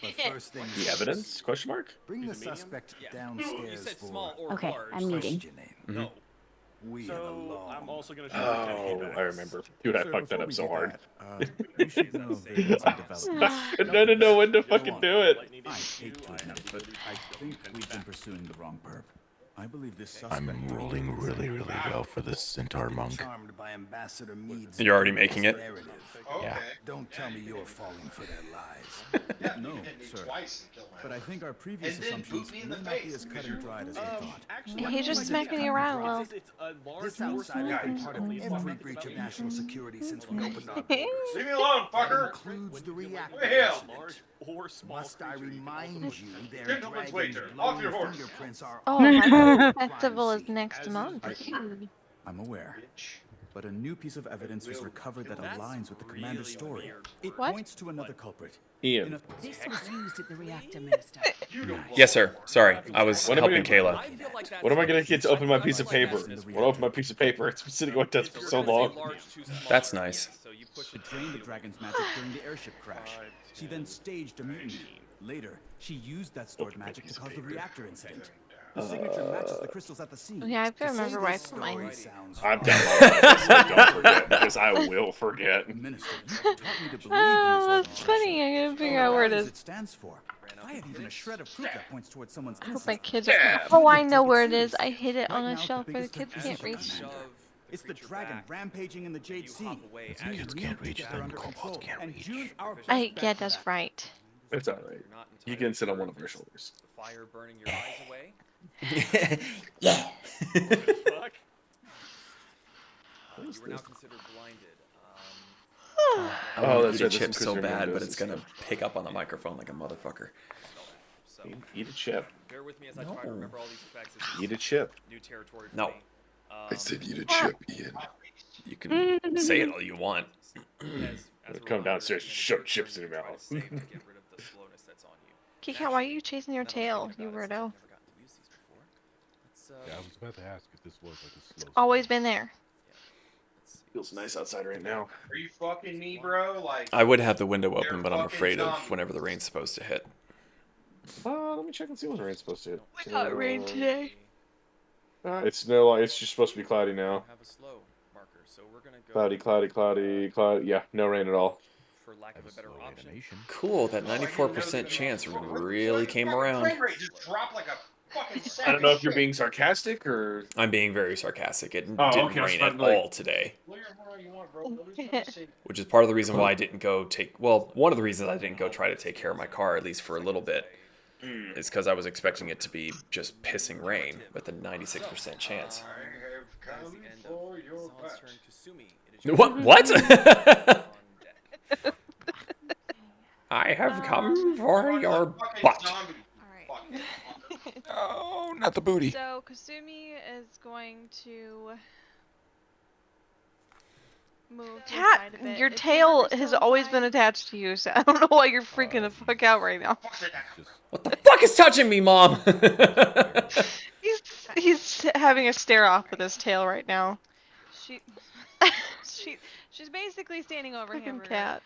But first things The evidence? Question mark? Bring the suspect You downstairs said for small or Okay, large. I'm muting. questioning. No. We So have a long. I'm also going to Oh, I remember. Dude, I Sir, fucked that before up we so do hard. that, you should know of the recent developments. I didn't know when to fucking do it. I hate to admit it, but I think we've been pursuing the wrong perp. I believe this suspect. I'm rolling really, really well for this centaur monk. Charmed by Ambassador Meade's You're already making it? narrative. Yeah. Don't tell me you're falling for their lies. No, sir. But I think our previous assumptions may not be as cut and dried as we thought. Actually, He's just smacking you around, Will. it's a large This outside has been part of every breach of national security since we opened our borders. Leave me alone, That fucker. includes the reactor Where the hell? incident. large or small Must I remind you their Gentlemen's wager. dragon's Off your glowing horse. fingerprints are Oh, all my over the festival crime is scene. next month. I'm aware. But a new piece of evidence was recovered that aligns with the commander's story. It What? points to another culprit. Ian. This was used at the reactor, Minister. Yes, sir. Sorry, I was When am I helping gonna- Kayla. When am I going to get to open my piece of paper? When I open my piece of paper, it's been sitting on my desk for so long. That's nice. She drained the dragon's magic during the airship crash. She then staged a mutiny. Later, she used that stored magic to cause the reactor incident. The signature matches the crystals at the scene. Yeah, I have to To say remember this where I put mine. story sounds I've wrong. got my so don't forget, because I will forget. Minister, you taught me to believe in Oh, this that's funny. I gotta figure out where it values is. it stands for. I have even a shred of proof that points towards someone's I hope innocence. my kids are. Oh, I know where it is. I hid it on a shelf where the kids can't reach. It's the dragon rampaging in the Jade Sea. If the kids can't reach them, kobolds can't reach. Yeah, that's right. It's alright. You can sit on one of our shoulders. Fire burning your eyes away. Yeah. You were now considered blinded. I Oh, want that's to eat a right, there's chip some so Krispy bad, Kremes but and it's gonna stuff. pick up on the microphone like a motherfucker. Eat a chip. Bear with me as I try to remember all these effects. This is Eat a chip. new territory for No. me. I said eat a chip, Ian. You can say it all you want. Come downstairs and shove chips in your mouth. Kika, why are you chasing your tail, you weirdo? Yeah, I was about to ask if this was like a slow. Always been there. Feels nice outside right now. Are you fucking me, bro? Like, I would have the window open, but I'm fucking afraid of zombie. whenever the rain's supposed to hit. Let me check and see when the rain's supposed to hit. We got rain today. It's no, it's just supposed to be cloudy now. Have a slow marker, so we're gonna go Cloudy. Yeah, no rain at all. for lack of a better option. Cool, that 94% chance really came around. Frame rate just dropped like a fucking second. I don't know if you're being sarcastic or. I'm being very sarcastic. It Oh, didn't okay, I was rain about at to, like- all today. Which is part of the reason why I didn't go take... Well, one of the reasons I didn't go try to take care of my car, at least for a little bit, is because I was expecting it to be just pissing rain with a 96% chance. That is the end of Zan's turn. Kasumi, it is your What? turn. What? On deck. I have come for your butt. Alright. Oh, not the booty. So Kasumi is going to move to the Cat, side a bit. your If you tail ever has so always high- been attached to you, so I don't know why you're freaking the fuck out right now. What the fuck is touching me, Mom? He's having a stare off with his tail right now. She, she's basically standing over Fucking him. cat.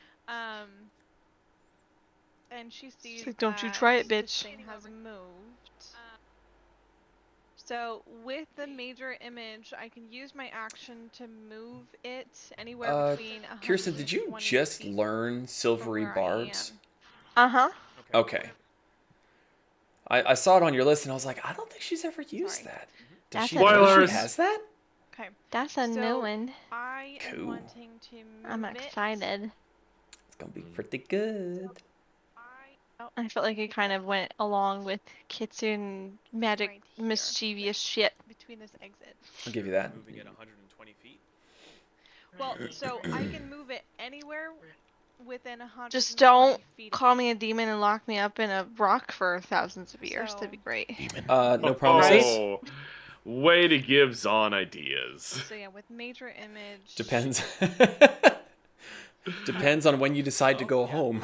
And she sees. She's like, "Don't you that try it, this bitch." thing has moved. So with the major image, I can use my action to move it anywhere between. Kirsten, did you 120 just feet learn silvery where I barbs? Uh-huh. Okay. I saw it on your list and I was like, I don't think she's ever used that. Does That's she a know Spoilers. she has that? Okay. That's a new So, one. I Cool. am wanting to move I'm it. excited. It's gonna be pretty good. I felt like it kind of went along with Kitsune magic Right here. mischievous shit. Between this exit. I'll give you that. Moving at 120 feet. Well, so I can move it anywhere within 100. Just don't call me a demon and lock me up in a rock for thousands of years. That'd be great. No promises. Oh, way to give Zon ideas. So yeah, with major image. Depends. Depends on when you decide to go home.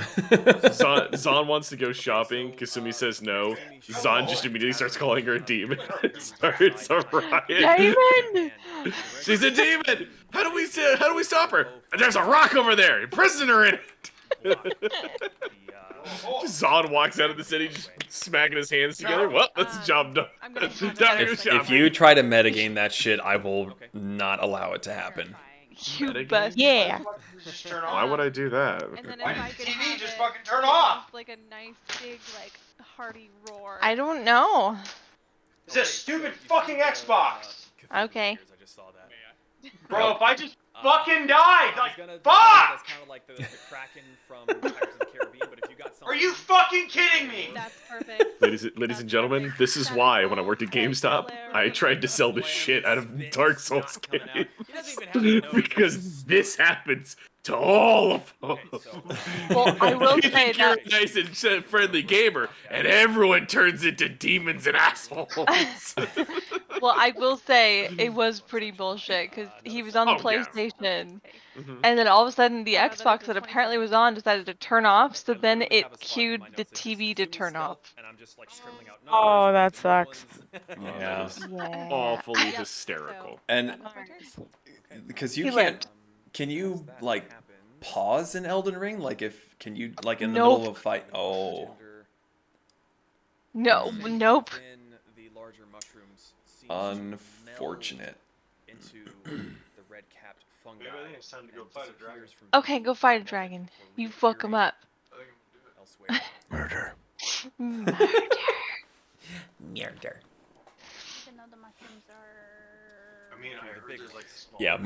Zon wants to go shopping. Kasumi says no. Zon just immediately starts calling her a demon. Starts a riot. Demon! She's a demon. How do we stop her? There's a rock over there. Imprison her in it. Zon walks out of the city, just smacking his hands together. Well, that's the job done. I'm gonna have Time to it- go If shopping. you try to metagame that shit, I will not allow it to happen. You Metagame? best. Yeah. Just turn Why off. would I do that? And then if Why I does could TV have just it fucking turn give off? Like a nice big like hearty roar. I don't know. It's a stupid fucking Xbox. Okay. I just saw that. Bro, if I just fucking died, I was like, gonna describe it fuck! as kind of like the Kraken from Pirates of the Caribbean, but if you got something. Are you fucking kidding me? That's perfect. Ladies and gentlemen, this is why when I worked at GameStop, I tried to sell the shit out of Dark Souls games. He doesn't even have to know Because this happens to all of them. Well, I will You say think you're that. a nice and friendly gamer, and everyone turns into demons and assholes. Well, I will say it was pretty bullshit because he was on the Oh, yeah. PlayStation, Mhm. and then all of a sudden the Xbox that apparently was on decided to turn off. So then it cued the TV to turn off. And I'm just like scribbling out Oh, numbers, that sucks. Yeah. Yeah. Awfully hysterical. And because you He can't, lived. can you like pause in Elden Ring? Like if can you like in the Nope. middle of a fight? Oh, No, nope. in the larger mushrooms seems to unfortunate. meld into the red-capped fungi. Maybe I think it's time to go and fight a dragon. disappears from Okay, go fight a dragon. You fuck him up. elsewhere. Murder. Murder. Murder. Even though the mushrooms are. I mean, I heard there's like small. Yeah,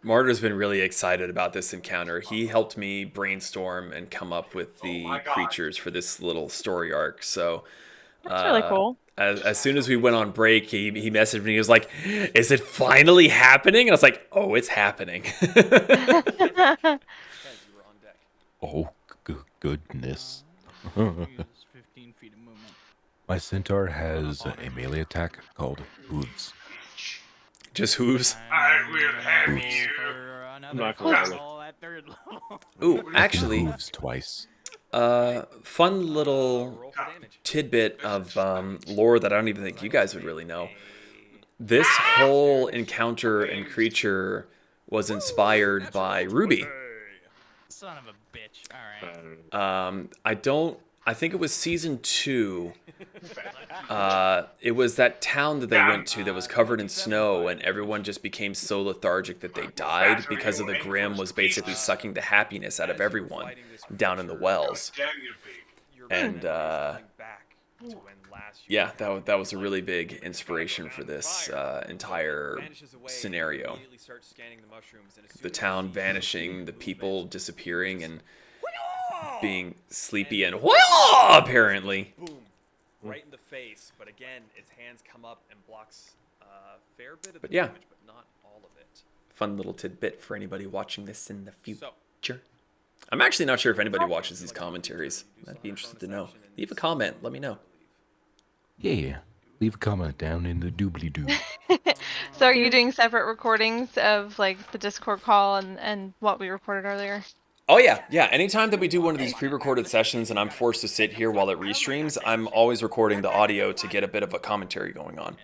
Martyr's been really excited about this encounter. He helped me brainstorm and come up with the my God. creatures for this little story arc. So That's really cool. As soon as we went on break, he messaged me. He was like, "Is it finally happening?" And I was like, "Oh, it's happening." Oh, goodness. 15 feet of movement. My centaur has a melee attack called Hooves. Just hooves? I will have Hooves. you. I'm not gonna All at third level. Ooh, actually, Hooves twice. fun little tidbit of lore that I don't even think you guys would really know. This whole encounter and creature was inspired by Ruby. Son of a bitch. Alright. I think it was season 2. It was that town that they went to that was covered in snow, and everyone just became so lethargic that they died because of the Grim was basically sucking the happiness out of everyone down in the wells. And yeah, that was a really big inspiration for this entire scenario. The town vanishing, the people disappearing, and being sleepy and apparently. Boom. Right in the face, but again, its hands come up and blocks a fair bit of the damage, but not all of it. Fun little tidbit for anybody watching this in the future. I'm actually not sure if anybody watches these commentaries. I'd be interested to know. Leave a comment. Let me know. Yeah. Leave a comment down in the doobly-doo. So are you doing separate recordings of like the Discord call and what we recorded earlier? Oh yeah. Anytime that we do one of these pre-recorded sessions and I'm forced to sit here while it restreams, I'm always recording the audio to get a bit of a commentary going on.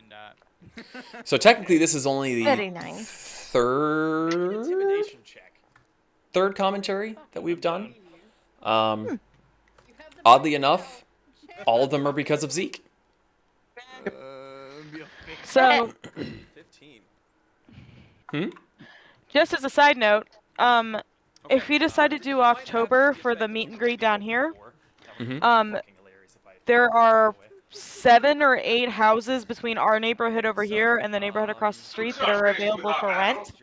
So technically this is only the third commentary that we've done. Oddly enough, all of them are because of Zeke. So, just as a side note, if you decide to do October for the meet and greet down here, there are 7 or 8 houses between our neighborhood over here and the neighborhood across the street that are available for rent.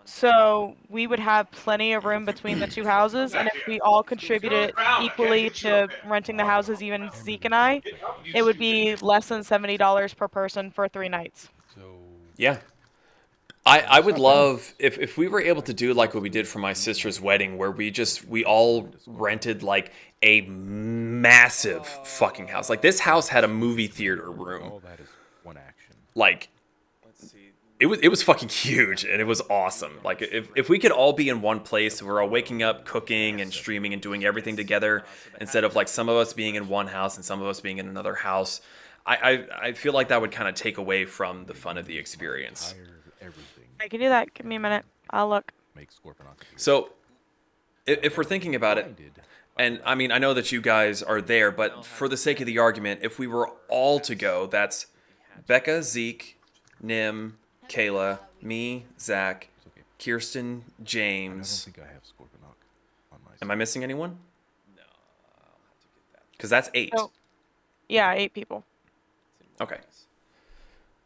So we would have plenty of room between the 2 houses, and if we all contributed equally to renting the houses, even Zeke and I, it would be less than $70 per person for 3 nights. Yeah. I would love if we were able to do like what we did for my sister's wedding, where we all rented like a massive fucking house. Like this house had a movie theater room. All that is one action. Like it was fucking huge and it was awesome. Like if we could all be in one place, we're all waking up, cooking and streaming and doing everything together instead of like some of us being in one house and some of us being in another house. I feel like that would kind of take away from the fun of the experience. I can do that. Give me a minute. I'll look. So, if we're thinking about it, and I mean, I know that you guys are there, but for the sake of the argument, if we were all to go, that's Becca, Zeke, Nim, Kayla, me, Zach, Kirsten, James. I don't think I have Scorponok on my Am I missing anyone? No. Because that's 8. So, yeah, 8 people. Okay.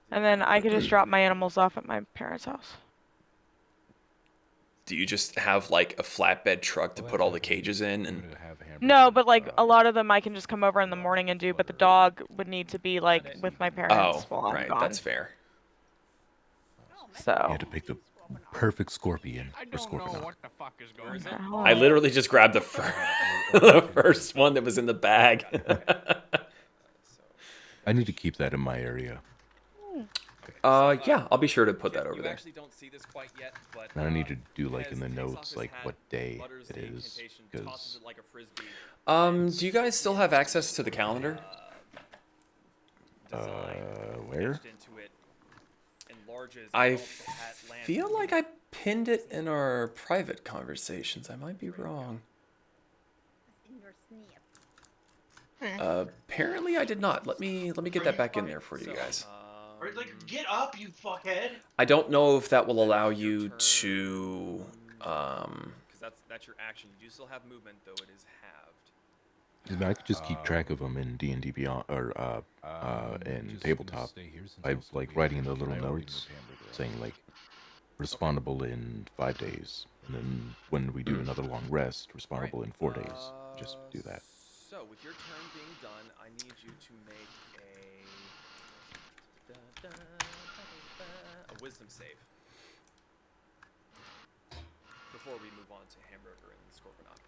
And then I could just drop my animals off at my parents' house. Do you just have like a flatbed truck to put all the cages in? And No, but like a lot of them I can just come over in the morning and do, but the dog would need to be like with my parents while I'm right, gone. that's fair. So You had to pick the perfect scorpion for Scorponok. I literally just grabbed the first one that was in the bag. I need to keep that in my area. Yeah, I'll be sure to put that over there. And I need to do like in the notes like what day it is, because do you guys still have access to the calendar? Where? I feel like I pinned it in our private conversations. I might be wrong. Apparently I did not. Let me get that back in there for you guys. Like, get up, you fuckhead! I don't know if that will allow you to Because that's your action. You do still have movement, though it is halved. I could just keep track of them in D&D Beyond or in tabletop by like writing in the little notes saying like respawnable in 5 days, and then when we do another long rest, respawnable in 4 days. Just do that. So with your turn being done, I need you to make a wisdom save. before we move on to Hamburger and Scorponok?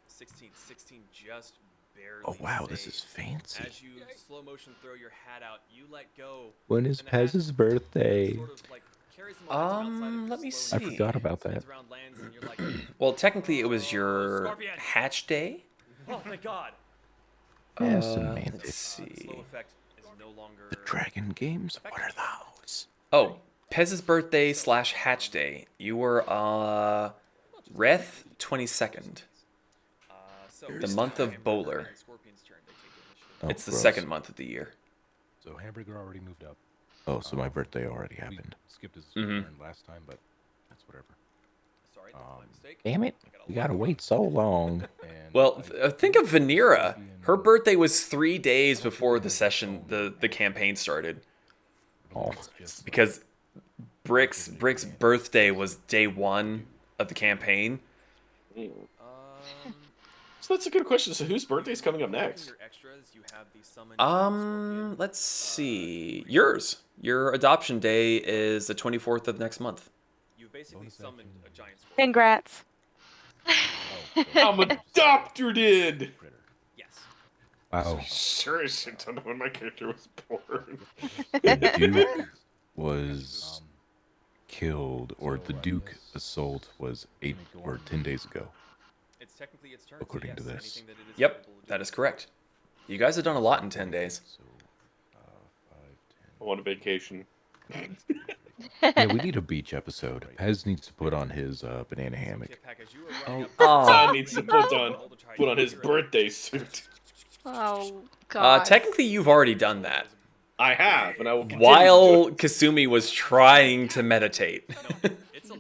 16. 16 just barely. Oh wow, this saved. is fancy. As you slow motion throw your hat out, you let go. When is and the hat Pez's birthday? Sort of like carries the momentum outside of your Let me slow see. I forgot about that. spins around, lands, and you're like, Well, technically, it was your Scorpion. hatch day. oh, thank God. Yeah, Let's semantics. see. Slow effect is no longer. The Dragon Games? What are those? Oh, Pez's birthday / hatch day. You were Reth 22nd. The month of Bowler. Oh, It's the gross. second month of the year. So Hamburger already moved up. Oh, so my birthday already happened. Skipped his Mhm. turn last time, but that's whatever. Sorry, that's my mistake. Damn it. We gotta wait so long. Well, think of Vanera. Her birthday was 3 days before the session, the campaign started. Oh. Because Brick's birthday was day 1 of the campaign. So that's a good question. So whose birthday's coming up next? Let's see. Yours. Your adoption day is the 24th of next month. You basically summoned a giant scorpion. Congrats. I'm adopted! Yes. Wow. Sure as shit don't know when my character was born. The Duke was killed, or the Duke assault was 8 or 10 days ago. It's technically its turn. According to this. Yep, that is correct. You guys have done a lot in 10 days. I want a vacation. Yeah, we need a beach episode. Pez needs to put on his banana hammock. Todd needs to put on his birthday suit. Oh God. Technically, you've already done that. I have, and I will continue While to do it. Kasumi was trying to meditate.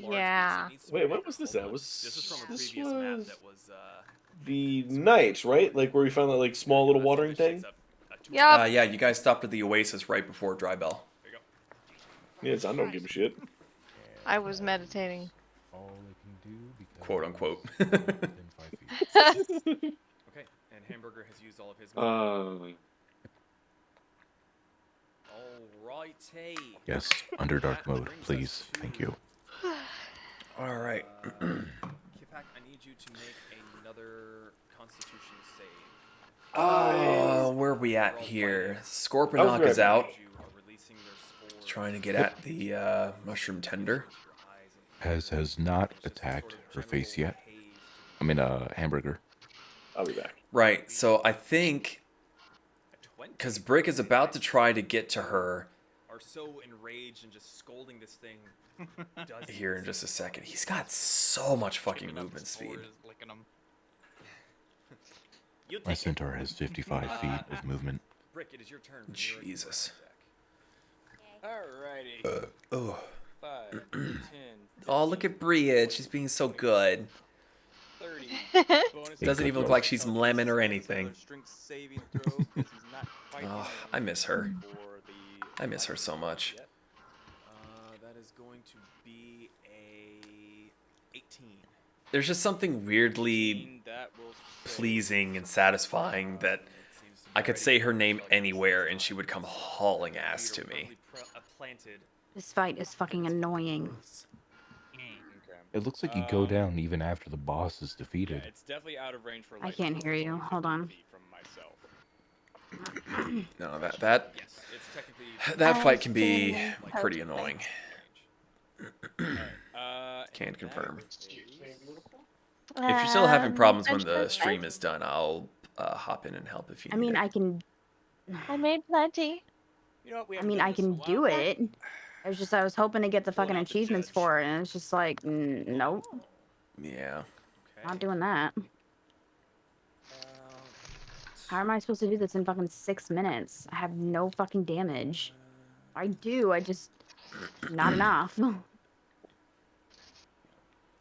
Yeah. Wait, what was this at? This is from a previous map that was. The night, right? Like where we found that like small little watering thing. Yep. Yeah, you guys stopped at the Oasis right before Drybell. Yes, I don't give a shit. I was meditating. Quote unquote. Okay, and Hamburger has used all of his. Alrighty. Yes, Underdark mode, please. Thank you. All right. Kipak, I need you to make another Constitution save. Where are we at here? Scorponok is out. Trying to get at the mushroom tender. Pez has not attacked her face yet. I mean, Hamburger. I'll be back. Right, so I think because Brick is about to try to get to her Are so enraged and just scolding this thing. here in just a second. He's got so much fucking movement speed. My centaur has 55 feet of movement. Brick, it is your turn. Jesus. Alrighty. Oh. 5, 10, Oh, look at Bria. She's being so good. 30. Doesn't even look like she's lemon or anything. Oh, I miss her. I miss her so much. That is going to be a 18. There's just something weirdly pleasing and satisfying that I could say her name anywhere and she would come hauling ass to me. This fight is fucking annoying. It looks like you go down even after the boss is defeated. It's definitely out of range for I can't hear you. Hold on. No, that fight can be pretty annoying. Can't confirm. If you're still having problems when the stream is done, I'll hop in and help if you I need mean, it. I made plenty. You know what, we I mean, I can do it. I was hoping to get the fucking achievements for it, and it's just like, nope. Yeah. Not doing that. How am I supposed to do this in fucking 6 minutes? I have no fucking damage. I do, I just... not enough. It's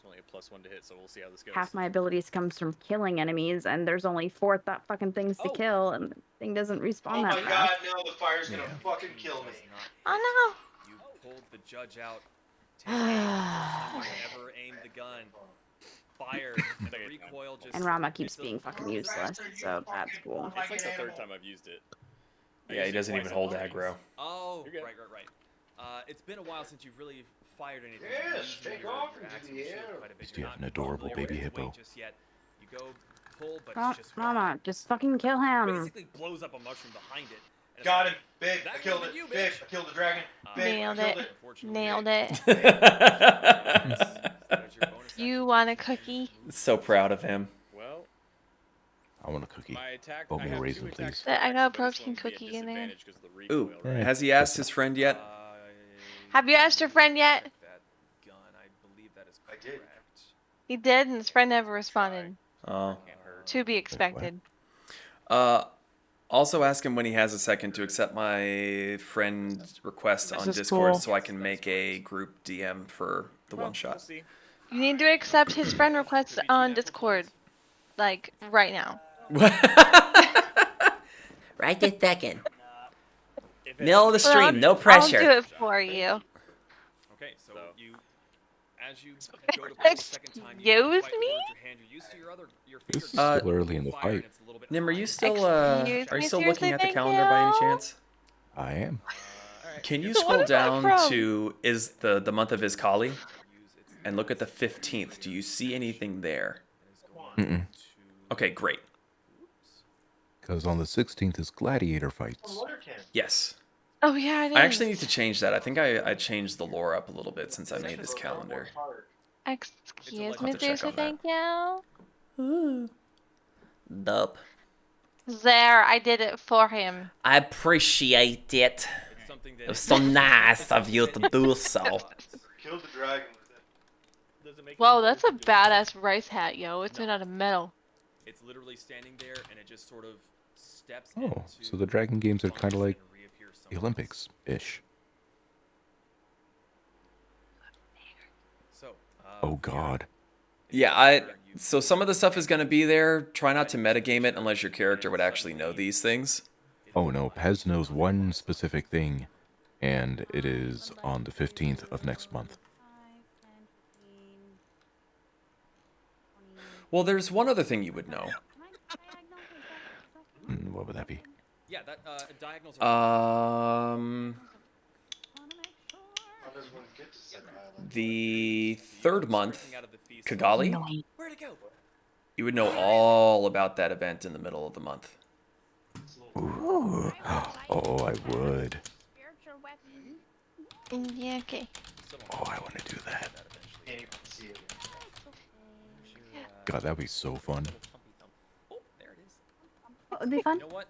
only a +1 to hit, so we'll see how this goes. Half my abilities comes from killing enemies, and there's only 4 fucking things to kill, and the thing doesn't respawn Oh that my fast. god, no, the fire's gonna fucking kill me. Oh You pulled the judge out. Never aimed the gun. Fire. And the recoil just. And Rama keeps being fucking useless, so that's cool. It's like the 3rd time I've used it. Yeah, he doesn't even hold aggro. Oh, right. It's been a while since you've really fired anything. Yes, take off into the air. You have an adorable baby hippo. Just yet. You go pull, but Oh, it's just Mama, just fucking kill him. basically blows up a mushroom behind it. And it's Got like, him. Big. I killed it. Big. I killed the dragon. Big. Nailed I killed it. it. Nailed it. You want a cookie? So proud of him. Well, I want a cookie. my attack. Oh, I me a have raisin, 2 attacks please. per I got a action, but it's protein going to be at cookie in there. disadvantage 'cause of the recoil, Ooh, right? has he asked his friend yet? Have you asked your friend yet? that gun. I believe that is I did. correct. He did, and his friend never responded. Oh. To be expected. Also ask him when he has a second to accept my friend request This on is Discord cool. so I can make a group DM for the one shot. You need to accept his friend request on Discord. Like, right now. Right this second. Middle of the stream, no I'll pressure. do it for you. Okay, so you, as you go to pull the second time, you Excuse fight me? forward your hand. You're used to your This is fingers. still early in the fight. Nim, are you still Excuse are you me, still seriously, looking at the thank calendar by any you? chance? I am. Can you What scroll is that down from? to is the month of his Kali and look at the 15th? Do you see anything there? Mm-mm. Okay, great. Because on the 16th is gladiator fights. Yes. Oh, yeah, it is. I actually need to change that. I think I changed the lore up a little bit since I made this calendar. Excuse I'll me, have to check seriously, on that. thank you. Dope. There, I did it for him. I appreciate it. It was so nice of you to do so. Killed the dragon with it. Whoa, that's a badass rice hat, yo. It's made out of metal. It's literally standing there, and it just sort of steps Oh, into so the Dragon Games are kind of like the Olympics-ish. So, Oh God. Yeah, so some of the stuff is going to be there. Try not to metagame it unless your character would actually know these things. Oh no, Pez knows one specific thing, and it is on the 15th of next month. Well, there's one other thing you would know. What would that be? Yeah, that diagonals. How does one get to Set Island? The third month, Kigali. Where'd it go? You would know all about that event in the middle of the month. Ooh. Oh, I would. Yeah, okay. Oh, I want to do that. God, that'd be so fun. Oh, there it is. Oh, it'd be fun. You know what?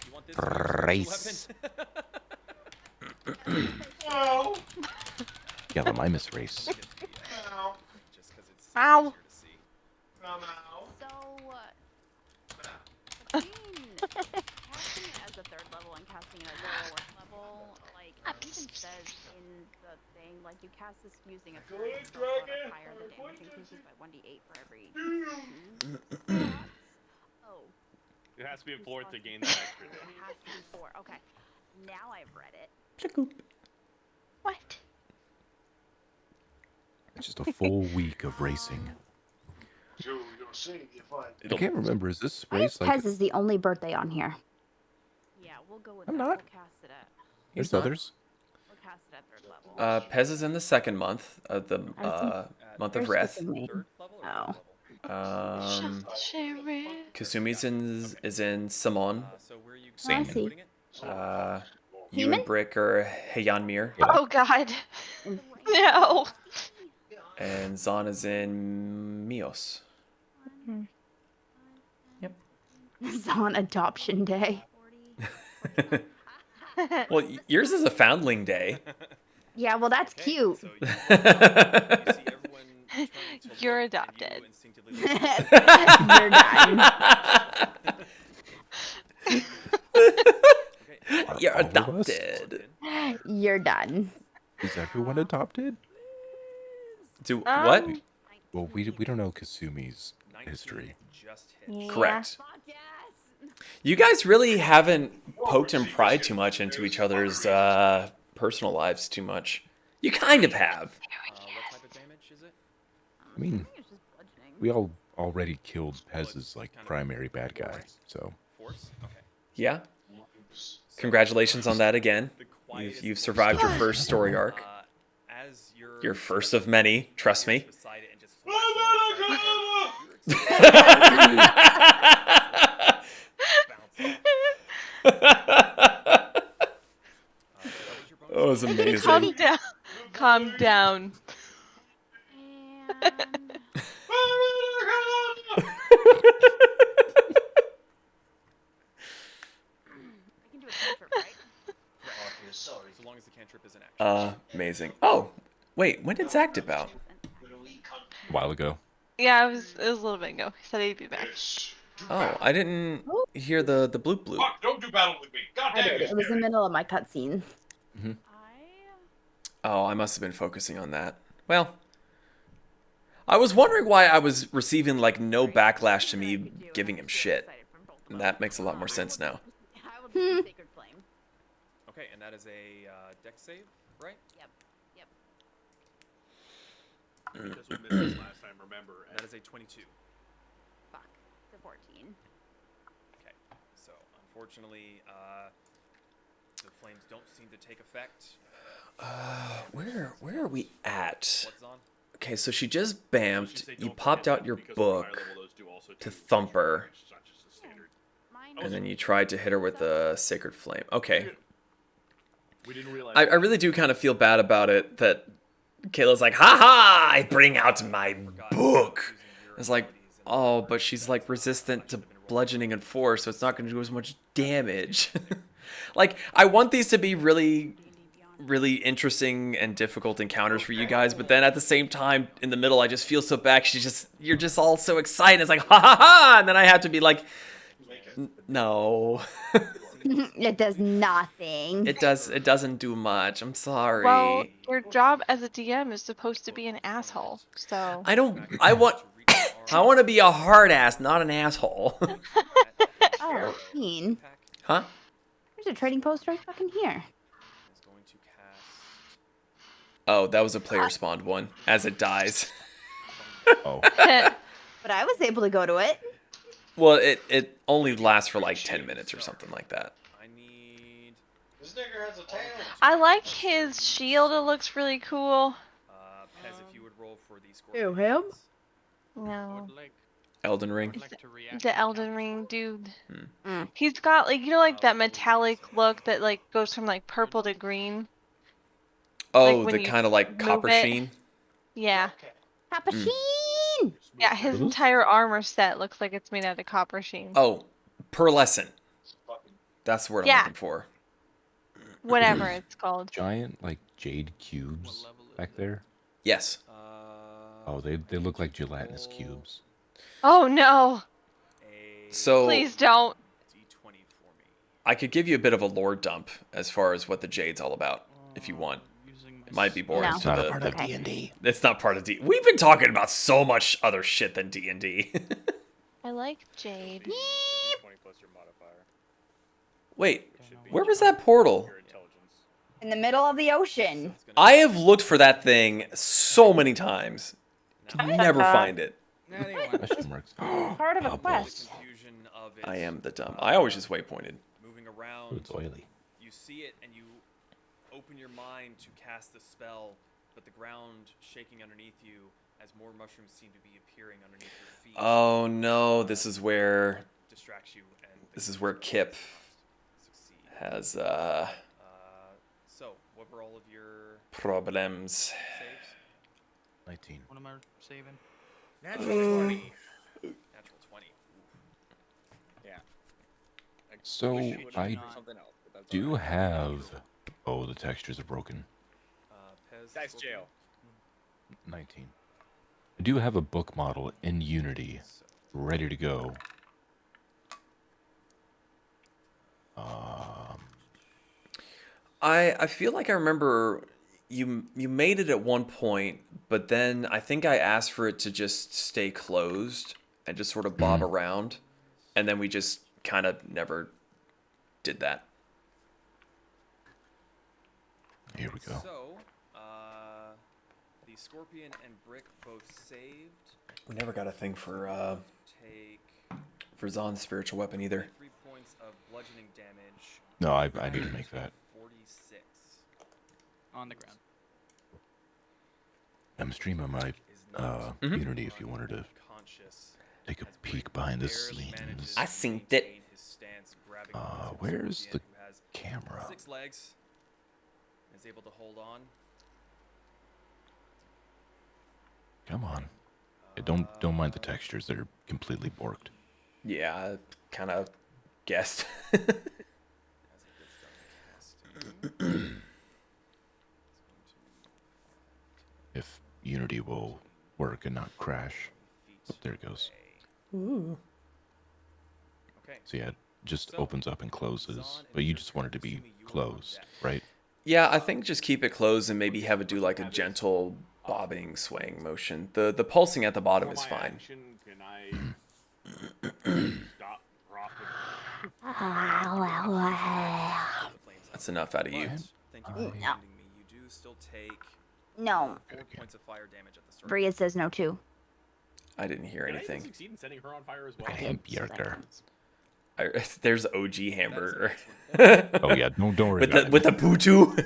You want this Race. No. Yeah, the Mimus race. No. Just because it's Ow. easier to see. No, no. So, casting it as a third level and casting it as a lower level, like, it even says in the thing, like, you cast this using a third spell slot or higher, the damage increases by 1d8 for every 2 slots. Oh. It has to be a fourth to gain that extra It damage. has to be 4. Okay. Now I've read it. What? It's just a full week of racing. Joe, you're gonna sing if I can't remember. Is this I think race like? Pez is the only birthday on here. Yeah, we'll go with I'm that. not. We'll cast it at. There's others. We'll cast it at third level. Pez is in the second month of the month of Wrath. Oh. Kasumi's is in Simon. I see. You Heman? and Brick are Heianmir. Oh, God. No. And Zahn is in Mios. Yep. It's on adoption day. Well, yours is a foundling day. Yeah, well, that's cute. You're adopted. You're done. You're All of us? adopted. You're done. Is everyone adopted? Do what? Well, we don't know Kasumi's history. Correct. You guys really haven't poked and pried too much into each other's personal lives too much. You kind of have. What type of damage is it? I mean, we all already killed Pez's like primary bad guy, so. Force? Okay. Yeah. Congratulations on that again. You've survived your first story arc. Your first of many, trust me. That was amazing. Calm down. Calm down. So long as the cantrip is in action. Amazing. Oh, wait, when did Zach dip out? A while ago. Yeah, it was a little bit ago. He said he'd be back. Oh, I didn't hear the bloop bloop. Fuck, don't do battle with me. God I damn did. It was in the middle of my cutscene. Mm-hmm. Oh, I must have been focusing on that. Well, I was wondering why I was receiving like no backlash to me giving him shit. And that makes a lot more sense now. Okay, and that is a dex save, right? Yep. Because we missed this last time, remember. And that is a 22. Fuck. It's a 14. Okay, so unfortunately, the flames don't seem to take effect. Where are we at? What's on? Okay, so she just bamfed. You popped out your book to thump her. And then you tried to hit her with the Sacred Flame. Okay. We didn't realize I really do kind of feel bad about it that Kayla's like, haha, I bring out my book. It's like, oh, but she's like resistant to bludgeoning and force, so it's not going to do as much damage. Like, I want these to be really, really interesting and difficult encounters for you guys, but then at the same time, in the middle, I just feel so bad. You're just all so excited. It's like, ha ha ha, and then I have to be like, no. It does nothing. It doesn't do much. I'm sorry. Well, your job as a DM is supposed to be an asshole, so. I want to be a hard ass, not an asshole. Oh, Keen. Huh? There's a trading post right fucking here. Oh, that was a player spawned one. As it dies. Oh. But I was able to go to it. Well, it only lasts for like 10 minutes or something like that. This nigger has a tail. I like his shield. It looks really cool. Pez, if you would roll for these. Who, him? No. Elden Ring. The Elden Ring dude. He's got like, you know, like that metallic look that like goes from like purple to green. Oh, Like, when the you kind of like move copper it. sheen. Yeah. Copper sheen. Yeah, his entire armor set looks like it's made out of copper sheen. Oh, pearlescent. That's the word I'm looking for. Whatever it's called. Giant, like, jade cubes back there? Yes. Oh, they look like gelatinous cubes. Oh no. So Please don't. I could give you a bit of a lore dump as far as what the Jade's all about, if you want. It might be boring. No. It's not a part of D&D. It's not part of D. We've been talking about so much other shit than D&D. I like Jade. 20 plus your modifier. Wait, where was that portal? In the middle of the ocean. I have looked for that thing so many times. Can never find it. Part of a quest. I am the dumb. I always just waypointed. Moving around. It's oily. You see it and you open your mind to cast the spell, but the ground shaking underneath you as more mushrooms seem to be appearing underneath your feet. Oh no, this is where Distracts you and this is where Kip has so what were all of your problems. saves? 19. What am I saving? Natural 20. Natural 20. Yeah. So, I Something else, but that's do alright. have... Oh, the textures are broken. Pez, Dice jail. 19. I do have a book model in Unity, ready to go. I feel like I remember you made it at one point, but then I think I asked for it to just stay closed and just sort of bob around, and then we just kind of never did that. Here we go. So, the Scorpion and Brick both saved. We never got a thing for Zon's spiritual weapon either. 3 points of bludgeoning damage. No, I need to make that. 46. On the ground. I'm streaming my Unity if you wanted to take a peek behind the scenes. I seen it. Where's the camera? 6 legs. Is able to hold on. Come on. Yeah, don't mind the textures, they're completely borked. Yeah, I kind of guessed. If Unity will work and not crash. Oh, there it goes. Ooh. So yeah, it just opens up and closes, but you just want it to be closed, right? Yeah, I think just keep it closed and maybe have it do like a gentle bobbing, swaying motion. The pulsing at the bottom is fine. That's enough out of you. Thank you for reminding me. You do still take No. 4 points of fire damage at the start. Bria says no too. I didn't hear anything. Succeed in setting her on fire as well. Hamburger. There's OG hamburger. Oh yeah, don't worry about it. With the putu.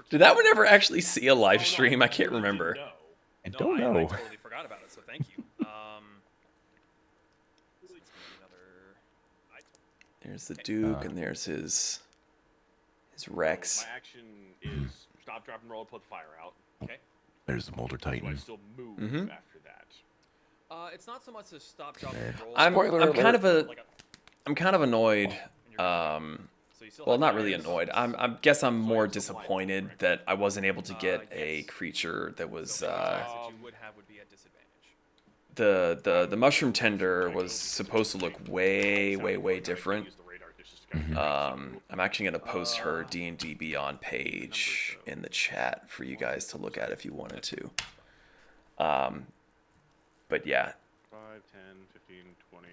Did that one ever actually see a live stream? I can't remember. I don't know. I totally forgot about it, so thank you. There's the Duke, and there's his Rex. My action is stop, drop, and roll, put the fire out. Okay. There's the Molder Do I Titan. still move after that? It's not so much a stop, drop, and roll. I'm kind of annoyed. Well, not really annoyed. I guess I'm more disappointed that I wasn't able to get a creature that was the mushroom tender was supposed to look way different. I'm actually gonna post her D&D Beyond page in the chat for you guys to look at if you wanted to. But yeah. 5, 10, 15, 20,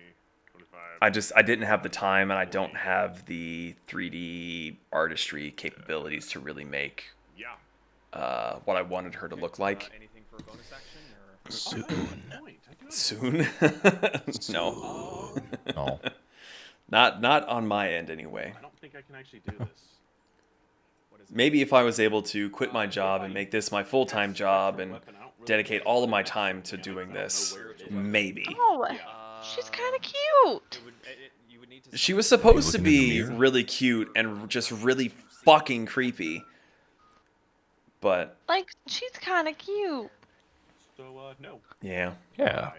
25. I didn't have the time, and I don't have the 3D artistry capabilities to really make what I wanted her to look like. Anything for a bonus action? Soon? No. No. Not on my end anyway. I don't think I can actually do this. Maybe if I was able to quit my job and make this my full-time job and dedicate all of my time to doing this, maybe. Oh, she's kind of cute. She was supposed to be really cute and just really fucking creepy. But like, she's kind of cute. So, no. Yeah. Yeah.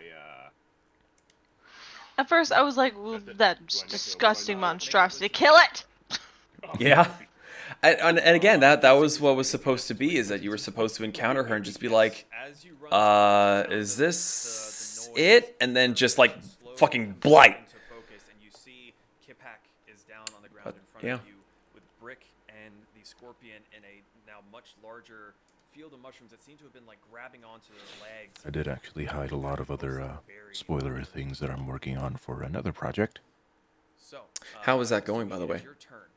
At first, I was like, "That's disgusting monstrosity. Kill it!" Yeah. And again, that was what was supposed to be, is that you were supposed to encounter her and just be like, is this it? And then just like fucking blight. Yeah. With Brick and the Scorpion in a now much larger field of mushrooms that seem to have been like grabbing onto their legs. I did actually hide a lot of other spoilery things that I'm working on for another project. So, how is that going, by the way? Your turn.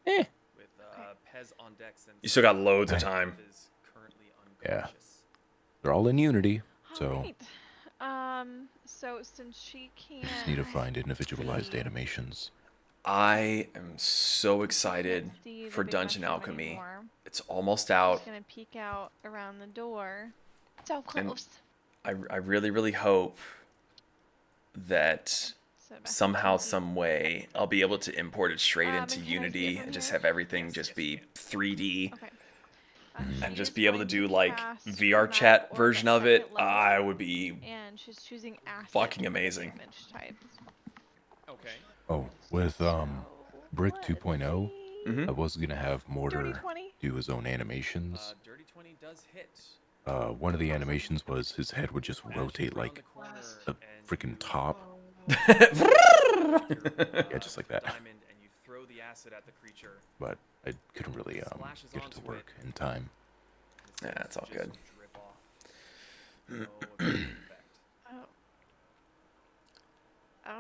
Eh. With Pez on deck since You still got loads of time. is currently Yeah. unconscious. They're all in Unity, so So since she can't. I just need to find individualized animations. I am so excited see the for big Dungeon mushroom Alchemy. anymore. It's almost I'm out. just gonna peek out around the door. So And close. I really hope that So back somehow, to some way, I'll be able to import it straight into and can I see it Unity from and just here? have everything just be 3D. Okay. And She just is be able to going do like cast VR map chat or version the of it. second level, I would be And she's choosing acid fucking amazing. damage types. Okay. Oh, with Brick 2.0, I was gonna have Mortar Dirty 20? do his own animations. Dirty 20 does hit. One of the animations was his head would just rotate like a freaking top. Yeah, just like that. Diamond, and you throw the acid at the creature. But I couldn't really get it to work in time. Yeah, it's all good. Drip off. No effect. Oh.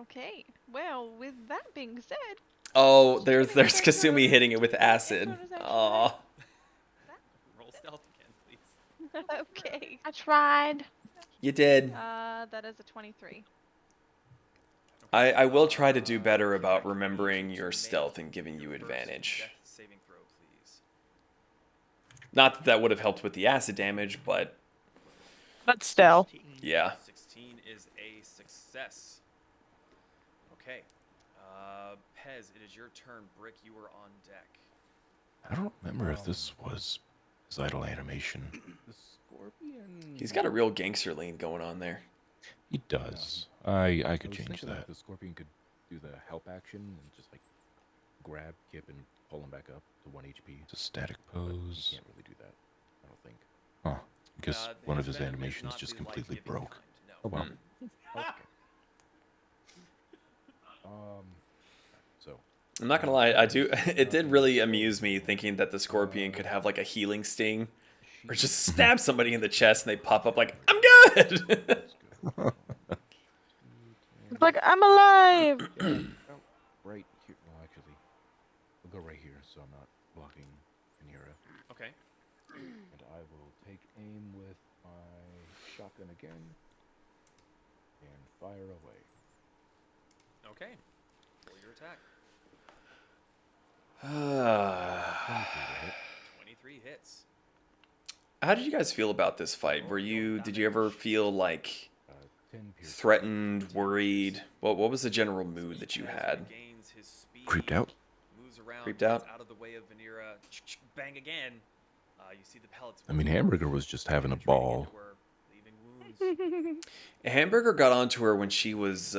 Okay. Well, with that being said. Oh, there's Kasumi hitting it with acid. Aw. Roll stealth again, please. Okay. I tried. You did. That is a 23. I will try to do better about remembering your stealth and giving you advantage. Saving throw, please. Not that that would have helped with the acid damage, but still. Yeah. 16 is a success. Okay. Pez, it is your turn. Brick, you are on deck. I don't remember if this was his idle animation. The scorpion. He's got a real gangster lean going on there. He does. I could was change thinking that. The scorpion could do the help action and just like grab Kip and pull him back up to 1 HP. It's a static But pose. he can't really do that. I don't think. Huh. Because one of his venom is animations not just the completely life-giving broke. kind, no. Oh well. Hmm. Okay. So. I'm not gonna lie, I do. It did really amuse me thinking that the scorpion could have like a healing sting, or just stab somebody in the chest and they pop up like, I'm good. It's like, I'm alive! Right here. Well, actually, we'll go right here so I'm not blocking Anira. Okay. And I will take aim with my shotgun again and fire away. Okay. Roll your attack. 23 hits. How did you guys feel about this fight? Did you ever feel like threatened, worried? What was the general mood that you had? Creeped out? Moves around, Creeped out? out of the way of Vanera. Bang again. You see the pellets. I mean, Hamburger was just having a ball. Hamburger got onto her when she was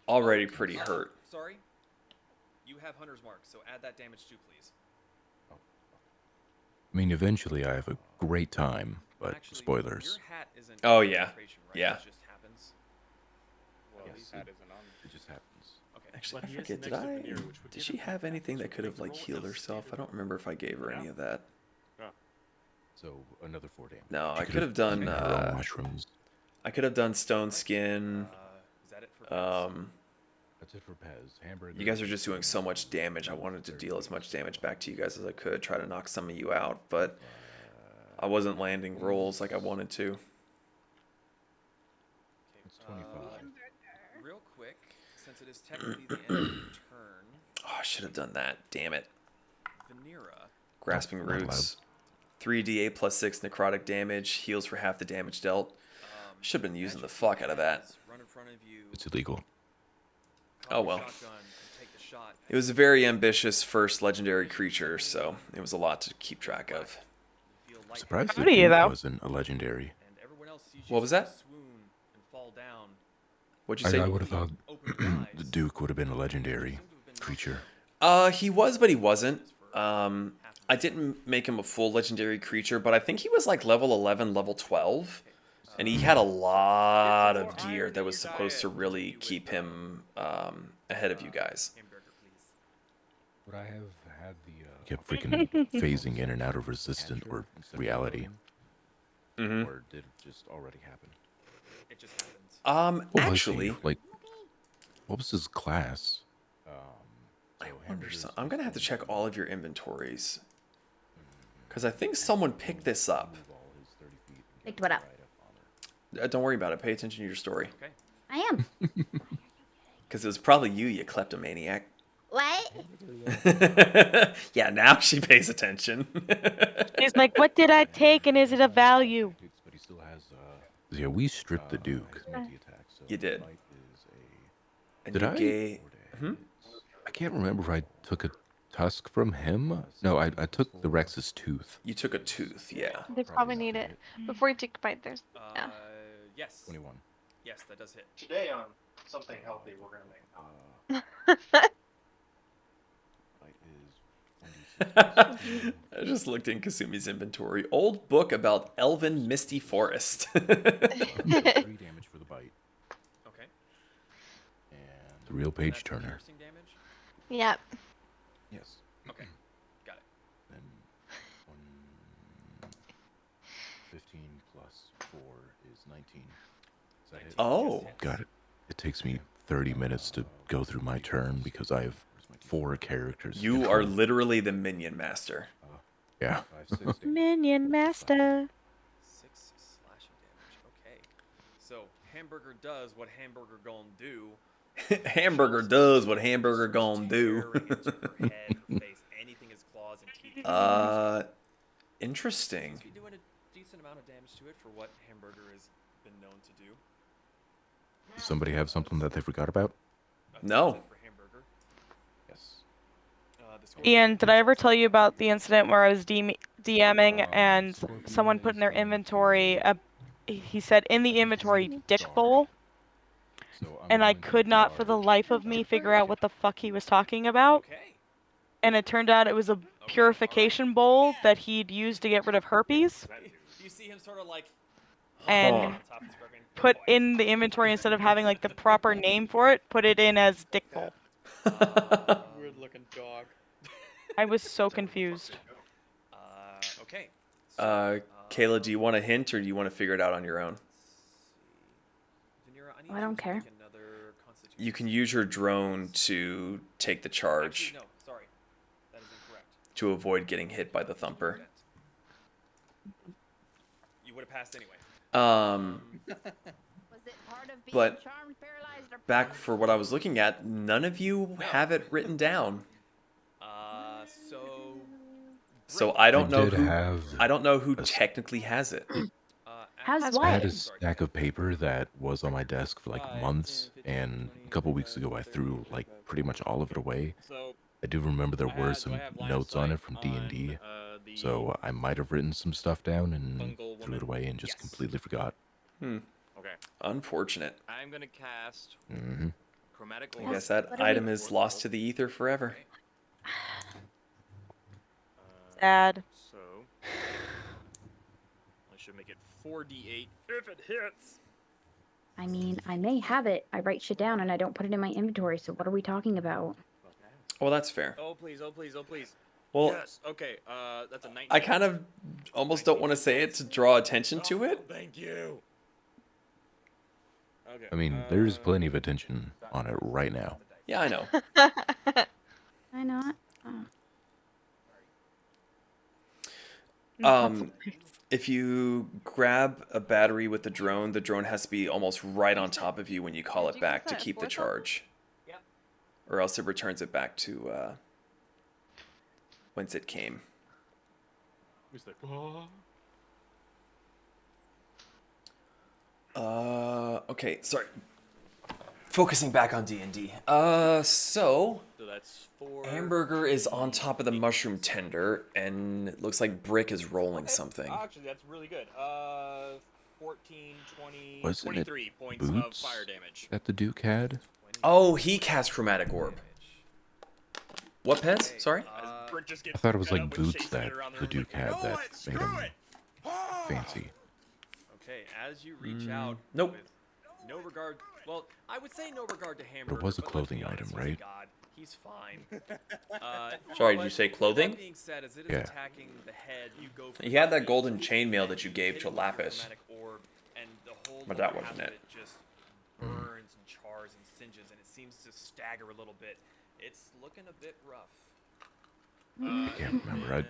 already pretty hurt. Sorry. You have Hunter's Mark, so add that damage too, please. I mean, eventually I have a great time, but spoilers. Your hat isn't Oh, yeah. concentration, right? Yeah. It just happens. Well, Yes. his hat isn't on. It just happens. Okay. Actually, But I he is forget. next to Veneer, which would Did give she him have anything that advantage, could have which like would healed roll herself? I don't remember if I gave her any of that. So another 4 damage. No, She I could have done. eaten her own mushrooms. I could have done stone skin. Is that it for Pez? That's it for Pez. Hamburger. You guys are just doing so much damage. I wanted to deal as much damage back to you guys as I could, try to knock some of you out, but I wasn't landing rolls like I wanted to. It's 25. Real quick, since it is technically the end of your turn, Oh, I should have done that. Damn it. Vanera. Grasping Not allowed. Roots. 3d8 plus 6 necrotic damage. Heals for half the damage dealt. Should have been using the fuck out of that. Run in front of you. It's illegal. Oh well. Shotgun and take the shot. It was a very ambitious first legendary creature, so it was a lot to keep track of. I'm surprised the How do you, Duke though? wasn't a legendary. And everyone else sees you What was that? swoon and fall down. What'd you say? I would have thought the Duke would have been a legendary creature. He was, but he wasn't. I didn't make him a full legendary creature, but I think he was like level 11, level 12. And he had a lot of gear that was supposed to really keep him ahead of you guys. Would I have had the Kept freaking phasing in and out of resistant or reality. Mhm. Or did it just already happen? It just happens. What was he? Actually, Like, what was his class? I wonder. I'm gonna have to check all of your inventories, because I think someone picked this up. Picked what up? Don't worry about it. Pay attention to your story, Okay. I am. because it was probably you kleptomaniac. What? Yeah, now she pays attention. He's like, what did I take and is it a value? But he still has Yeah, we stripped the Duke. multi-attack. So You did. might is And Did you I? gave- Hmm? I can't remember if I took a tusk from him. No, I took the Rex's tooth. You took a tooth, yeah. They probably need it. Before you take a bite, there's. Yeah. Yes. 21. Yes, that does hit. Today on something healthy, we're gonna make. I just looked in Kasumi's inventory. Old book about Elven Misty Forest. 3 damage for the bite. Okay. And The real page That's turner. piercing damage? Yep. yes. Okay. Got it. Then 15 plus 4 is 19. Is that hit? Oh. Got it. It takes me 30 minutes to go through my turn because I have 4 characters. to You are control. literally the minion master. Yeah. 5, 6 damage. Minion master. 6 slashing damage. Okay. So Hamburger does what Hamburger gon' do. Hamburger does what Hamburger gon' do. Tearing into her head, face, anything his claws and teeth. Interesting. Seems to be doing a decent amount of damage to it for what Hamburger has been known to do. Does somebody have something that they forgot about? No. Yes. Ian, did I ever tell you about the incident where I was DMing and someone put in their inventory, he said in the inventory, dick bowl? And I could not for the life of me figure out what the fuck he was talking about. And it turned out it was a purification bowl that he'd used to get rid of herpes. You see him sort of like And put in the inventory instead of having like the proper name for it, put it in as dick bowl. Weird looking dog. I was so confused. Okay. Kayla, do you want a hint or do you want to figure it out on your own? I don't care. You can use your drone to take the charge. Actually, no, sorry. That is incorrect. To avoid getting hit by the thumper. You would have passed anyway. But back for what I was looking at, none of you have it written down. So I don't know who technically has it. Has I had what? a stack of paper that was on my desk for like months, and a couple weeks ago I threw like pretty much all of it away. I do remember there were some notes on it from D&D, so I might have written some stuff down and threw it away and just completely forgot. Okay. Unfortunate. I'm gonna cast chromatic I orb. guess that item is lost to the ether forever. Sad. So I should make it 4d8 if it hits. I mean, I may have it. I write shit down and I don't put it in my inventory, so what are we talking about? Well, that's fair. Oh please, oh please, oh please. Well, yes. Okay. That's a 19. I kind of almost don't want to say it to draw attention to it. Thank you. Okay. I mean, there's plenty of attention on it right now. Yeah, I know. I know. If you grab a battery with the drone has to be almost right on top of you when you call it back to keep the charge. Yep. Or else it returns it back to whence it came. He's like, oh. Okay, sorry. Focusing back on D&D. So that's 4. Hamburger is on top of the mushroom tender, and it looks like Brick is rolling something. Actually, that's really good. 14, 20, Wasn't 23 it points of Boots fire damage. that the Duke had? Oh, he cast Chromatic Orb. What, Pez? Sorry? I thought it was like Boots that the Duke had that made him fancy. Okay, as you reach out. Nope. With no regard. Well, I would say no regard to Hamburger. But it was a but let's be clothing honest, item, he's a right? god. He's fine. Sorry, did you say clothing? That being said, as it is Yeah. attacking the head, you go for He had that golden chainmail that you gave to Lapis. orb, and the whole But that lower wasn't half of it. just burns and chars and singes, and it seems to stagger a little bit. It's looking a bit rough. I can't remember.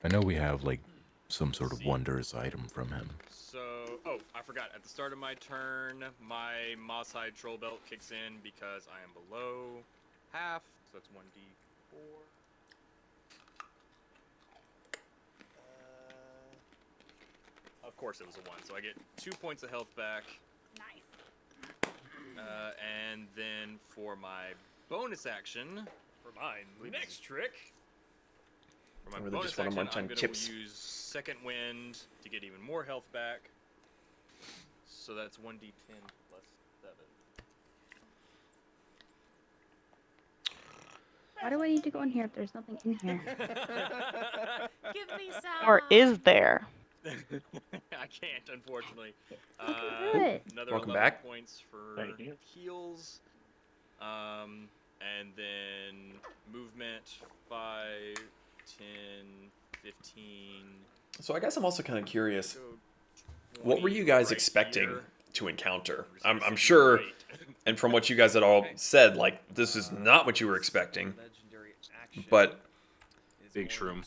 I know we have like some sort of wondrous item from him. So, oh, I forgot. At the start of my turn, my Moss Hide Troll Belt kicks in because I am below half. So that's 1d4. Of course it was a 1, so I get 2 points of health back. Nice. And then for my bonus action, For mine, the next trick. for my Or they bonus just wanna action, munch I'm on going chips. to use Second Wind to get even more health back. So that's 1d10 plus 7. Why do I need to go in here if there's nothing in here? Give me some. Or is there? I can't, unfortunately. do it. Another Welcome 11 back. points for Thank you. heals. And then movement 5, 10, 15. So I guess I'm also kind of curious. So What were you 20 guys right expecting here. to encounter? I'm sure, and from what you guys had all said, like, this is not what you were expecting. But Big shroom.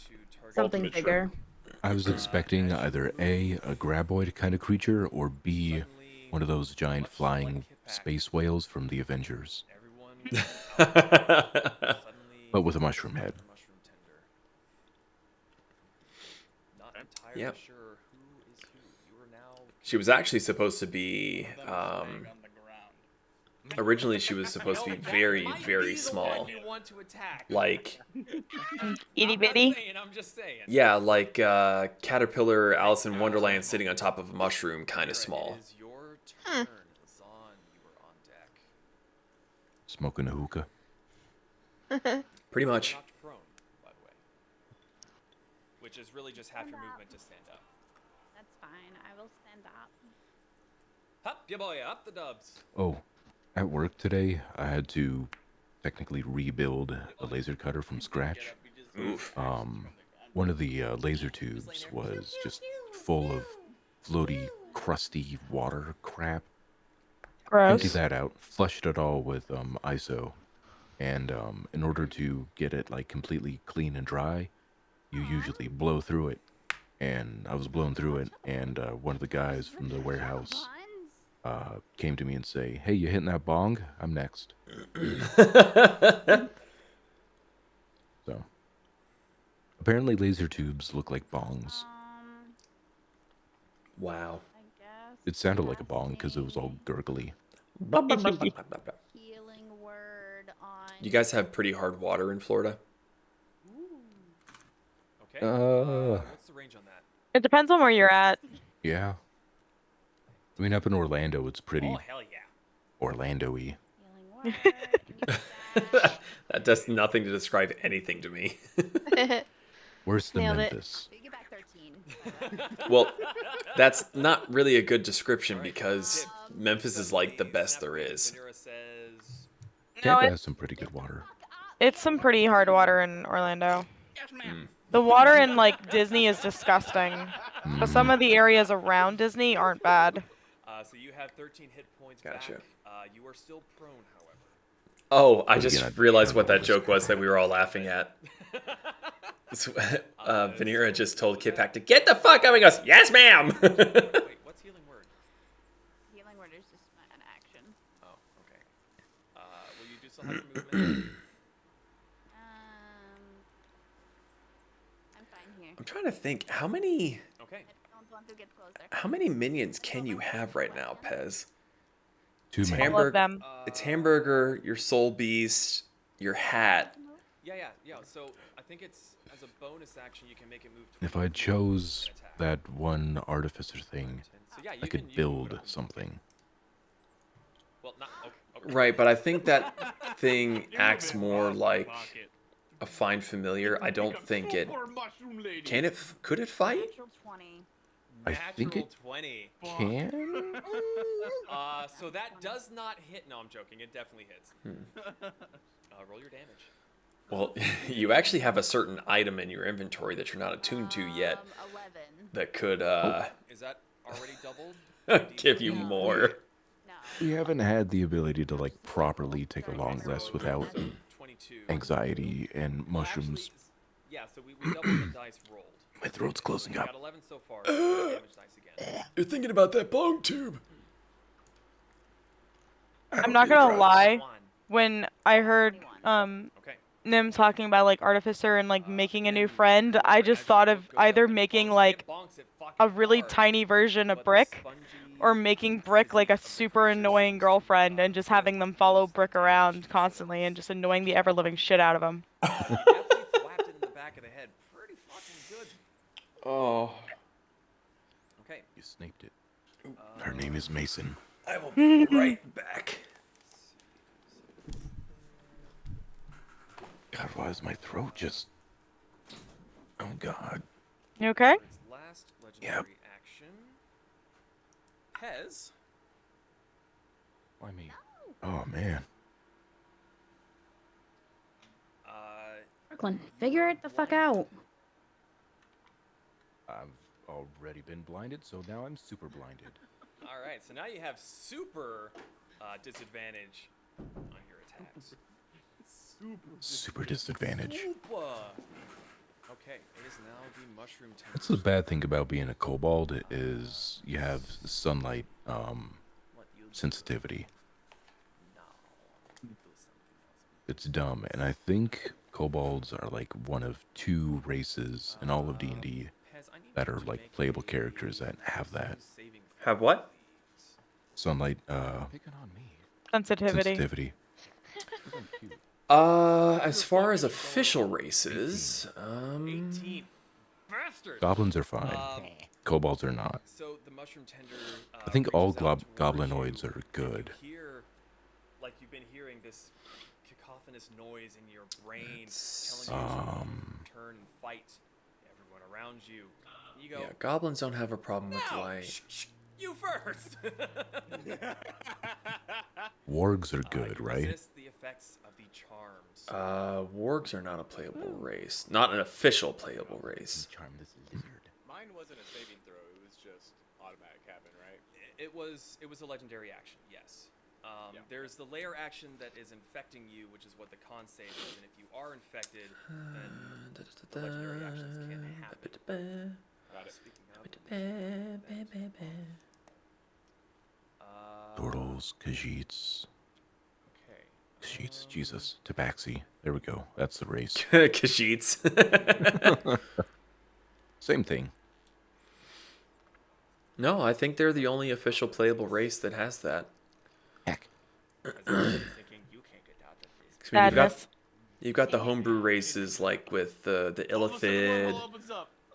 Something Ultimate bigger. I was expecting either A, a graboid kind of creature, or B, one of those giant flying space whales from the Avengers. But with a mushroom head. Yep. She was actually supposed to be. Originally, she was supposed to be very, very small. Like. Itty bitty. I'm just saying. Yeah, like Caterpillar Alice in Wonderland sitting on top of a mushroom, kind of small. Smoking a hookah. Pretty much. Prone, by the way. Which is really just half your movement to stand up. That's fine. I will stand up. Up, ya boy, up the dubs. Oh, at work today, I had to technically rebuild a laser cutter from scratch. Oof. One of the laser tubes was just full of floaty, crusty water crap. Gross. Emptied that out, flushed it all with ISO, and in order to get it like completely clean and dry, you usually blow through it. And I was blowing through it, and one of the guys from the warehouse came to me and say, "Hey, you hitting that bong? I'm next." So, apparently laser tubes look like bongs. Wow. It sounded like a bong because it was all gurgly. Healing word on. You guys have pretty hard water in Florida? Okay. What's the range on that? It depends on where you're at. Yeah. I mean, up in Orlando, it's pretty Oh, hell yeah. Orlando-y. That does nothing to describe anything to me. Worse than Nailed it. Memphis. Well, that's not really a good description because Memphis is like the best there is. Tampa has some pretty good water. It's some pretty hard water in Orlando. The water in like Disney is disgusting, but some of the areas around Disney aren't bad. So you have 13 hit points Gotcha. back. You are still prone, however. Oh, I just realized what that joke was that we were all laughing at. Vanera just told Kit Pack to get the fuck up and goes, "Yes, ma'am." Wait, what's healing word? Healing word is just an action. Oh, okay. Will you do still have your movement? I'm fine here. I'm trying to think how many Okay. Don't want to get closer. how many minions can you have right now, Pez? Too It's many. All of them. It's Hamburger, your Soul Beast, your hat. Yeah. So I think it's as a bonus action you can make it move. If I chose that one artificer thing, So yeah, I could build something. Well, not okay. Right, but I think that thing acts more like a fine familiar. I don't think it can. Could it fight? Natural 20. I think it 20. can. So that does not hit. No, I'm joking. It definitely hits. Roll your damage. Well, you actually have a certain item in your inventory that you're not attuned to yet 11. that could Is that already doubled? give you more. We haven't had the ability to like properly take a long rest without 22. anxiety and mushrooms. Yeah, so we doubled the dice rolled. My throat's closing We up. got 11 so far. So we got damage dice again. You're thinking about that bong tube. I'm not gonna lie. When I heard Nim talking about like Artificer and like making a new friend, I just thought of either making like a really tiny version of Brick, or making Brick like a super annoying girlfriend and just having them follow Brick around constantly and just annoying the ever-living shit out of him. You definitely whacked it in the back of the head. Pretty fucking good. Oh. Okay. You snaked it. Her name is Mason. I will be right back. God, why is my throat just... Oh, God. You okay? Last legendary action. Pez. Why me? Oh, man. Brooklyn, figure it the fuck out. I've already been blinded, so now I'm super blinded. All right, so now you have super disadvantage on your attacks. Super disadvantage. Super. Okay, it is now the mushroom temple. That's the bad thing about being a kobold is you have sunlight sensitivity. It's dumb, and I think kobolds are like one of 2 races in all of D&D that are like playable characters that have that. Have what? Sunlight, Sensitivity. sensitivity. As far as official races, Goblins are fine. Kobolds are not. So the mushroom tender. I think all goblinoids are good. Like you've been hearing this cacophonous noise in your brain telling you to turn and fight everyone around you. You go, yeah, goblins don't have a problem with light. You first. Wargs are good, right? Resist the effects of the charms. Wargs are not a playable race. Not an official playable race. Mine wasn't a saving throw. It was just automatic happen, right? It was a legendary action. Yes. There's the layer action that is infecting you, which is what the con save is, and if you are infected, then the legendary actions can't happen. Got it. Dordles, Khajiits. Okay. Khajiits, Jesus. Tabaxi. There we go. That's the race. Khajiits. Same thing. No, I think they're the only official playable race that has that. Heck. You've got the homebrew races like with the Illithid.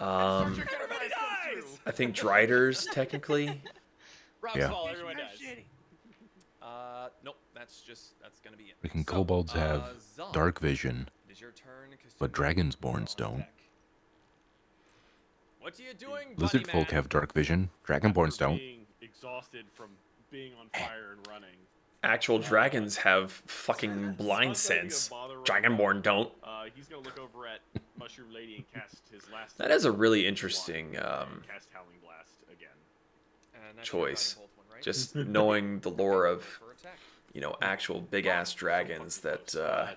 I think Driders technically. Yeah. Nope, that's gonna be it. Freaking kobolds have dark vision, but dragonsborns don't. What are you doing, Lizard folk have dark vision. Dragonborns don't. Being exhausted from being on fire and running. Actual dragons have fucking blind sense. Dragonborn don't. He's gonna look over at Mushroom Lady and cast his last. That is a really interesting cast Howling Blast again. choice. Just knowing the lore of, you know, actual big ass dragons that.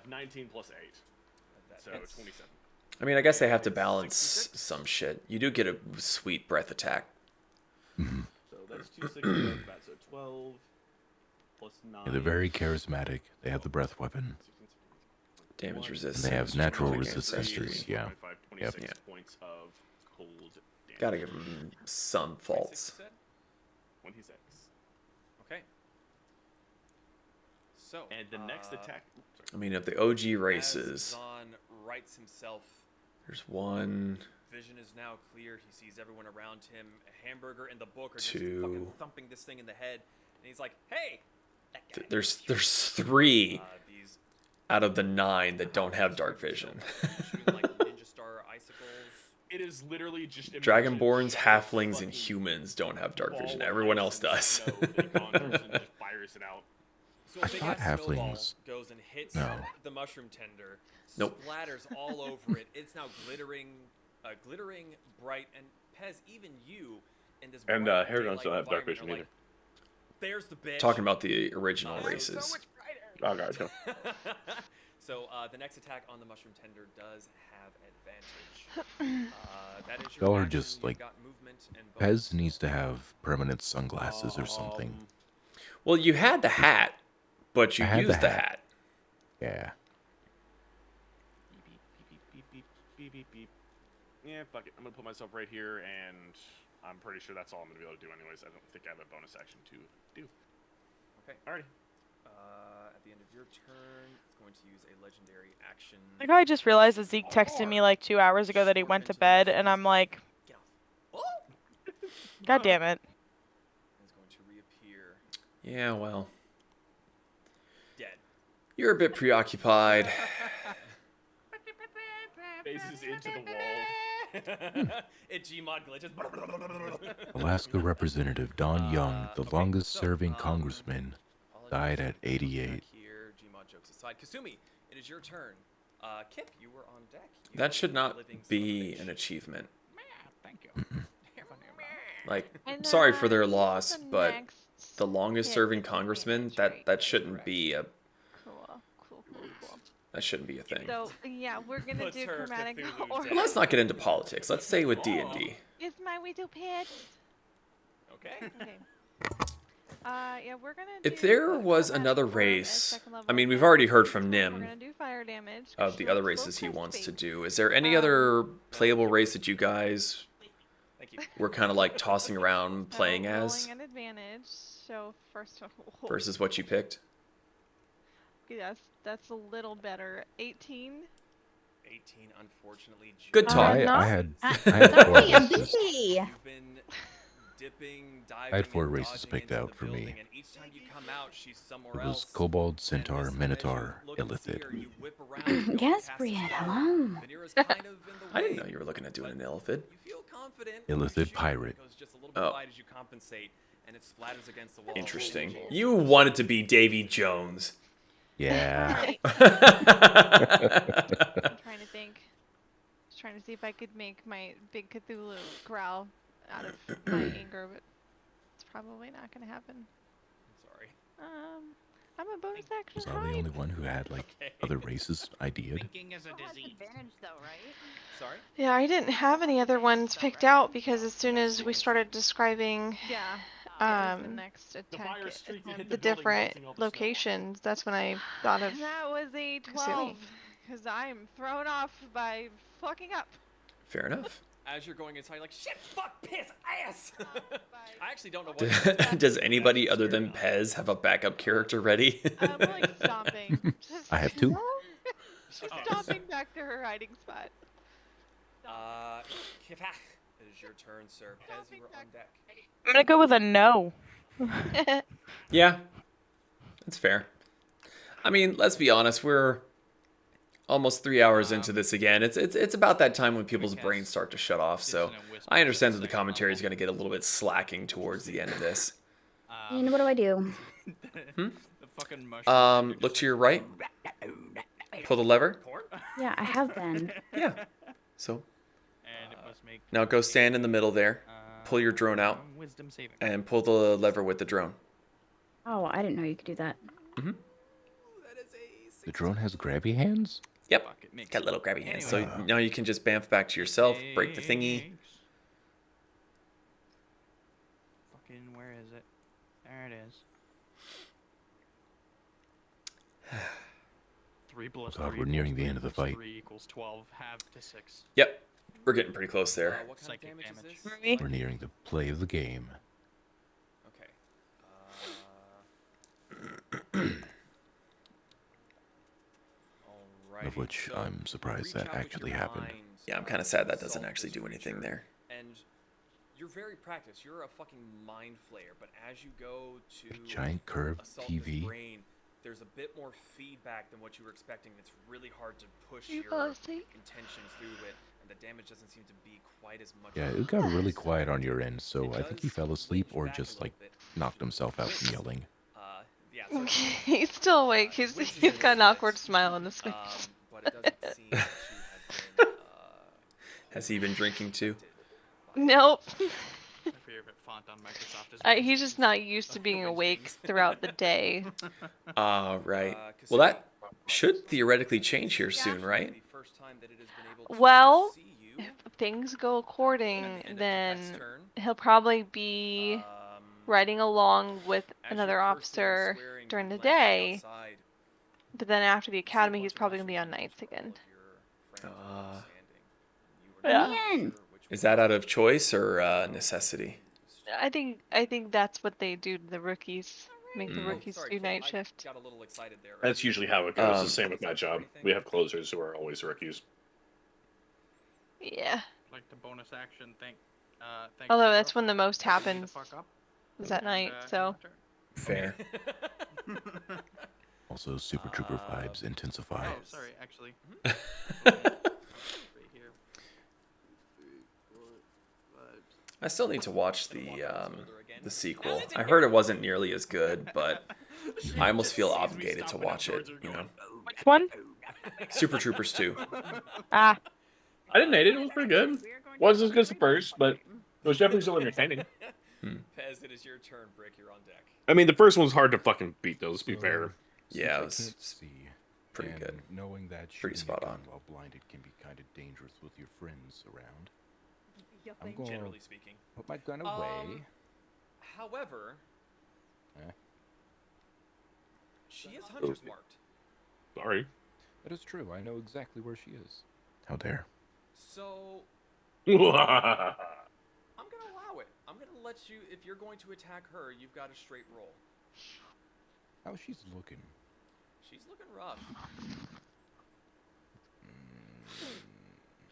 19 plus 8, so 27. I mean, I guess they have to balance some shit. You do get a sweet breath attack. So that's 2 6 so 12 plus 9. Yeah, they're very charismatic. They have the breath weapon. Damage resistance. And they have natural resistors. Yeah. 26 Yep. points of cold damage. Gotta give them some faults. 26. Okay. So. And the next attack. I mean, of the OG races, Zahn writes himself. there's one. Vision is now clear. He sees everyone around him. A hamburger and the book are Two. just fucking thumping this thing in the head, and he's like, "Hey, that guy." There's 3 out of the 9 that don't have dark vision. Ninja Star icicles. It is literally just Dragonborns, halflings, and humans don't have dark vision. Everyone else does. Fires it out. So I a big thought ass snowball halflings. goes and hits No. the mushroom tender. Nope. Splatters all over it. It's now glittering, bright, and Pez, even you in this. And bright Harrigan daylight still have dark environment vision are either. like, there's the bitch. Talking about the original races. Oh, gotcha. So the next attack on the mushroom tender does have advantage. That is your Y'all are action. just You've like got movement and bonus. Pez needs to have permanent sunglasses or something. Well, you had the hat, but you I had used the the hat. hat. Yeah. Beep, beep, beep. Yeah, fuck it. I'm gonna put myself right here, and I'm pretty sure that's all I'm gonna be able to do anyways. I don't think I have a bonus action to do. Okay. Alrighty. At the end of your turn, it's going to use a legendary action. Like, I just realized that Zeke texted me like 2 hours ago that he went to bed, and I'm like, God damn it. It's going to reappear. Yeah, well. Dead. You're a bit preoccupied. Faces into the wall. It Gmod glitches. Alaska Representative Don Young, the longest-serving congressman, died at 88. Here, Gmod jokes aside. Kasumi, it is your turn. Kip, you were on deck. You That should are not living be an achievement. Thank you. Like, And, sorry for their loss, the but next the longest-serving congressman, that shouldn't be a Cool. that shouldn't be a thing. So yeah, we're gonna Puts do her chromatic Cthulhu order. But let's not get into politics. Let's stay with D&D. Is my widow pet? Okay. Okay. Yeah, we're gonna. If do there a was chromatic another orb as race, second level I mean, we've attack. already heard from We're Nim gonna do fire damage. 'cause of she the other likes races he low-tech wants to space. do. Is there any other playable race that you guys we're kind of like tossing around playing as Rolling an advantage. So first of all, versus what you picked. yes, that's a little better. 18. 18, unfortunately. Good talk. I had 4 races. You've been dipping, diving, I had 4 and races dodging picked into out the for building, me. and each time you come out, she's somewhere It was else. Kobold, Centaur, Minotaur, Illithid. You whip around, you go Yes, cast a Brienne, spell. hello. Vanira's kind of in the I didn't way, know you were looking at doing an Illithid. you feel confident. Illithid Pirate. Goes just a little bit Oh. wide as you compensate, and it splatters against the wall. Interesting. You wanted to be Davy Jones. Yeah. Right. I'm trying to think. Just trying to see if I could make my big Cthulhu growl out of my anger, but it's probably not going to happen. Sorry. I'm a bonus action Was I the only one who had like other races ideaed? Thinking is a disease. Advantage though, right? Sorry? Yeah, I didn't have any other ones picked out because as soon as we started describing Yeah. The next attack. fire streak that hit the the building, different melting all the snow. locations, that's when I thought of That was a 12, because I'm thrown off by fucking up. Fair enough. As you're going inside, you're like, shit, fuck, piss, ass! I actually don't know what. Does anybody other than Pez have a backup character ready? We're like stomping. I have 2. She's stomping back to her hiding spot. Kifak, it is your turn, sir. Pez, you are on deck. I'm gonna go with a no. Yeah, that's fair. I mean, let's be honest, we're almost 3 hours into this again. It's about that time when people's brains start to shut off, so I understand that the commentary is going to get a little bit slacking towards the end of this. And what do I do? Look to your right. Pull the lever. Yeah, I have been. Yeah. So now go stand in the middle there. Pull your drone out. And pull the lever with the drone. Oh, I didn't know you could do that. Mm-hmm. The drone has grabby hands? Yep. Got little grabby hands. So now you can just bamf back to yourself, break the thingy. Fucking, where is it? There it is. 3 plus God, 3 we're nearing equals the 3 end of the plus fight. 3 equals 12, half to 6. Yep. We're getting pretty close there. What kind Psychic of damage, damage. is this? We're nearing the play of the game. Okay. Of which I'm surprised that actually happened. Yeah, I'm kind of sad that doesn't actually do anything there. And you're very practiced. You're a fucking mind flayer, but as you go to Giant curved assault this TV. brain, there's a bit more feedback than what you were expecting. It's really hard to push You your fall asleep? intentions through it, and the damage doesn't seem to be quite as much. Yeah, it got really quiet on your end, so I think he fell asleep or just like knocked himself out from yelling. Yeah, He's still awake. He's got an awkward smile on his face. But it doesn't seem to have been. Has he been drinking too? Nope. My favorite font on Microsoft is He's just not used to being awake throughout the day. Right. Well, that should theoretically change here soon, right? Well, if things go according, then he'll probably be riding along with another officer during the day. But then after the academy, he's probably going to be on nights again. Yeah. Is that out of choice or necessity? I think that's what they do to the rookies. Make the rookies do night shift. Got a little excited there. That's usually how it goes. The same with my job. We have closers who are always rookies. Yeah. Like the bonus action thing. Although that's when the most happens. Is at night, so. Fair. Also, Super Trooper vibes intensify. Oh, sorry, actually. I still need to watch the sequel. I heard it wasn't nearly as good, but I almost feel obligated to watch it. You know. Which one? Super Troopers 2. Ah. I didn't hate it. It was pretty good. Wasn't as good as the first, but it was definitely still entertaining. Pez, it is your turn. Brick, you're on deck. I mean, the first one's hard to fucking beat, though. Let's be fair. Yeah, it was pretty and good. Knowing that Pretty shooting spot a gun on. while blinded can be kind of dangerous with your friends around. I'm going generally speaking. Put my gun away. However, Eh? she is hunter's marked. Sorry. That is true. I know exactly where she is. How dare. So I'm I'm let you. If you're going to attack her, you've got a straight roll. How she's looking? She's looking rough.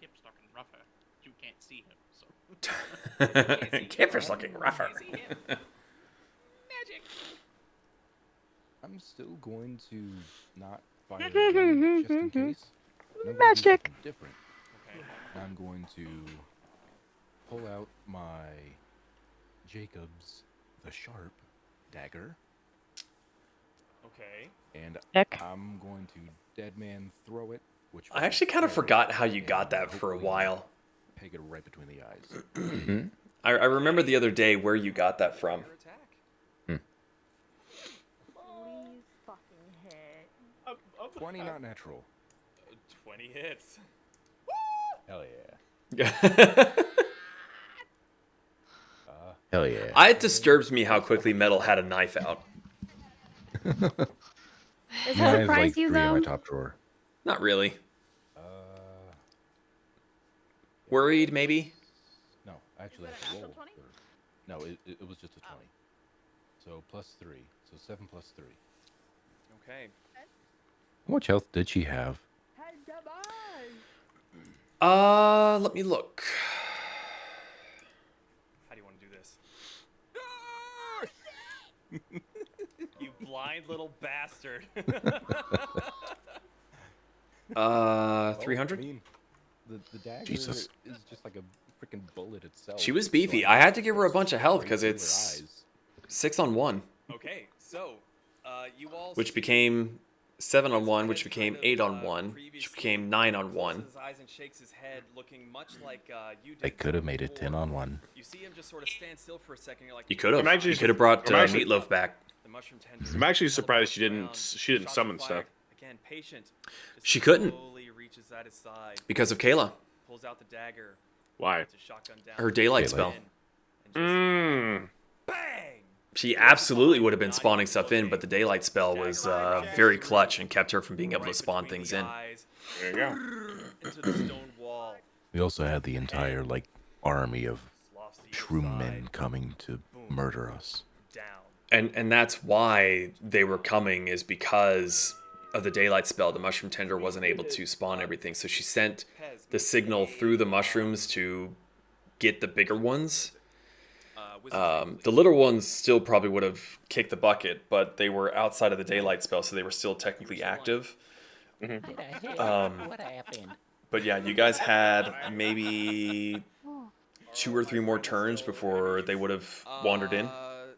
Kip's looking rougher. You can't see him, so. Kip is looking rougher. Magic. I'm still going to not fire again, just in case. And I'm gonna do Magic. something different. Okay. I'm going to pull out my Jacob's the Sharp dagger. Okay. And Heck. I'm going to dead man throw it. Which I actually kind of forgot how you got that for a while. Peg it right between the eyes. I remember the other day where you got that from. Please fucking hit. 20 not natural. 20 hits. Hell yeah. Hell yeah. It disturbs me how quickly Metal had a knife out. Does I that have surprise like you 3 in though? my top drawer. Not really. Worried, maybe? No, actually, I have to roll. No, it was just a 20. So plus 3. So 7 plus 3. Okay. How much health did she have? Let me look. How do you want to do this? You blind little bastard. 300? I mean, the dagger Jesus. is just like a freaking bullet itself. She was beefy. I had to give her a bunch of health because it's 6 on 1. Okay, so you all. Which became 7 on 1, which became 8 on 1, which became 9 on 1. His eyes and shakes his head, looking much like you did. I could have made it 10 on 1. You see him just sort of stand still for a second. You're like, You could have. I'm actually- You could have brought I'm actually- Meatloaf back. The mushroom tender. I'm actually surprised she didn't summon stuff. Again, patient. Just She couldn't. slowly reaches at his side, Because of Kayla. pulls out the dagger. Why? Puts his shotgun down, Her daylight Daylight. spell. Mmm. Bang! She absolutely would have been spawning stuff in, but the daylight spell was very clutch and kept her from being able to spawn things in. There you go. Into the stone wall. We also had the entire, like, army of shroom men coming to murder us. And that's why they were coming, is because of the daylight spell. The mushroom tender wasn't able to spawn everything, so she sent the signal through the mushrooms to get the bigger ones. The little ones still probably would have kicked the bucket, but they were outside of the daylight spell, so they were still technically active. What happened? But yeah, you guys had maybe 2 or 3 more turns before they would have wandered in.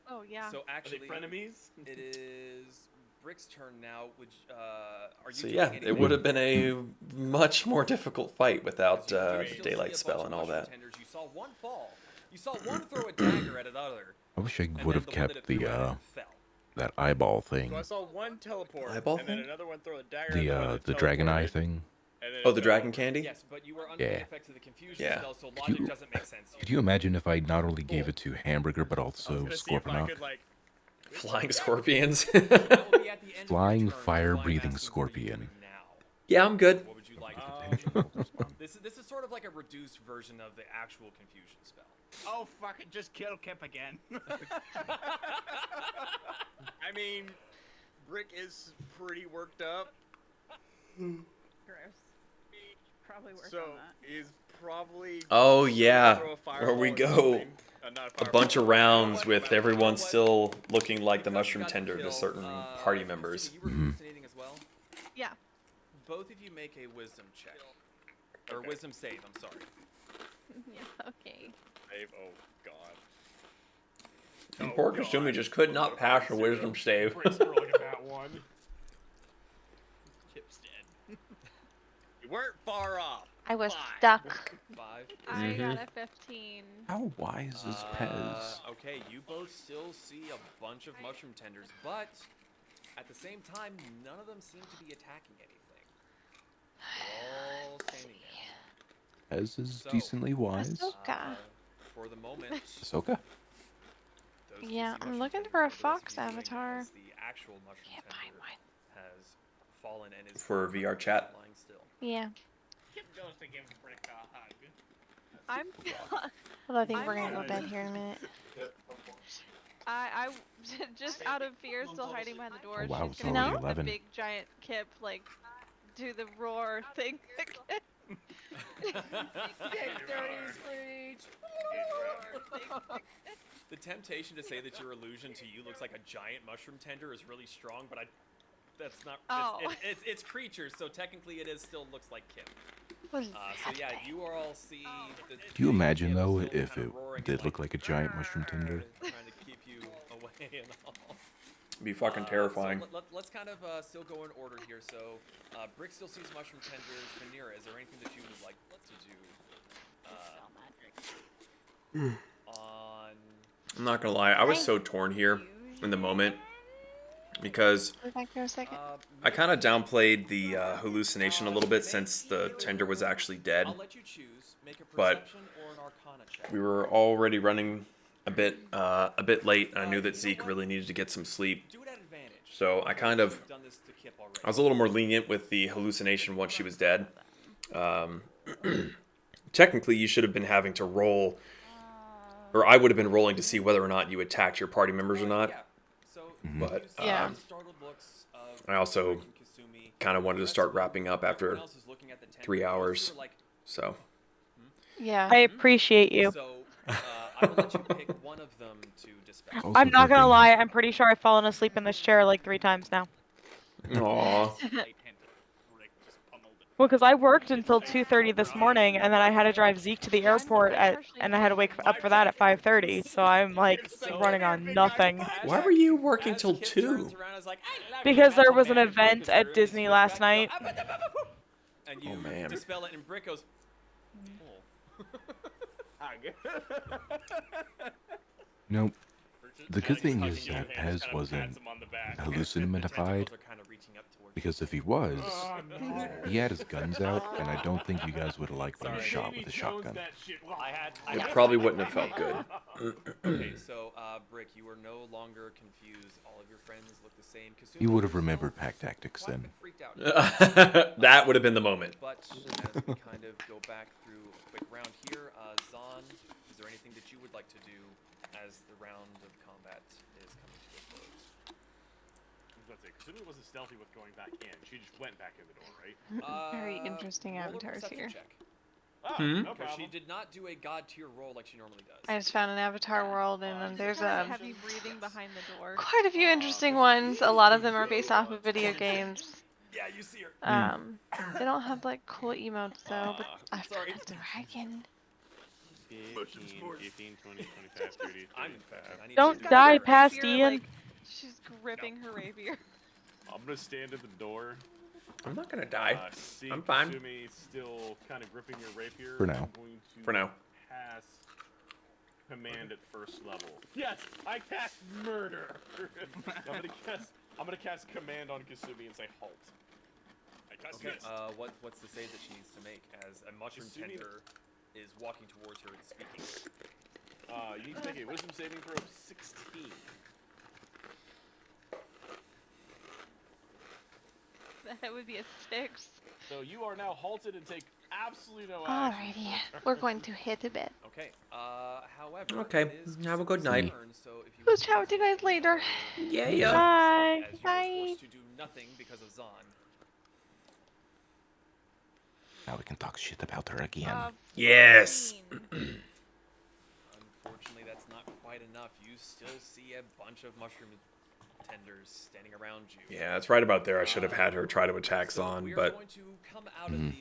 Oh yeah. So actually, frenemies? It is Brick's turn now. Which are you? So doing yeah, anything? it would have been a much more difficult fight without the daylight spell and all that. You saw one fall. You saw one throw a dagger at another. I wish I would have kept the, that eyeball thing. So I saw one teleport, Eyeball and then thing? another one throw a dagger. at one The that dragon eye teleported, thing. and then Oh, the another dragon one. candy? Yes, but you were under Yeah. the effects of the confusion Yeah. spell, so Could logic you- doesn't make sense. Could you imagine if I not only gave it to Hamburger, but also Gonna see if I Scorponok? could, like, Flying scorpions. Flying fire-breathing scorpion. Yeah, I'm good. What would you like? This is sort of like a reduced version of the actual confusion spell. Oh fuck it, just kill Kip again. I mean, Brick is pretty worked up. Gross. Probably work So on that. he's probably. Oh yeah, throw a where we fireball or go. something. Not a A fireball, bunch of but- rounds with everyone still looking like the mushroom tender to certain party members. You were hallucinating as well. Yeah. Both of you make a wisdom check. Or wisdom save, I'm sorry. Yeah. Okay. Save, oh god. And poor Kasumi just could not pass a wisdom save. Brick's rolling a bad one. Kip's dead. You weren't far off. I was 5. stuck. 5. I got a 15. How wise is Pez? Okay, you both still see a bunch of mushroom tenders, but at the same time, none of them seem to be attacking anything. They're all standing there. Pez is decently wise. Ahsoka. For the moment, Ahsoka? those Yeah, two see I'm mushroom looking tenders for a are those fox viewing avatar. as the actual mushroom tender has fallen and is For VR chat. lying still. Yeah. Kip goes to give Brick a hug. I'm. Well, I think we're gonna go to bed here in a minute. I just out of fear, still hiding behind the door. Oh, wow, She's it's gonna already make the 11. big giant kip like do the roar thing again. The temptation to say that your illusion to you looks like a giant mushroom tender is really strong, but that's not. Oh. It's creatures, so technically it is still looks like Kip. What is So yeah, you all see. Do you imagine though if it did look like a giant mushroom tender? Trying to keep you away and all. Be fucking terrifying. So let's kind of still go in order here. So, Brick still sees mushroom tenders. Vanira, is there anything that you would like to do? On. I'm not gonna lie, I was so torn here in the moment because Go back there a second. I kind of downplayed the hallucination a little bit since the tender was actually dead. I'll let you choose. Make a But perception or an arcana check. we were already running a bit late, and I knew that Zeke really needed to get some sleep. Do it at advantage. So I was a little more lenient with the hallucination once she was dead. Technically, you should have been having to roll, or I would have been rolling to see whether or not you attacked your party members or not. But Yeah. I also kind of wanted to start wrapping up after 3 hours. So Yeah. I appreciate you. So, I will let you pick one of them to dispel. I'm not gonna lie, I'm pretty sure I've fallen asleep in this chair like 3 times now. Aww. Well, because I worked until 2:30 this morning, and then I had to drive Zeke to the airport and I had to wake up for that at 5:30. So I'm like running on nothing. Why were you working till 2? Because there was an event at Disney last night. And you Oh, man. dispel it, and Brick goes. Nope. The good thing is that Pez wasn't hallucinatified, because if he was, he had his guns out, and I don't think you guys would have liked being shot with a shotgun. It probably wouldn't have felt good. Okay, so Brick, you are no longer confused. All of your friends look the same. You would have remembered pack tactics then. That would have been the moment. But as we kind of go back through a quick round here, Zahn, is there anything that you would like to do as the round of combat is coming to a close? Kasumi wasn't stealthy with going back in. She just went back in the door, right? Very interesting roll a avatars perception here. check. Oh, Hmm? no Because she problem. did not do a god tier roll like she normally does. I just found an avatar world, and then there's heavy breathing behind the door. quite a few interesting ones. A lot of them are based off of video games. Yeah, you see her. They don't have like cool emotes though, but I've got a dragon. 15, 20, 25, 30, I'm infected. I need Don't to die Rapier, past Ian. like, she's gripping her rapier. I'm gonna stand at the door. I'm not gonna die. See I'm fine. Kasumi still kind of gripping your rapier. For now. I'm going to For now. Pass command at first level. Yes, I cast murder. I'm gonna cast command on Kasumi and say halt. I cast Okay, missed. what's the save that she needs to make as a mushroom Kasumi- tender is walking towards her and speaking? You need to make a wisdom saving throw of 16. That would be a 6. So you are now halted and take absolutely no action. Alrighty, we're going to hit a bit. Okay. However. Okay, it is have a good Kasumi's night. turn, so if you We'll would chat with you guys later. Yeah, like yeah. to Bye. as you were Bye. forced to do nothing because of Zahn. Now we can talk shit about her again. Yes. Unfortunately, that's not quite enough. You still see a bunch of mushroom tenders standing around you. Yeah, it's right about there. I should have had her try to attack Zahn, We are but going to come out of the,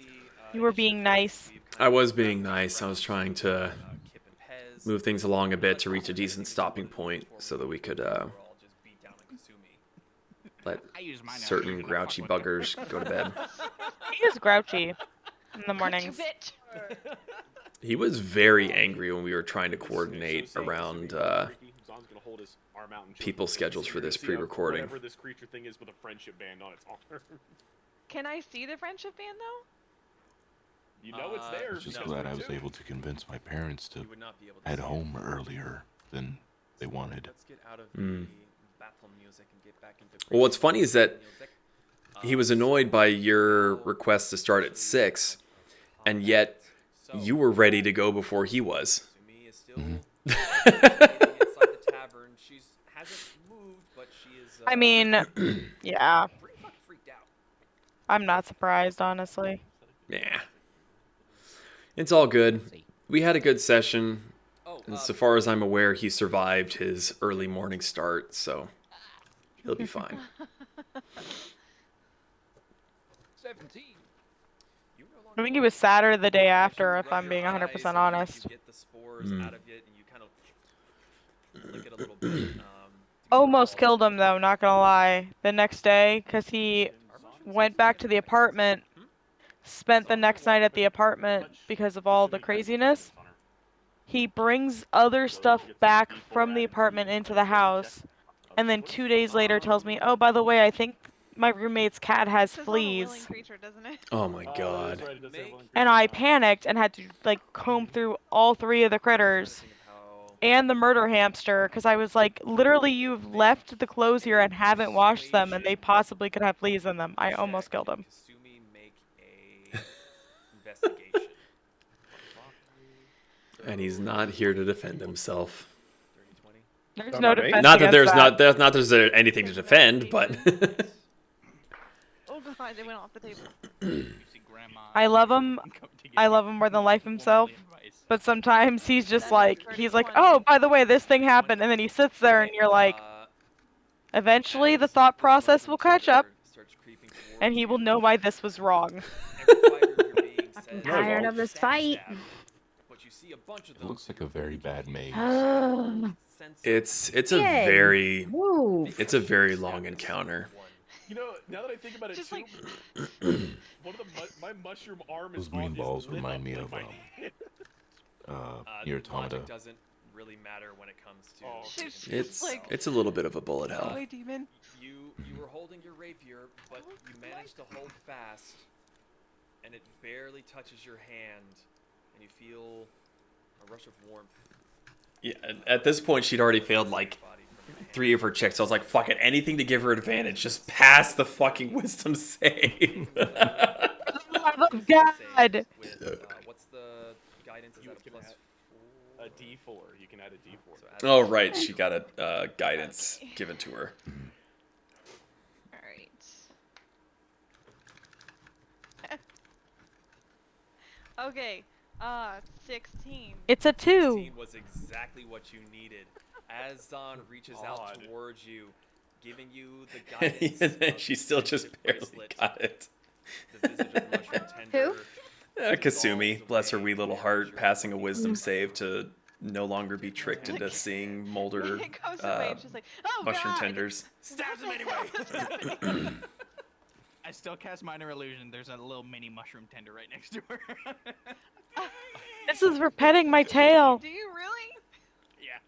You were being nice. I was being nice. I was trying to Kip and Pez. move things along a bit to reach a decent stopping point so that we could All just beat down on Kasumi. let I use mine now. certain grouchy buggers go to bed. He is grouchy in the mornings. He was very angry when we were trying to coordinate around Zahn's gonna hold his arm out and people's schedules for this See pre-recording. Whatever this creature thing is with a friendship band on its arm. Can I see the friendship band though? You know it's there. I was just because glad we're I was doing able to convince my parents to You would not be able to head see it. home earlier than they wanted. Let's get out of Mm. the battle music and get back into. Well, what's funny is that music. he was annoyed by your request to start at 6, and yet you were ready to go before he was. Kasumi is still Mhm. inside the tavern. She's hasn't moved, but she is. I mean, yeah. Pretty fucking freaked out. I'm not surprised, honestly. Yeah. It's all good. We had a good session. And so far as I'm aware, he survived his early morning start, so he'll be fine. 17. I think he was sadder the day after, if I'm being 100% honest. You get the spores out of it, and you kind of lick it a little bit. Almost killed him, though, not gonna lie. The next day, because he went back to the apartment, spent the next night at the apartment because of all the craziness. He brings other stuff back from the apartment into the house, and then 2 days later tells me, oh, by the way, I think my roommate's cat has fleas. Creature, doesn't it? Oh my god. And I panicked and had to like comb through all 3 of the critters and the murder hamster, because I was like, literally, you've left the clothes here and haven't washed them, and they possibly could have fleas in them. I almost killed him. Kasumi make a investigation. And he's not here to defend himself. There's no defense Not that against there's not there's anything to defend, but Oh, fine, they went off the table. I love him. I love him more than life himself. But sometimes he's just like, oh, by the way, this thing happened. And then he sits there and you're like, eventually the thought process will catch up. And he will know why this was wrong. I'm tired of this fight. It looks like a very bad maze. it's a Yay. very Woo. it's a very long encounter. You know, now that I think about it, too, one of my mushroom arm is Those green on balls remind me of near Automata. Logic doesn't really matter when it comes to. It's a little bit of a bullet hell. Boy, demon. You were holding your rapier, but you managed to hold fast, and it barely touches your hand, and you feel a rush of warmth. Yeah, at this point she'd already failed like 3 of her checks. So I was like, fuck it, anything to give her advantage. Just pass the fucking wisdom save. Love of God. What's the guidance? Is that a plus a D4. You can add a D4. Oh right, she got a guidance given to her. Alright. Okay. 16. It's a 2. 16 was exactly what you needed. As Zahn reaches out towards you, giving you the guidance. And then she still just barely got it. The visage of the mushroom tender. Kasumi, bless her wee little heart, passing a wisdom save to no longer be tricked into seeing Molder mushroom tenders. Stabs him anyway. I still cast Minor Illusion. There's a little mini mushroom tender right next to her. This is for petting my tail. Do you really? Yeah.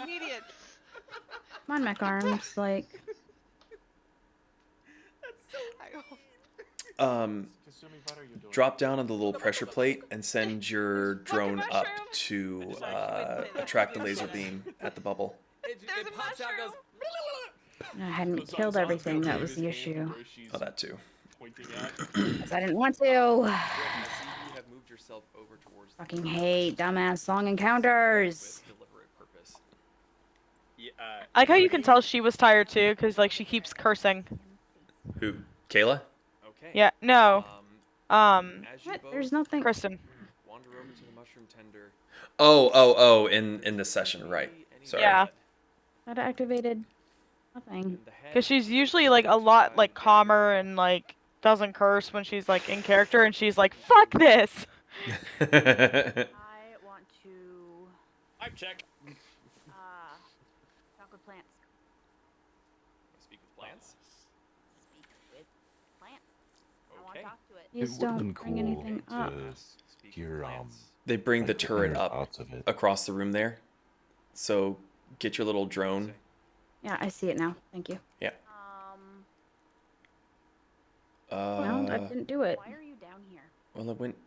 Immediate. Come on, mech arms, like. Drop down on the little pressure plate and send your drone up to attract the laser beam at the bubble. It pops out, goes. I hadn't killed everything, that was the issue. Oh, that too. 'Cause I didn't want to. Fucking hate dumbass long encounters. I like how you can tell she was tired too, because like she keeps cursing. Who? Kayla? Okay. Yeah, no. What? There's nothing. Kristen. Wander over to the mushroom tender. Oh, in this session, right. Sorry. Yeah. Not activated. Nothing. Because she's usually like a lot like calmer and like doesn't curse when she's like in character, and she's like, fuck this. I want to I'm check. talk with plants. Speak with plants. Speak with plants. I want Okay. to talk to it. It Just would have don't been bring cool anything up. to hear They bring the like, the turret inner up thoughts of it. across the room there. So get your little drone. Yeah, I see it now. Thank you. Yeah. No, I didn't do it. Why are you down here? Well, it went.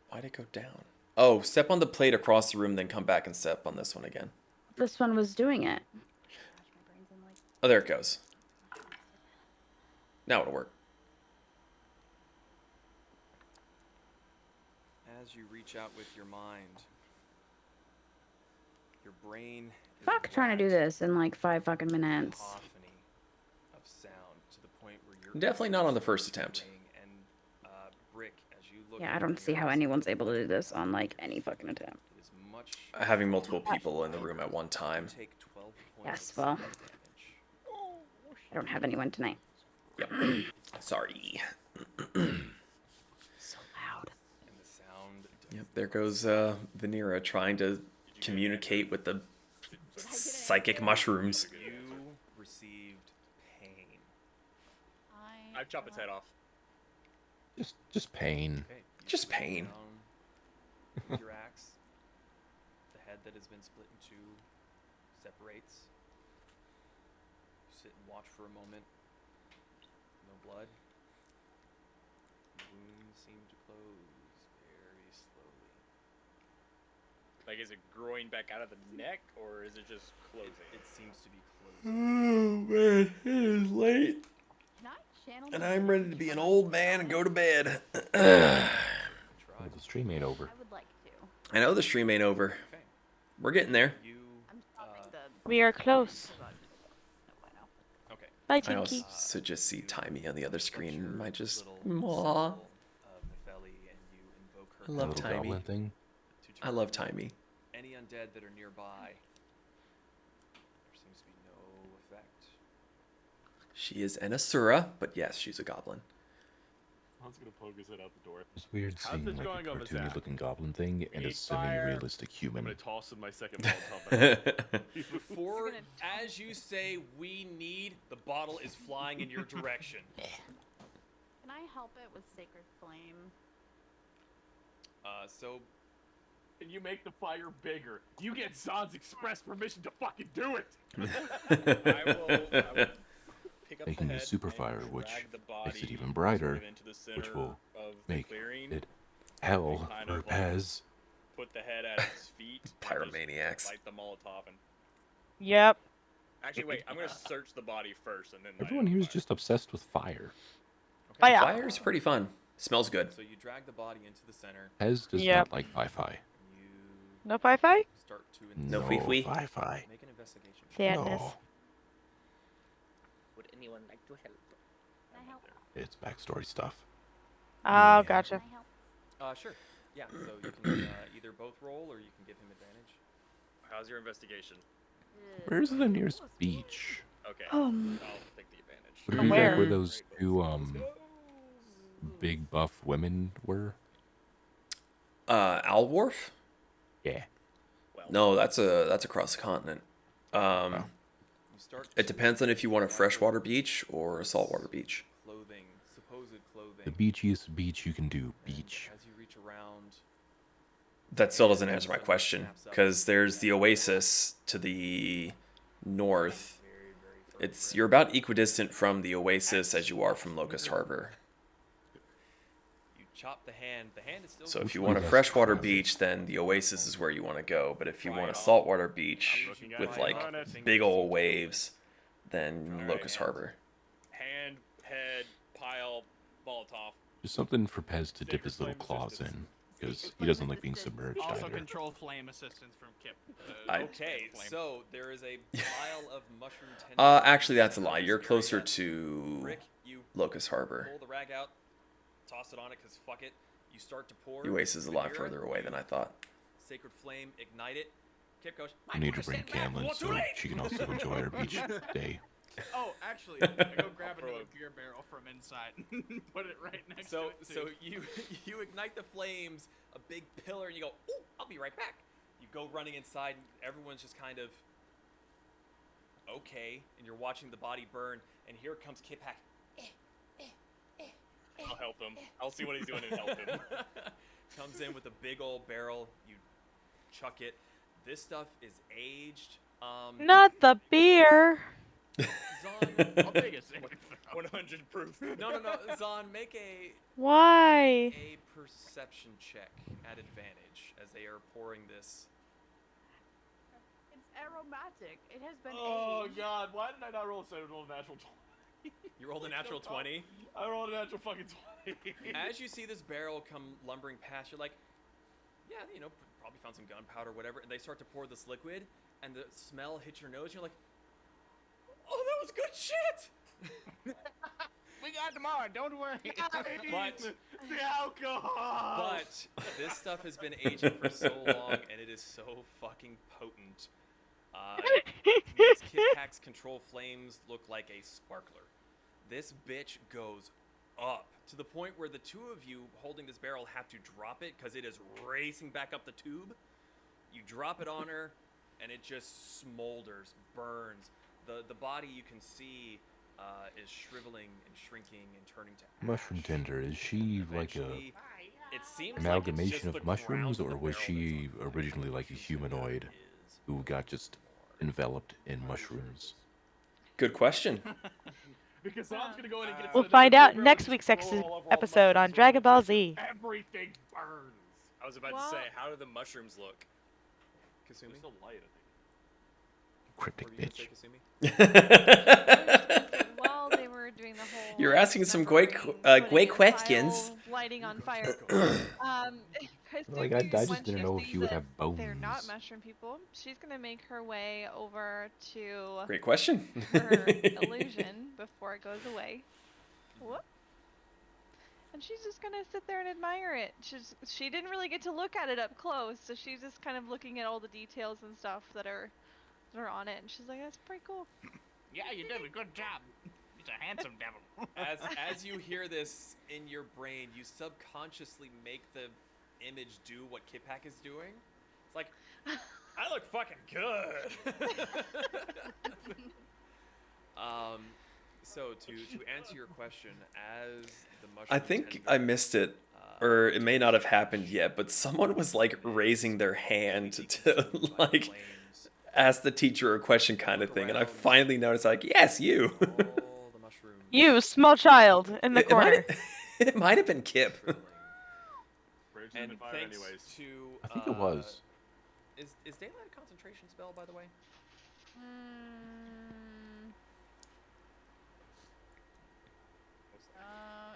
Why'd it go down? Oh, step on the plate across the room, then come back and step on this one again. This one was doing it. Oh, there it goes. Now it'll work. As you reach out with your mind, Your brain is Fuck trying to do this in like 5 fucking minutes. cacophony of sound to the point where you're Definitely not on the first attempt. and Brick, as you look Yeah, I don't see how anyone's able to do this on like any fucking attempt. is much Having multiple people in the room at one time. take 12 points Yes, of well, damage. I don't have anyone tonight. Yep. Sorry. So loud. And the sound Yep, there goes Vanera trying to communicate with the psychic mushrooms. you received pain. I've chopped its head off. Just pain. Okay. Just pain. Down with your axe. The head that has been split in two separates. You sit and watch for a moment. No blood. The wounds seem to close very slowly. Like, is it growing back out of the neck, or is it just closing? It seems to be closing. Oh man, it is late. Can I channel And I'm ready to be an old man and go to bed. Oh, the stream ain't over. I would like to. I know the stream ain't over. We're getting there. I'm stopping the. We are close. Okay. Bye, I Tinky. also just see Timey on the other screen. I just, Little aw. symbol of Nepheli, and you invoke her I love Little Timey. goblin thing. to I love Timey. any undead that are nearby. There seems to be no effect. She is an Asura, but yes, she's a goblin. I was gonna poke his head out the door. It's weird How's seeing this like going a over, cartoony Zach? looking goblin thing and a need fire. semi-realistic I'm human. gonna toss him my second Molotov. Before, as you say, we need, the bottle is flying in your direction. Can I help it with Sacred Flame? So And you make the fire bigger. You get Zan's express permission to fucking do it. I will pick up Making the a head super and fire, which drag the makes it body even brighter, sort of into the which center will of the make clearing, it hell kind for of, like, Pez. put the head at its feet. and just Pyromaniacs. Light the Molotov and. Yep. Actually, wait. I'm gonna search the body first and then. light Everyone it on here is fire. just obsessed with fire. Fire. Fire's pretty fun. Smells good. So you drag the body into the center. Pez does Yep. not like fi-fi. You No fi-fi? start to No No fee-fee. fi-fi. make an investigation. Sadness. No. Would anyone like to help? Can I help? It's backstory stuff. Oh, gotcha. Can I help? Sure. Yeah. So you can either both roll or you can give him advantage. How's your investigation? Where's the nearest beach? Okay. Um, I'll take the advantage. Would it be Where? like where those two big buff women were? Alworf? Yeah. Well, No, that's across the continent. You start It depends on if you want a freshwater beach or a saltwater beach. clothing, supposed clothing. The beachiest beach you can do, beach. As you reach around, That still doesn't answer my question, because there's the oasis to the north. You're about equidistant from the oasis as you are from Locust Harbor. you chop the hand. The hand is still. So if you want a freshwater beach, then the oasis is where you want to go. But if you want a saltwater beach with like big old waves, then Locust Harbor. hand, head, pile, Molotov. Just something for Pez to dip his little claws in, because he doesn't like being submerged Also, either. control flame assistance from Kip. Okay, so there is a pile of mushroom tendrils. Actually, that's a lie. You're closer to Brick, you Locust Harbor. pull the rag out, toss it on it, cause fuck it. You start to pour. The oasis is a lot Vanera, further away than I thought. Sacred flame, ignite it. Kip goes. I need to bring Camlin so she can also enjoy her beach day. Oh, actually, I go grab another beer barrel from inside and put it right next to it. So you ignite the flames, a big pillar, and you go, "Ooh, I'll be right back." You go running inside, and everyone's just kind of okay, and you're watching the body burn, and here comes Kip Hack. I'll help him. I'll see what he's doing and help him. Comes in with a big old barrel. You chuck it. This stuff is aged. Not the beer. Zon, I'll take a sip. 100 proof. no. Zon, make Why? a perception check at advantage as they are pouring this. It's aromatic. It has been Oh aged. god, why did I not roll a natural 20? You rolled a natural 20. I rolled a natural fucking 20. As you see this barrel come lumbering past, you're like, yeah, you know, probably found some gunpowder or whatever, and they start to pour this liquid, and the smell hits your nose, and you're like, oh, that was good shit! We got them on, don't worry. But the alcohol. But this stuff has been aging for so long, and it is so fucking potent. Makes Kit Pak's control flames look like a sparkler. This bitch goes up to the point where the two of you holding this barrel have to drop it because it is racing back up the tube. You drop it on her, and it just smolders, burns. The body you can see is shriveling and shrinking and turning to ash. Mushroom Tender, is she like a It seems amalgamation like it's just of the mushrooms, ground of or the was barrel she originally like a humanoid who got just enveloped in mushrooms? Good question. Because Tom's gonna go in and get We'll find out next week's episode on Dragon Ball Z. Everything burns. I was about to say, how do the mushrooms look? Kasumi? There's no light, I think. Cryptic bitch. While they were doing the whole. You're asking some great questions. Lighting on fire. Like, I just didn't know if you would have bones. They're not mushroom people. She's gonna make her way over to. Great question. Her illusion before it goes away. Whoop. And she's just gonna sit there and admire it. She didn't really get to look at it up close, so she's just kind of looking at all the details and stuff that are on it, and she's like, "That's pretty cool." Yeah, you did a good job. He's a handsome devil. As you hear this in your brain, you subconsciously make the image do what Kit Pak is doing. It's like, I look fucking good. So to answer your question, as the mushroom I think tender, I missed it, or it may not have happened yet, but someone was like raising their hand to like ask the teacher a question kind of thing, and I finally noticed like, yes, you. You, small child, in the corner. It might have been Kip. and thanks to I think it was. Is daylight a concentration spell, by the way?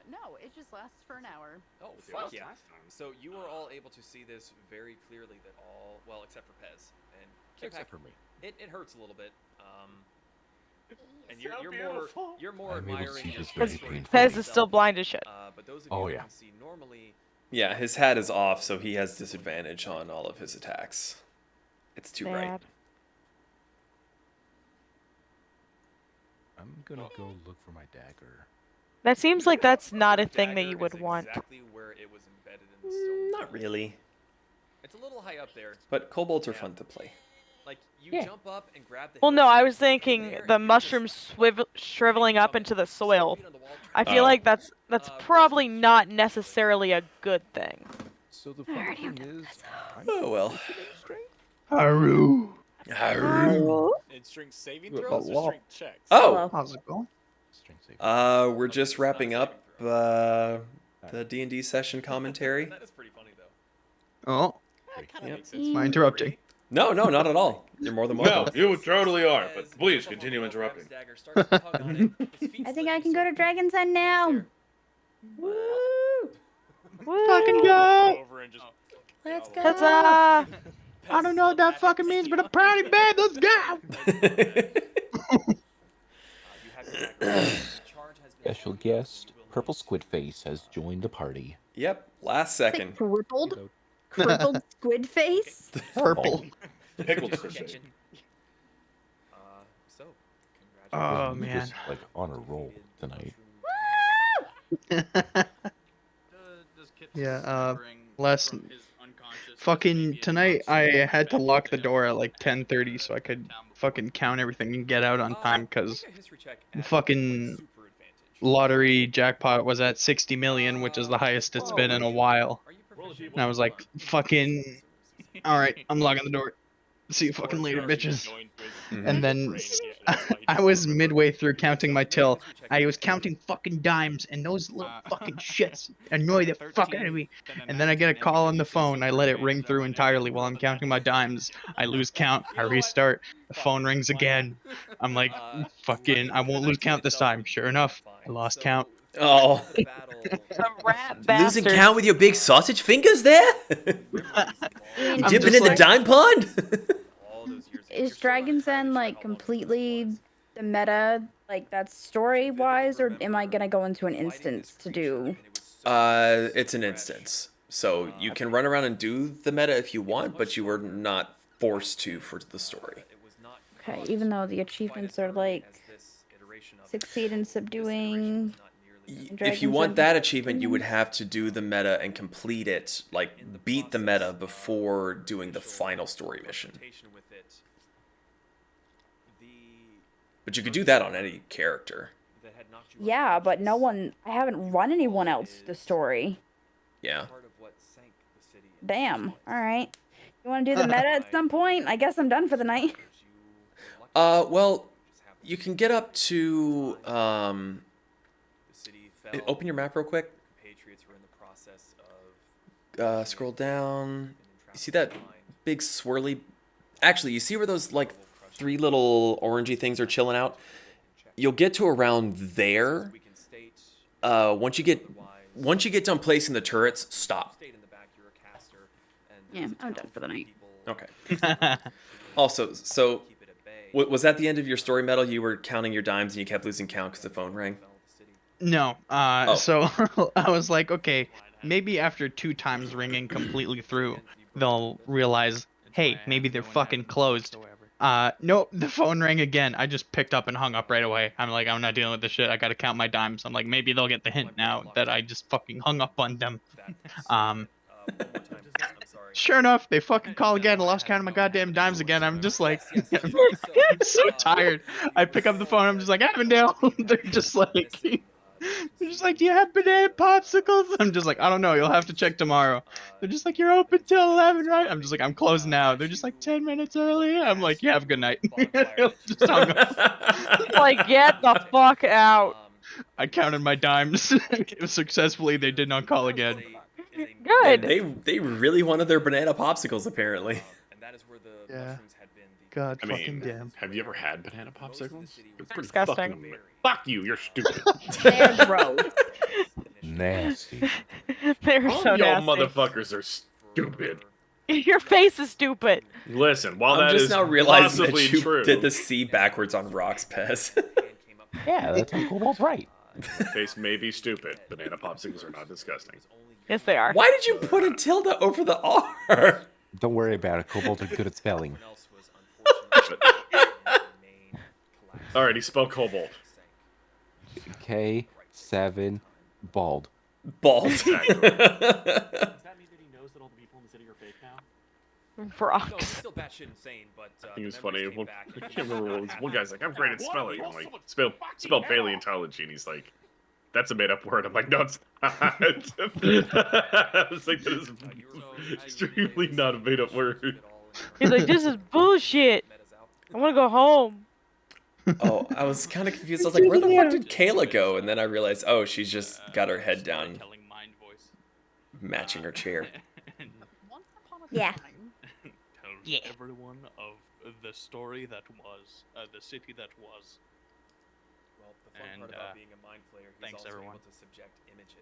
No, it just lasts for an hour. Oh, fuck yeah. So you were all able to see this very clearly that all, well, except for Pez. And Except for me. It hurts a little bit. And So you're more I'm able to admiring see his this very history painful. for Pez is yourself. still blind as shit. But those of Oh, you yeah. who can see normally, Yeah, his hat is off, so he has disadvantage on all of his attacks. It's too bright. Bad. I'm gonna go look for my dagger. That seems like that's not a thing that you would is want. exactly where it was embedded in the stone. Not really. It's a little high up there. But kobolds are fun to play. Like you Yeah. jump up and grab the Well, hilt no, I and was it's thinking there, the and you're mushrooms shriveling up into the soil. I feel Oh. like that's probably not necessarily a good thing. So the funny thing is, Oh well. Haru. Haru. In strength saving Well, throws or well. strength checks? Oh. How's it going? We're just wrapping up the D&D session commentary. That is pretty funny though. Oh, Yep. am I interrupting? No, not at all. You're more than No, welcome. you totally are, but please continue interrupting. I think I can go to Dragon's Den now. Fucking go! Over and just Let's go. Huzzah! I don't know what that fucking means, but I'm proud of babe. Let's go! Special guest, Purple Squid Face has joined the party. Yep, last second. Crippled squid face. Purple. Pickled squid. So, Oh You're man. just, like on a roll tonight. Yeah. Last fucking tonight I had to lock the door at like 10:30 so I could fucking count everything and get out on time because fucking lottery jackpot was at 60 million, which is the highest it's been in a while. And I was like, fucking, alright, I'm locking the door. See you fucking later, bitches. And then I was midway through counting my till. I was counting fucking dimes, and those little fucking shits annoy the fuck out of me. And then I get a call on the phone. I let it ring through entirely while I'm counting my dimes. I lose count. I restart. The phone rings again. I'm like, fucking, I won't lose count this time. Sure enough, I lost count. Oh. The rat bastard. Losing count with your big sausage fingers there? You dipping in the dime pond? Is Dragon's End like completely the meta, like that's story wise, or am I gonna go into an instance to do? It's an instance, so you can run around and do the meta if you want, but you were not forced to for the story. Okay, even though the achievements are like succeed in subduing. If you want that achievement, you would have to do the meta and complete it, like beat the meta before doing the final story mission. But you could do that on any character. Yeah, but no one. I haven't run anyone else the story. Yeah. Damn. All right. You want to do the meta at some point? I guess I'm done for the night. Well, you can get up to open your map real quick. Scroll down. You see that big swirly? Actually, you see where those like 3 little orangey things are chilling out? You'll get to around there. Once you get done placing the turrets, stop. Yeah, I'm done for the night. Okay. Also, so was that the end of your story medal? You were counting your dimes and you kept losing count because the phone rang? No. So I was like, okay, maybe after 2 times ringing completely through, they'll realize, hey, maybe they're fucking closed. Nope, the phone rang again. I just picked up and hung up right away. I'm like, I'm not dealing with this shit. I gotta count my dimes. I'm like, maybe they'll get the hint now that I just fucking hung up on them. Sure enough, they fucking call again. I lost count of my goddamn dimes again. I'm just like, I'm so tired. I pick up the phone. I'm just like, Avondale. They're just like, do you have banana popsicles? I'm just like, I don't know. You'll have to check tomorrow. They're just like, you're open till 11, right? I'm just like, I'm closed now. They're just like 10 minutes early. I'm like, yeah, have a good night. Just hung up. Like, get the fuck out. I counted my dimes successfully. They did not call again. Good. They really wanted their banana popsicles, apparently. Yeah. God I fucking mean, damn. have you ever had banana popsicles? They're pretty Disgusting. fucking amazing. Fuck you, you're stupid. They're gross. Nasty. They're All so y'all nasty. motherfuckers are stupid. Your face is stupid. Listen, while I'm that just is now realizing possibly that you true, did the C backwards on rocks, Pez. Yeah, that's how Cobalt's right. face may be stupid. Banana popsicles are not disgusting. Yes, they are. Why did you put a tilde over the R? Don't worry about it. Cobalt are good at spelling. Alrighty, spell cobalt. K7 bald. Bald. Does that mean that he knows that all the people in the city are fake now? Rocks. Still batshit insane, but I think it's funny. I can't remember what was, one guy's like, I'm great at spelling. I'm like, spell paleontology, and he's like, that's a made up word. I'm like, no, it's not. I was like, that is extremely not a made up word. He's like, this is bullshit. I want to go home. Oh, I was kind of confused. I was like, where the fuck did Kayla go? And then I realized, oh, she's just got her head down, matching her chair. Yeah. Tells everyone of the story that was, the city that was. Well, the fun part about being a mind flayer, he's thanks also everyone. able to subject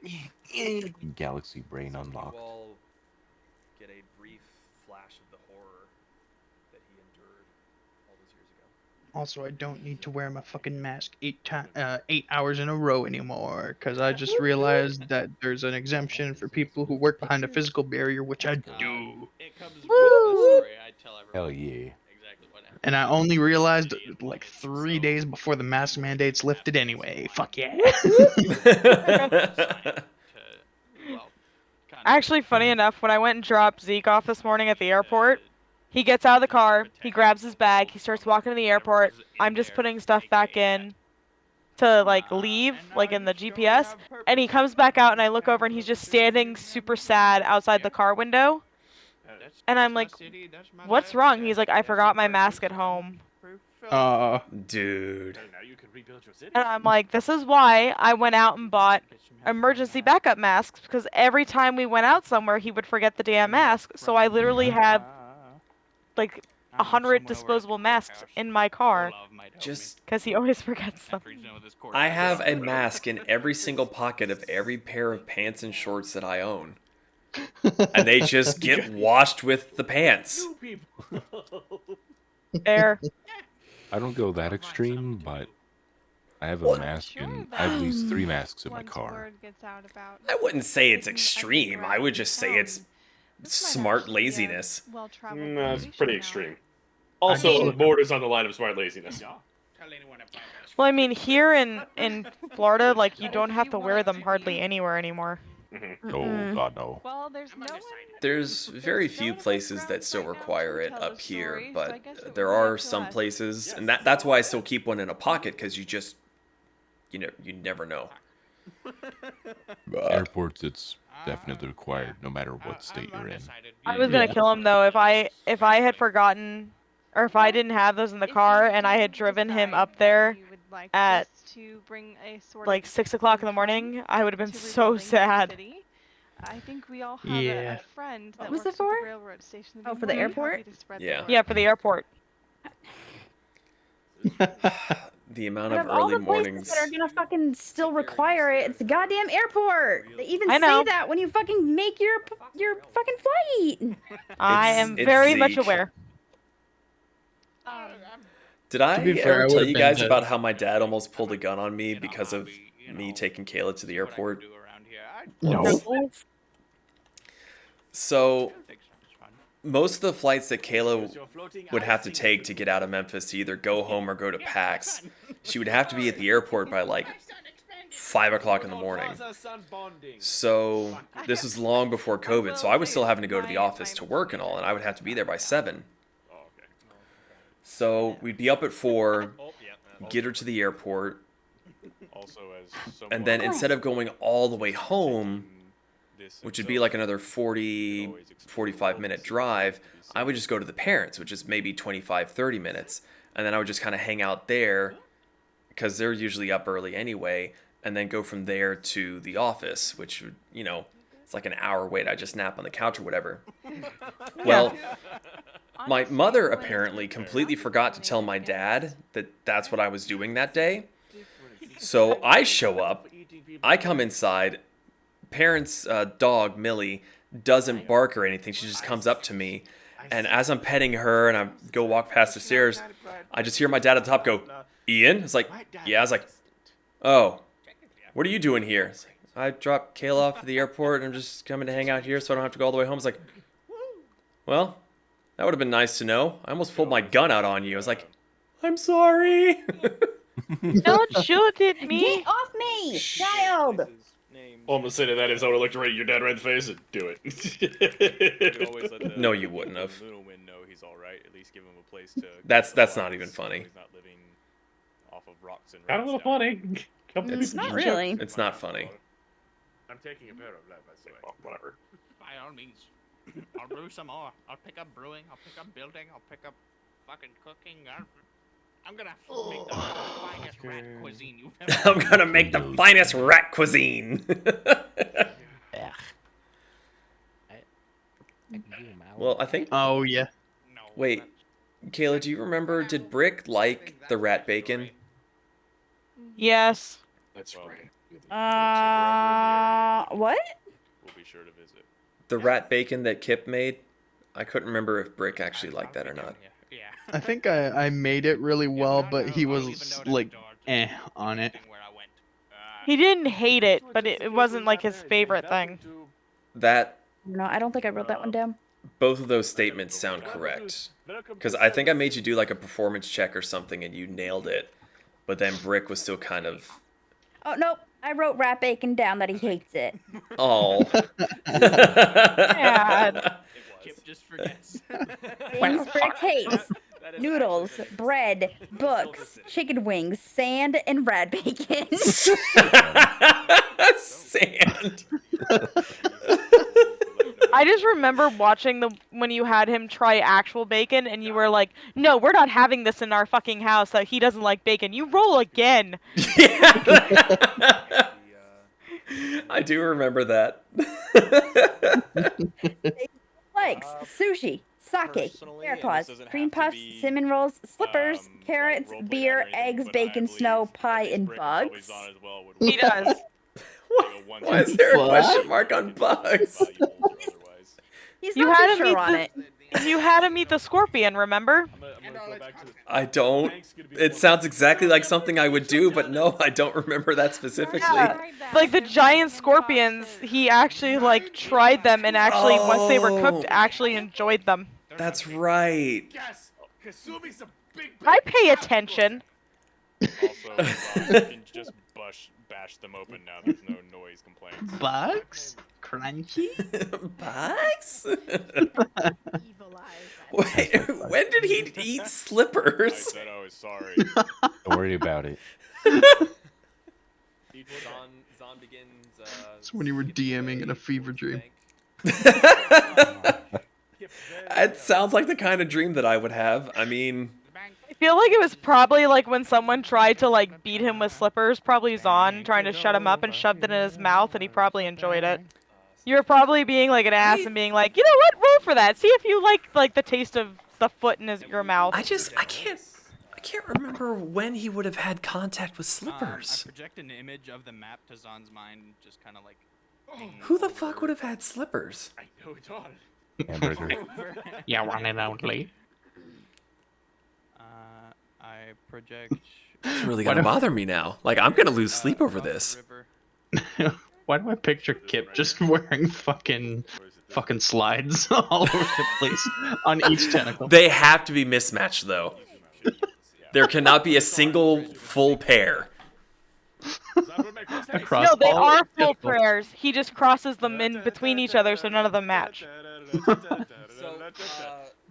images. Galaxy brain unlocked. You all get a brief flash of the horror that he endured all those years ago. Also, I don't need to wear my fucking mask 8 hours in a row anymore, because I just realized that there's an exemption for people who work behind a physical barrier, which I do. It comes with the story. I tell everyone. Hell yeah. Exactly what happened. And I only realized like 3 days before the mask mandates lifted anyway. Fuck yeah. Actually, funny enough, when I went and dropped Zeke off this morning at the airport, he gets out of the car, he grabs his bag, he starts walking to the airport. I'm just putting stuff back in to like leave, like in the GPS, and he comes back out and I look over and he's just standing super sad outside the car window. And I'm like, what's wrong? He's like, I forgot my mask at home. Dude. And I'm like, this is why I went out and bought emergency backup masks, because every time we went out somewhere, he would forget the damn mask. So I literally had, like, 100 disposable masks in my car. Just because he always forgets them. I have a mask in every single pocket of every pair of pants and shorts that I own. And they just get washed with the pants. There. I don't go that extreme, but I have a mask and I have at least 3 masks in my car. I wouldn't say it's extreme. I would just say it's smart laziness. No, it's pretty extreme. Also, borders on the line of smart laziness. Well, I mean, here in Florida, like, you don't have to wear them hardly anywhere anymore. Oh, God, no. Well, there's no one. There's very few places that still require it up here, but there are some places, and that's why I still keep one in a pocket, because you never know. Airports, it's definitely required, no matter what state you're in. I was gonna kill him though if I had forgotten, or if I didn't have those in the car and I had driven him up there at like 6 o'clock in the morning. I would have been so sad. I think we all have a friend that works at the railroad station. Oh, for the airport? Yeah. Yeah, for the airport. The amount Out of of all early the mornings. places that are gonna fucking still require it, it's the goddamn airport. They even I know. say that when you fucking make your fucking flight. I am It's very much Zeke. aware. Did I To be fair, I ever tell would've you been guys dead. about how my dad almost pulled a gun on me because of me taking Kayla to the airport? No. So, most of the flights that Kayla would have to take to get out of Memphis to either go home or go to PAX, she would have to be at the airport by like 5 o'clock in the morning. So, this was long before COVID, so I was still having to go to the office to work and all, and I would have to be there by 7. So, we'd be up at 4, get her to the airport, and then instead of going all the way home, which would be like another 40, 45-minute drive, I would just go to the parents, which is maybe 25, 30 minutes. And then I would just kind of hang out there, because they're usually up early anyway, and then go from there to the office, which would, it's like an hour wait. I just nap on the couch or whatever. Well, my mother apparently completely forgot to tell my dad that that's what I was doing that day. So I show up, I come inside, parents' dog, Millie, doesn't bark or anything. She just comes up to me. And as I'm petting her and I go walk past the stairs, I just hear my dad at the top go, "Ian?" It's like, yeah. I was like, "Oh, what are you doing here?" It's like, "I dropped Kayla off at the airport and I'm just coming to hang out here so I don't have to go all the way home." It's like, "Well, that would have been nice to know. I almost pulled my gun out on you." I was like, "I'm sorry." Don't shoot at me. Get off me, child. All I'm gonna say to that is I would have looked right at your dad right in the face and do it. No, you wouldn't have. Littlewin know he's all right. At least give him a place to. That's not even funny. He's not living off of rocks and. Kind of a little funny. It's not really. It's not funny. I'm taking a pair of that, by the way. Whatever. By all means, I'll brew some more. I'll pick up brewing. I'll pick up building. I'll pick up fucking cooking. I'm gonna make the finest rat cuisine you've ever. I'm gonna make the finest rat cuisine. Well, I think. Oh yeah. Wait, Kayla, do you remember? Did Brick like the rat bacon? Yes. That's right. What? We'll be sure to visit. The rat bacon that Kip made? I couldn't remember if Brick actually liked that or not. I think I made it really well, but he was like, on it. He didn't hate it, but it wasn't like his favorite thing. That. No, I don't think I wrote that one down. Both of those statements sound correct. Because I think I made you do like a performance check or something and you nailed it. But then Brick was still kind of. Oh nope, I wrote rat bacon down that he hates it. Oh. Kip just forgets. Things Brick hates: noodles, bread, books, chicken wings, sand, and rat bacon. Sand. I just remember watching when you had him try actual bacon and you were like, "No, we're not having this in our fucking house. That he doesn't like bacon." You roll again. I do remember that. Likes sushi, Sake, bear claws, cream puffs, cinnamon rolls, slippers, carrots, beer, eggs, bacon, snow, pie, and bugs. He does. Why is there a question mark on bugs? He's You not had too to sure meet on the it. you had to meet the scorpion, remember? I don't. It sounds exactly like something I would do, but no, I don't remember that specifically. Yeah. Like the giant scorpions, he actually like tried them and actually once they were cooked, actually enjoyed them. That's right. Yes, Kasumi's a big. I pay attention. Also, you can just bash them open now. There's no noise complaints. Bugs? Crunchy? Bugs? Wait, when did he eat slippers? I said I was sorry. Don't worry about it. Zon begins. It's when you were DMing in a fever dream. It sounds like the kind of dream that I would have. I mean, I feel like it was probably like when someone tried to like beat him with slippers, probably Zon trying to shut him up and shoved it in his mouth, and he probably enjoyed it. You were probably being like an ass and being like, you know what, roll for that. See if you like the taste of the foot in your mouth. I can't remember when he would have had contact with slippers. I project an image of the map to Zon's mind, just kind of like. Who the fuck would have had slippers? I know it's on. Hamburger. Yeah, one and only. I project. It's really gonna bother me now. Like, I'm gonna lose sleep over this. Why do I picture Kip just wearing fucking slides all over the place on each tentacle? They have to be mismatched, though. There cannot be a single full pair. Across No, they all are full testicles. prayers. He just crosses them in between each other, so none of them match.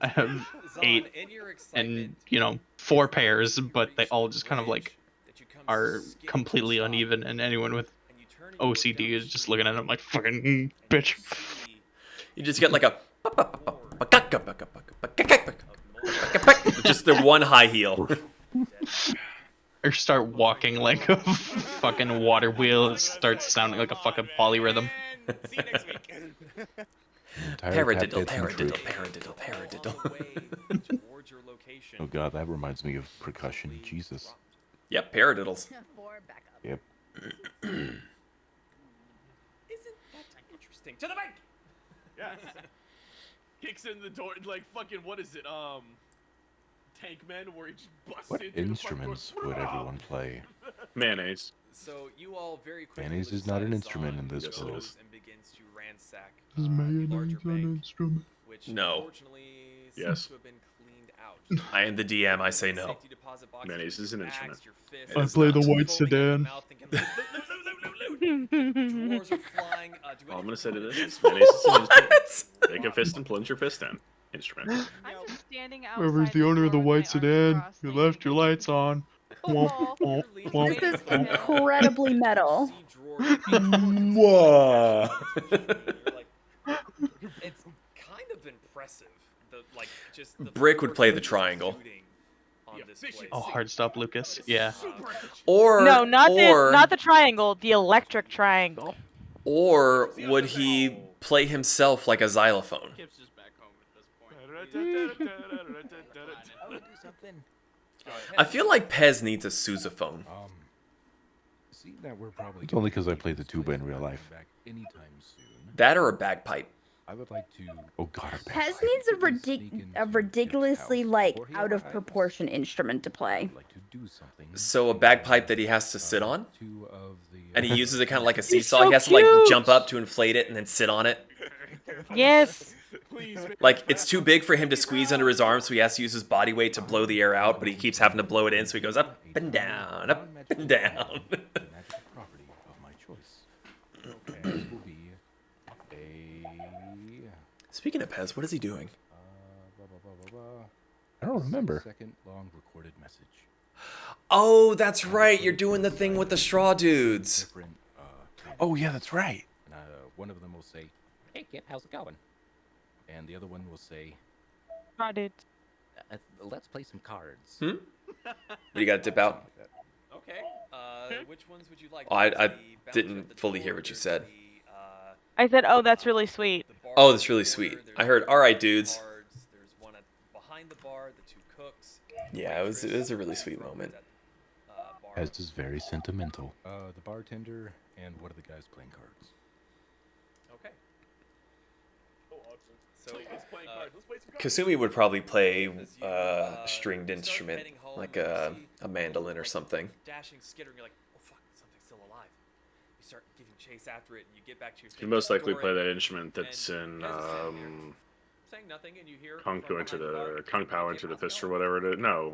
I have 8 and 4 pairs, but they all just kind of like are completely uneven, and anyone with OCD is just looking at them like fucking bitch. You just get like a just the one high heel. Or start walking like a fucking water wheel. It starts sounding like a fucking polyrhythm. See you next week. Paradiddle, paradiddle, paradiddle, paradiddle. Oh god, that reminds me of percussion. Jesus. Yep, paradiddles. Yep. Isn't that interesting? To the bank. Yes. Kicks in the door like fucking what is it? Tankman where he just busts What in through instruments the front would door. everyone play? Mayonnaise. So you all very quickly Mayonnaise is not an instrument in this Yes, it world. is. and begins to ransack Is the mayonnaise larger an bank, instrument? which No. unfortunately seems Yes. to have been cleaned out. I am the DM, I say no. Safety deposit boxes, Mayonnaise is an your instrument. axe, your fist, It I is play the not. white folding up the sedan. mouth, thinking, "Loot, loot, loot, loot, loot, loot." Drawers are flying. Do All I'm any gonna say to this creatures is mayonnaise is an fall? instrument. Take a fist and plunge your fist in. Instrument. I'm just standing outside. Whoever's the owner of the door with my white arms sedan, crossed, you saying, left your lights on. Womp, womp, womp, This is womp. incredibly metal. See drawers being Mwah. You're like, it's kind of impressive. Just the Brick would play the force triangle. shooting on this place. Oh, hard stop, Lucas. Yeah. Or No, not or the triangle, the electric triangle. or would he play himself like a xylophone? Kip's just back home at this point. I feel like Pez needs a sousaphone. See that we're probably. It's only because I play the tuba in real life. Back anytime soon. That or a bagpipe. I would like to. Oh god, a Pez needs a ridiculously out of proportion instrument to play. like to do something. So a bagpipe that he has to sit on? Two of the. And he uses it kind of like a He's seesaw. so He has to like cute. jump up to inflate it and then sit on it. Yes. Like it's too big for him to squeeze under his arm, so he has to use his body weight to blow the air out, but he keeps having to blow it in, so he goes up and down, up and down. Magical property of my choice. Okay, this will be a. Speaking of Pez, what is he doing? Blah, blah, blah, blah, blah. I don't remember. Second long recorded message. Oh, that's right. You're doing the thing with the straw dudes. Different. Oh yeah, that's right. And, one of them will say, "Hey kid, how's it going?" And the other one will say, Got it. "Let's play some cards." You gotta dip out. Okay. Which ones would you like? Oh, I The bounce didn't at the fully hear door, what you there's said. the, I said, oh, that's really sweet. the bar Oh, at that's the really corner, sweet. there's I heard, the all right, dudes. cards, there's bar, the 2 cooks. Yeah, it was a really sweet moment. As is very sentimental. The bartender and one of the guys playing cards. Okay. So, Kasumi would probably play a stringed instrument, like a mandolin or something. Dashing, skittering, you're like, oh fuck, something's still alive. You start giving chase after it, and you get back to your. You most likely play that instrument that's in saying nothing, and you hear Kung Pao into the fist or whatever it is. No,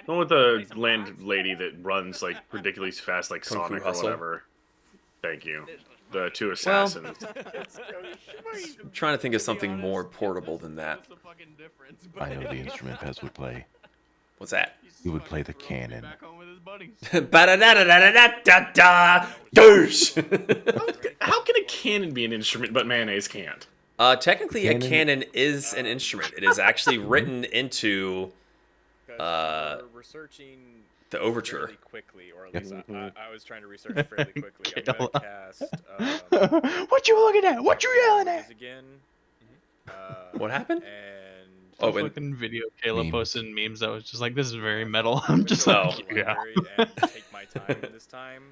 the one with the landlady that runs like ridiculously fast, like Kung Fu Sonic or Hustle. whatever. Thank you. The 2 assassins. I'm trying to think of something more portable than that. I know the instrument Pez would play. What's that? He would play the cannon. Ba-da-da-da-da-da-da-da! Douche! How can a cannon be an instrument, but mayonnaise can't? Technically, a cannon is an instrument. It is actually written into the overture. Fairly quickly, or at least I was trying to research it fairly quickly. I'm gonna cast. What you looking at? What you yelling at? Again. What happened? And Oh, fucking video Kayla posted memes that was just like, this is very metal. I'm just like, yeah. And take my time this time.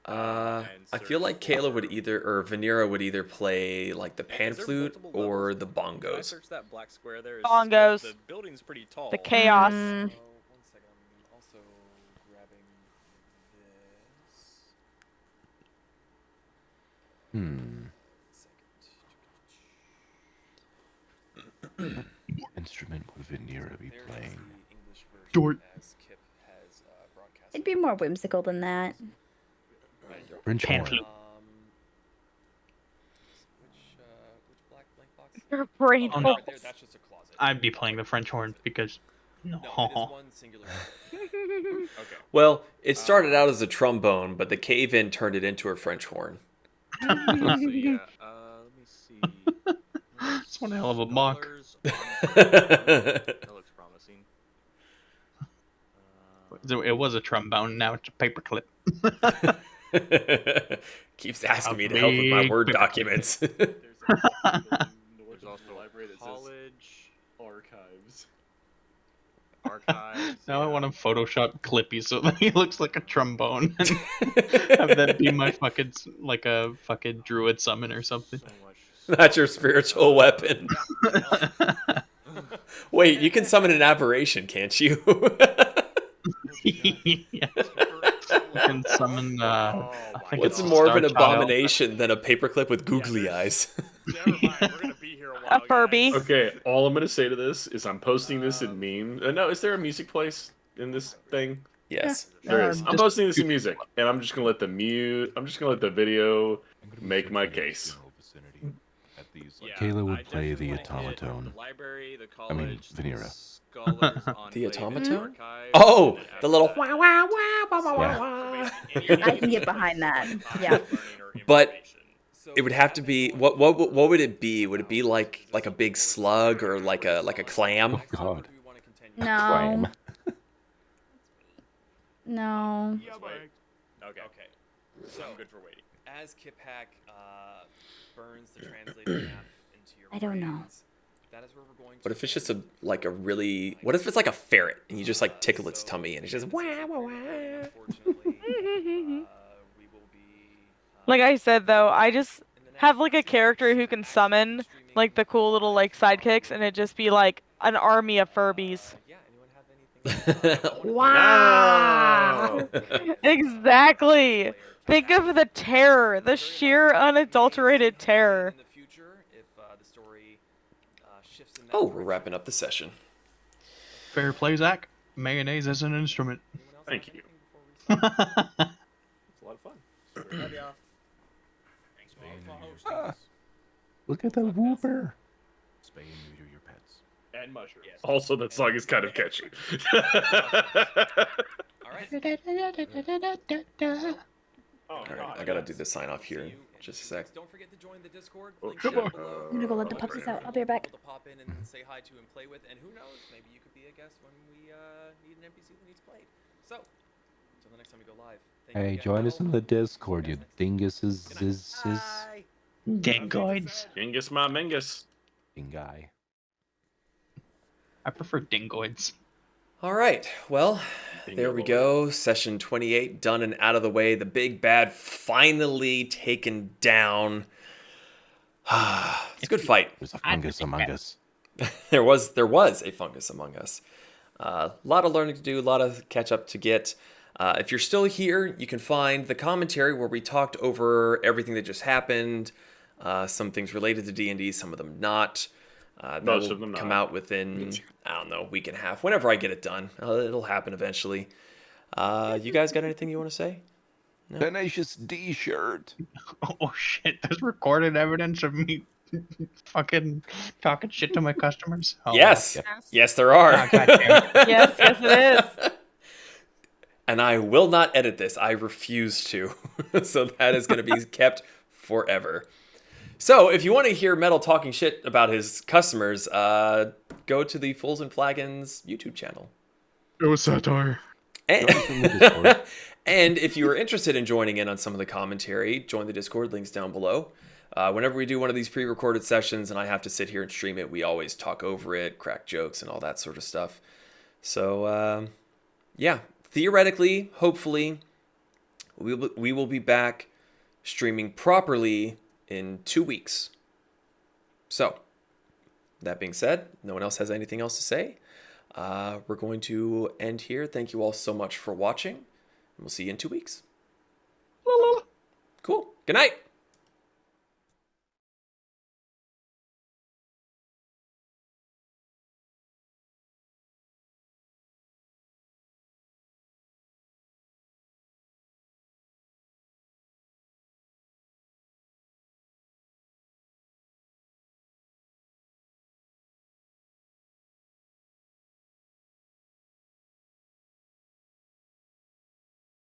I feel like Kayla would either, or Vanera would either play like the pan flute or the bongos. Search that black square there. Bongos. The building's pretty tall. The chaos. One second, I'm also grabbing What instrument would Vanera be playing? It'd be more whimsical than that. French horn. Your brain. Oh, no. That's just a closet. I'd be playing the French horn because. No. It is one singular. Well, it started out as a trombone, but the cave-in turned it into a French horn. So yeah, let me see. It's one hell of a mock. That looks promising. It was a trombone, now it's a paperclip. Keeps asking me to help with my Word documents. There's also a library that College archives. Now I want to Photoshop Clippy so that he looks like a trombone. And have that be my fucking, like a fucking druid summon or something. That's your spiritual weapon. Wait, you can summon an aberration, can't you? Yeah. I can summon, I think What's it's more of an Star Child. abomination than a paperclip with googly eyes? A Furby. Okay, all I'm gonna say to this is I'm posting this in meme. No, is there a music place in this thing? Yes. There is. I'm posting this in music, and I'm just gonna let the video make my case. Kayla would play the automaton. I mean, Vanera. The automaton? Oh, the little wah wah wah wah wah wah wah. I can get behind that. Yeah. But it would have to be what would it be? Would it be like a big slug or like a clam? Oh God. No. Clam. No. Okay. So I'm good for waiting. As Kip Hack burns the translated map into your I don't know. brains, that is where we're going to. What if it's just what if it's like a ferret and you just like tickle its tummy and it's just wah wah wah? Like I said though, I just have like a character who can summon like the cool little like sidekicks, and it just be like an army of Furbies. Wow! Exactly. Think of the terror, the sheer unadulterated terror. Oh, we're wrapping up the session. Fair play, Zach. Mayonnaise as an instrument. Thank you. It's a lot of fun. Look at the whooper. Spay and neuter your pets. And mushrooms. Also, that song is kind of catchy. Alright, I gotta do the sign off here. Just a sec. Don't forget to join the Discord. Oh, Link come down on. below. I'm gonna go let the puppies out. I'll be right back. To pop in and say hi to and play with, and who knows, maybe you could be a guest when we need an NPC that needs played. So, until the next time we go live. Hey, join us in the Discord, you dinguses. Dingoids. Dingus my mingus. Dingai. I prefer dingoids. All right. Well, there we go. Session 28 done and out of the way. The big bad finally taken down. It's a good fight. There's a fungus among us. there was a fungus among us. A lot of learning to do, a lot of catch up to get. If you're still here, you can find the commentary where we talked over everything that just happened. Some things related to D&D, some of them not. Most of them come not. out within, I don't know, a week and a half. Whenever I get it done. It'll happen eventually. You guys got anything you want to say? No? Tenacious D shirt. Oh shit, there's recorded evidence of me fucking talking shit to my customers. Oh, yes. okay. Yes, there are. Oh, goddamn. Yes, it is. And I will not edit this. I refuse to. So that is going to be kept forever. So if you want to hear Metal talking shit about his customers, go to the Fools and Flagons YouTube channel. It was satire. And if you are interested in joining in on some of the commentary, join the Discord, links down below. Whenever we do one of these pre-recorded sessions and I have to sit here and stream it, we always talk over it, crack jokes, and all that sort of stuff. So, yeah, theoretically, hopefully, we will be back streaming properly in 2 weeks. So, that being said, no one else has anything else to say. We're going to end here. Thank you all so much for watching. And we'll see you in 2 weeks. Cool. Good night.